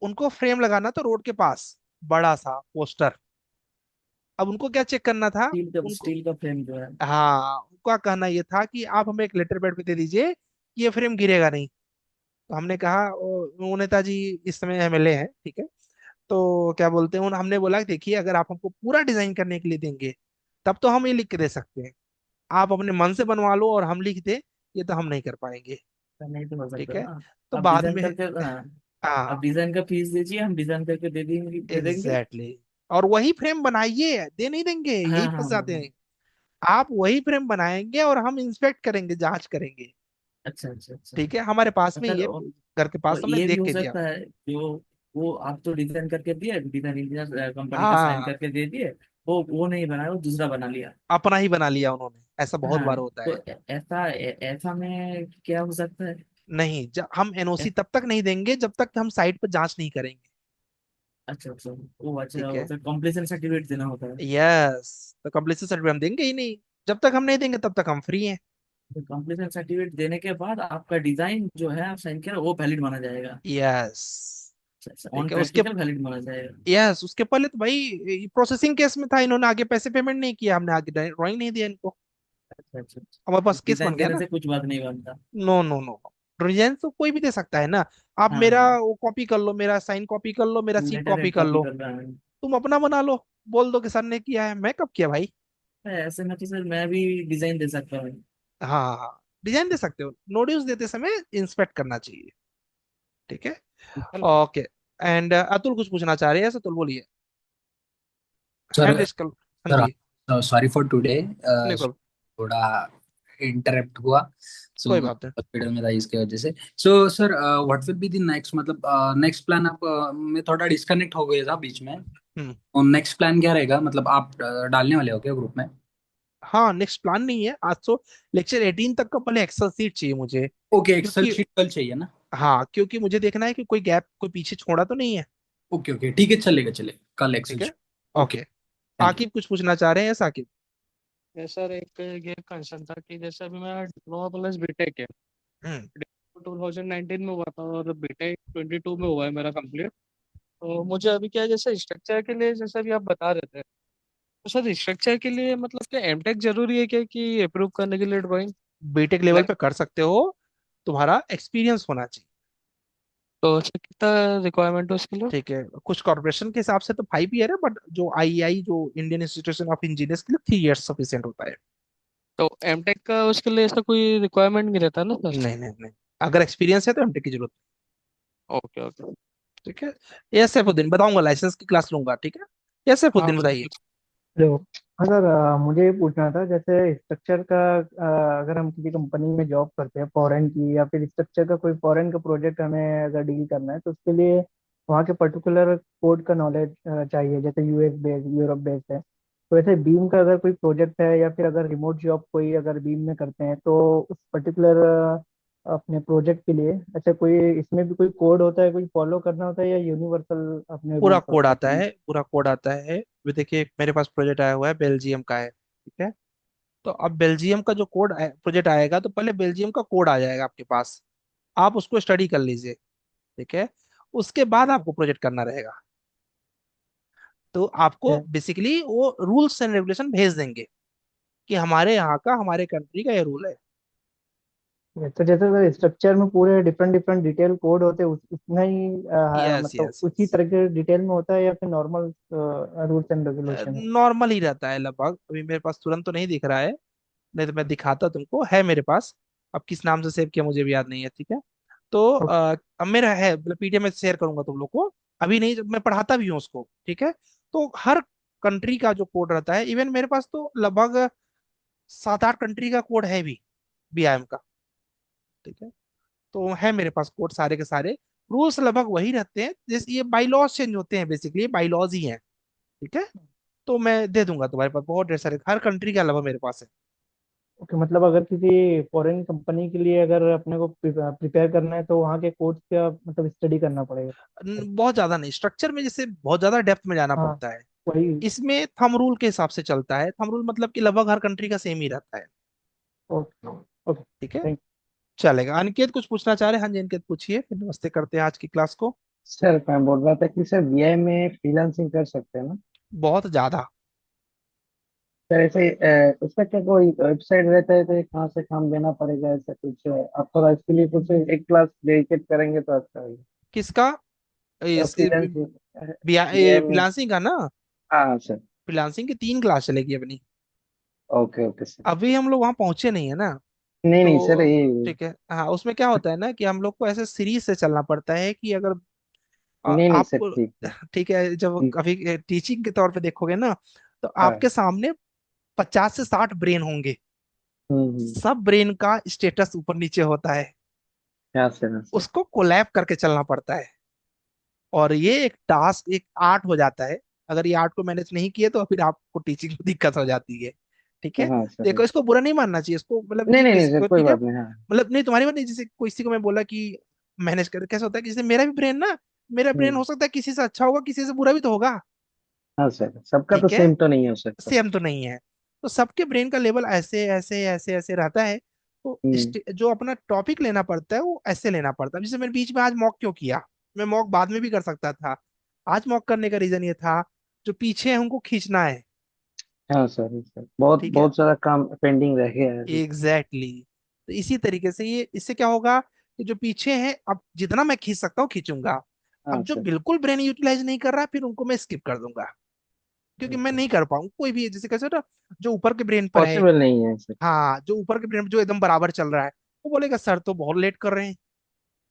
उनको फ्रेम लगाना था रोड के पास, बड़ा सा पोस्टर। अब उनको क्या चेक करना था? उनको, स्टील का फ्रेम जो है। हाँ, उनका कहना ये था कि आप हमें एक लेटर पैड पे दे दीजिए कि ये फ्रेम गिरेगा नहीं। तो हमने कहा, वो नेताजी इस समय एमएलए हैं, ठीक है। तो क्या बोलते हैं हमने बोला कि देखिए, अगर आप हमको पूरा डिजाइन करने के लिए देंगे तब तो हम ये लिख के दे सकते हैं। आप अपने मन से बनवा लो और हम लिख दे, ये तो हम नहीं कर पाएंगे। तो नहीं तो हो ठीक सकता है। ना। तो आप बाद डिजाइन में, करके, हाँ, आप हाँ, डिजाइन का फीस दीजिए, हम डिजाइन करके दे देंगे। Exactly exactly। और वही फ्रेम बनाइए, दे नहीं देंगे, हाँ यही हाँ फंस हाँ जाते हाँ। हैं। आप वही फ्रेम बनाएंगे और हम इंस्पेक्ट करेंगे, जांच करेंगे। अच्छा अच्छा अच्छा। ठीक है, हमारे पास में सर ये घर के पास और हमने ये भी देख हो के दिया। सकता है जो वो आप तो डिजाइन करके दिए, डिजाइन इंजीनियर कंपनी का साइन हाँ, करके दे दिए, वो नहीं बनाया, वो दूसरा बना लिया। अपना ही बना लिया उन्होंने, ऐसा बहुत हाँ बार होता तो है। ऐसा में क्या हो सकता है? नहीं, जब हम एनओसी ए- तब तक नहीं देंगे जब तक हम साइट पर जांच नहीं करेंगे। अच्छा अच्छा, वो अच्छा, ठीक वो है, फिर कंप्लीशन सर्टिफिकेट देना होता है। यस। तो कंप्लीशन सर्टिफिकेट हम देंगे ही नहीं। जब तक हम नहीं देंगे तब तक हम फ्री हैं। तो कंप्लीशन सर्टिफिकेट देने के बाद आपका डिजाइन जो है आप साइन किया वो वैलिड माना जाएगा। यस। अच्छा, ऑन ठीक है, उसके, प्रैक्टिकल वैलिड माना जाएगा। यस, उसके पहले तो भाई प्रोसेसिंग केस में था, इन्होंने आगे पैसे पेमेंट नहीं किया, हमने आगे ड्राइंग नहीं दिया इनको। अच्छा अच्छा अच्छा। हमारे पास केस बन डिजाइन गया देने ना। से कुछ बात नहीं बनता। नो नो नो, डिजाइन तो कोई भी दे सकता है ना। आप हाँ मेरा हाँ, वो कॉपी कर लो, मेरा साइन कॉपी कर लो, मेरा सील लेटर कॉपी हेड कर कॉपी लो। कर रहा है। तुम अपना बना लो, बोल दो कि सर ने किया है, मैं कब किया भाई? ऐसे में तो सर मैं भी डिजाइन दे सकता हूँ। हाँ हाँ, डिजाइन दे सकते हो, नोटिस देते समय इंस्पेक्ट करना चाहिए। ठीक है। हेलो। ओके। एंड अतुल कुछ पूछना चाह रहे हैं, अतुल बोलिए। हैंड सर रेस कर, हाँ सर जी। सॉरी फॉर टुडे, नहीं कोई, थोड़ा इंटरप्ट हुआ। सो कोई मैं बात नहीं। हॉस्पिटल में था इसके वजह से। So sir what will be the next, मतलब नेक्स्ट प्लान। आप मैं थोड़ा डिस्कनेक्ट हो गया था बीच में। हम्म। और नेक्स्ट प्लान क्या रहेगा, मतलब आप डालने वाले हो क्या ग्रुप में? हाँ, नेक्स्ट प्लान नहीं है आज तो। लेक्चर 18 तक का पहले एक्सेल सीट चाहिए मुझे, ओके, एक्सेल क्योंकि, शीट कल चाहिए ना? हाँ, क्योंकि मुझे देखना है कि कोई गैप, कोई पीछे छोड़ा तो नहीं है। ओके ओके, ठीक है, चलेगा चलेगा, कल एक्सेल ठीक है। Sheet. Okay, okay. Thank you. Aqib कुछ पूछना चाह रहे हैं, साकिब? ये सर एक ये कंसर्न था कि जैसे अभी मेरा डिप्लोमा प्लस बीटेक है। हम्म। 2019 में हुआ था और बीटेक 22 में हुआ है मेरा कंप्लीट। तो मुझे अभी क्या है, जैसे स्ट्रक्चर के लिए जैसे अभी आप बता रहे थे, तो सर स्ट्रक्चर के लिए मतलब क्या एमटेक जरूरी है क्या कि अप्रूव करने के लिए ड्राइंग? बीटेक लेवल पे कर सकते हो, तुम्हारा एक्सपीरियंस होना चाहिए। तो सर कितना रिक्वायरमेंट है उसके लिए? ठीक है, कुछ कॉर्पोरेशन के हिसाब से तो 5 ईयर है, बट जो आईआई, जो इंडियन इंस्टीट्यूशन ऑफ इंजीनियर्स के लिए 3 ईयर्स सफिशियंट होता है। तो एमटेक का उसके लिए ऐसा कोई रिक्वायरमेंट नहीं रहता ना सर? नहीं नहीं नहीं, अगर एक्सपीरियंस है तो एमटेक की जरूरत ओके ओके। नहीं। ठीक है। ये सैफुद्दीन बताऊंगा, लाइसेंस की क्लास लूंगा, ठीक है। ये हाँ सैफुद्दीन सर। बताइए। हेलो। हाँ सर, मुझे ये पूछना था, जैसे स्ट्रक्चर का, अगर हम किसी कंपनी में जॉब करते हैं फॉरेन की, या फिर स्ट्रक्चर का कोई फॉरेन का प्रोजेक्ट हमें अगर डील करना है, तो उसके लिए वहाँ के पर्टिकुलर कोड का नॉलेज चाहिए, जैसे यूएस बेस्ड, यूरोप बेस्ड है। तो वैसे बीम का अगर कोई प्रोजेक्ट है, या फिर अगर रिमोट जॉब कोई अगर बीम में करते हैं, तो उस पर्टिकुलर अपने प्रोजेक्ट के लिए, अच्छा कोई इसमें भी कोई कोड होता है, कोई फॉलो करना होता है, या यूनिवर्सल अपने पूरा रूल्स कोड होते आता हैं? है, पूरा कोड आता है। भी देखिए, मेरे पास प्रोजेक्ट आया हुआ है, बेल्जियम का है, ठीक है। तो अब बेल्जियम का जो कोड प्रोजेक्ट आएगा, तो पहले बेल्जियम का कोड आ जाएगा आपके पास, आप उसको स्टडी कर लीजिए। ठीक है। उसके बाद आपको प्रोजेक्ट करना रहेगा। तो आपको क्या? बेसिकली वो रूल्स एंड रेगुलेशन भेज देंगे कि हमारे यहाँ का, हमारे कंट्री का ये रूल है। तो जैसे स्ट्रक्चर में पूरे डिफरेंट डिफरेंट डिटेल कोड होते हैं उतना ही यस मतलब यस उसी यस, तरह के डिटेल में होता है या फिर नॉर्मल रूल्स एंड रेगुलेशन है? नॉर्मल ही रहता है लगभग। अभी मेरे पास तुरंत तो नहीं दिख रहा है, नहीं तो मैं दिखाता तुमको, है मेरे पास। अब किस नाम से सेव किया मुझे भी याद नहीं है, ठीक है। तो अब मेरा है, मतलब पीडीएफ में शेयर करूंगा तुम लोग को। अभी नहीं, जब मैं पढ़ाता भी हूँ उसको, ठीक है। तो हर कंट्री का जो कोड रहता है, इवन मेरे पास तो लगभग 7-8 कंट्री का कोड है भी, बीआईएम का, ठीक है। तो है मेरे पास कोड सारे के सारे। रूल्स लगभग वही रहते हैं, जैसे ये बाईलॉज चेंज होते हैं, बेसिकली ये बाईलॉज ही हैं, ठीक है। तो मैं दे दूंगा तुम्हारे पास, बहुत ढेर सारे हर कंट्री का लगभग मेरे पास है। ओके, मतलब अगर किसी फॉरेन कंपनी के लिए अगर अपने को प्रिपेयर करना है तो वहाँ के कोड्स का मतलब स्टडी करना पड़ेगा? बहुत ज्यादा नहीं, स्ट्रक्चर में जैसे बहुत ज्यादा डेप्थ में जाना हाँ, पड़ता है। वही। इसमें थंब रूल के हिसाब से चलता है। थंब रूल मतलब कि लगभग हर कंट्री का सेम ही रहता है, ओके ओके, ठीक है। थैंक। चलेगा। अनिकेत कुछ पूछना चाह रहे हैं? हाँ जी अनिकेत पूछिए, फिर नमस्ते करते हैं आज की क्लास को। सर मैं बोल रहा था कि सर बीआई में फ्रीलांसिंग कर सकते हैं ना? बहुत ज्यादा। सर ऐसे उसका क्या कोई वेबसाइट रहता है तो ये कहाँ से काम देना पड़ेगा ऐसा कुछ आप थोड़ा इसके लिए कुछ एक क्लास डेडिकेट करेंगे तो अच्छा होगा। किसका? इस फ्रीलांसिंग बीआई में। फ्रीलांसिंग का ना? हाँ सर। फ्रीलांसिंग की 3 क्लास चलेगी अपनी। Okay okay sir. अभी हम लोग वहां पहुंचे नहीं है ना। नहीं नहीं सर तो ये। ठीक है, हाँ उसमें क्या होता है ना कि हम लोग को ऐसे सीरीज से चलना पड़ता है कि अगर नहीं नहीं सर आपको, ठीक है। ठीक है, जब कभी टीचिंग के तौर पे देखोगे ना, तो हाँ। आपके सामने 50 से 60 ब्रेन होंगे। हम्म। सब ब्रेन का स्टेटस ऊपर नीचे होता है, हाँ सर हाँ सर। उसको कोलैब करके चलना पड़ता है। और ये एक टास्क, एक आर्ट हो जाता है। अगर ये आर्ट को मैनेज नहीं किए तो फिर आपको टीचिंग में दिक्कत हो जाती है, ठीक है। हाँ सर। देखो, इसको बुरा नहीं मानना चाहिए, इसको मतलब नहीं कि नहीं नहीं किसी सर को, कोई ठीक है, बात नहीं हाँ। मतलब नहीं तुम्हारी बात नहीं, जैसे किसी को मैं बोला कि मैनेज कर, कैसे होता है कि जैसे मेरा भी ब्रेन ना, मेरा ब्रेन हम्म। हो सकता है किसी से अच्छा होगा, किसी से बुरा भी तो होगा, हाँ सर सबका तो ठीक है। सेम तो नहीं हो सकता। सेम तो नहीं है। तो सबके ब्रेन का लेवल ऐसे ऐसे ऐसे ऐसे रहता है। तो हम्म। जो अपना टॉपिक लेना पड़ता है वो ऐसे लेना पड़ता है। जैसे मैंने बीच में आज मॉक क्यों किया, मैं मॉक बाद में भी कर सकता था। आज मॉक करने का रीजन ये था, जो पीछे है उनको खींचना है, हाँ सर सर बहुत ठीक है। बहुत सारा काम पेंडिंग रह गया है अभी। Exactly exactly। तो इसी तरीके से ये, इससे क्या होगा कि जो पीछे हैं, अब जितना मैं खींच सकता हूँ खींचूंगा। हाँ अब जो सर। बिल्कुल ब्रेन यूटिलाइज नहीं कर रहा फिर उनको मैं स्किप कर दूंगा, क्योंकि मैं नहीं कर पाऊंगा कोई भी। जैसे कैसे ना, जो ऊपर के ब्रेन पर है, पॉसिबल नहीं है सर। हाँ जो ऊपर के ब्रेन जो एकदम बराबर चल रहा है, वो बोलेगा सर तो बहुत लेट कर रहे हैं,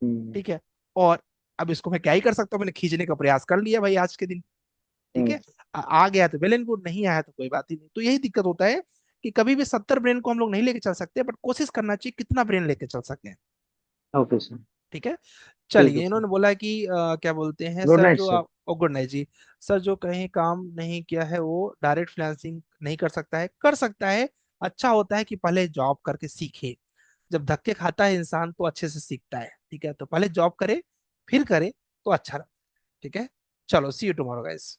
हम्म। ठीक है। और अब इसको मैं क्या ही कर सकता हूँ, मैंने खींचने का प्रयास कर लिया भाई आज के दिन, ठीक हम्म। है। आ गया तो वेल एंड गुड, नहीं आया तो कोई बात ही नहीं। तो यही दिक्कत होता है कि कभी भी 70 ब्रेन को हम लोग नहीं लेके चल सकते, बट कोशिश करना चाहिए कितना ब्रेन लेके चल सके, ओके सर। ठीक है। ठीक है चलिए, सर। इन्होंने बोला कि क्या बोलते हैं गुड सर, नाइट जो सर। आप, ओ गुड नाइट जी। सर जो कहीं काम नहीं किया है वो डायरेक्ट फ्रीलांसिंग नहीं कर सकता है? कर सकता है। अच्छा होता है कि पहले जॉब करके सीखे। जब धक्के खाता है इंसान तो अच्छे से सीखता है, ठीक है। तो पहले जॉब करे फिर करे तो अच्छा रहा, ठीक है। चलो सी यू टुमारो गाइस।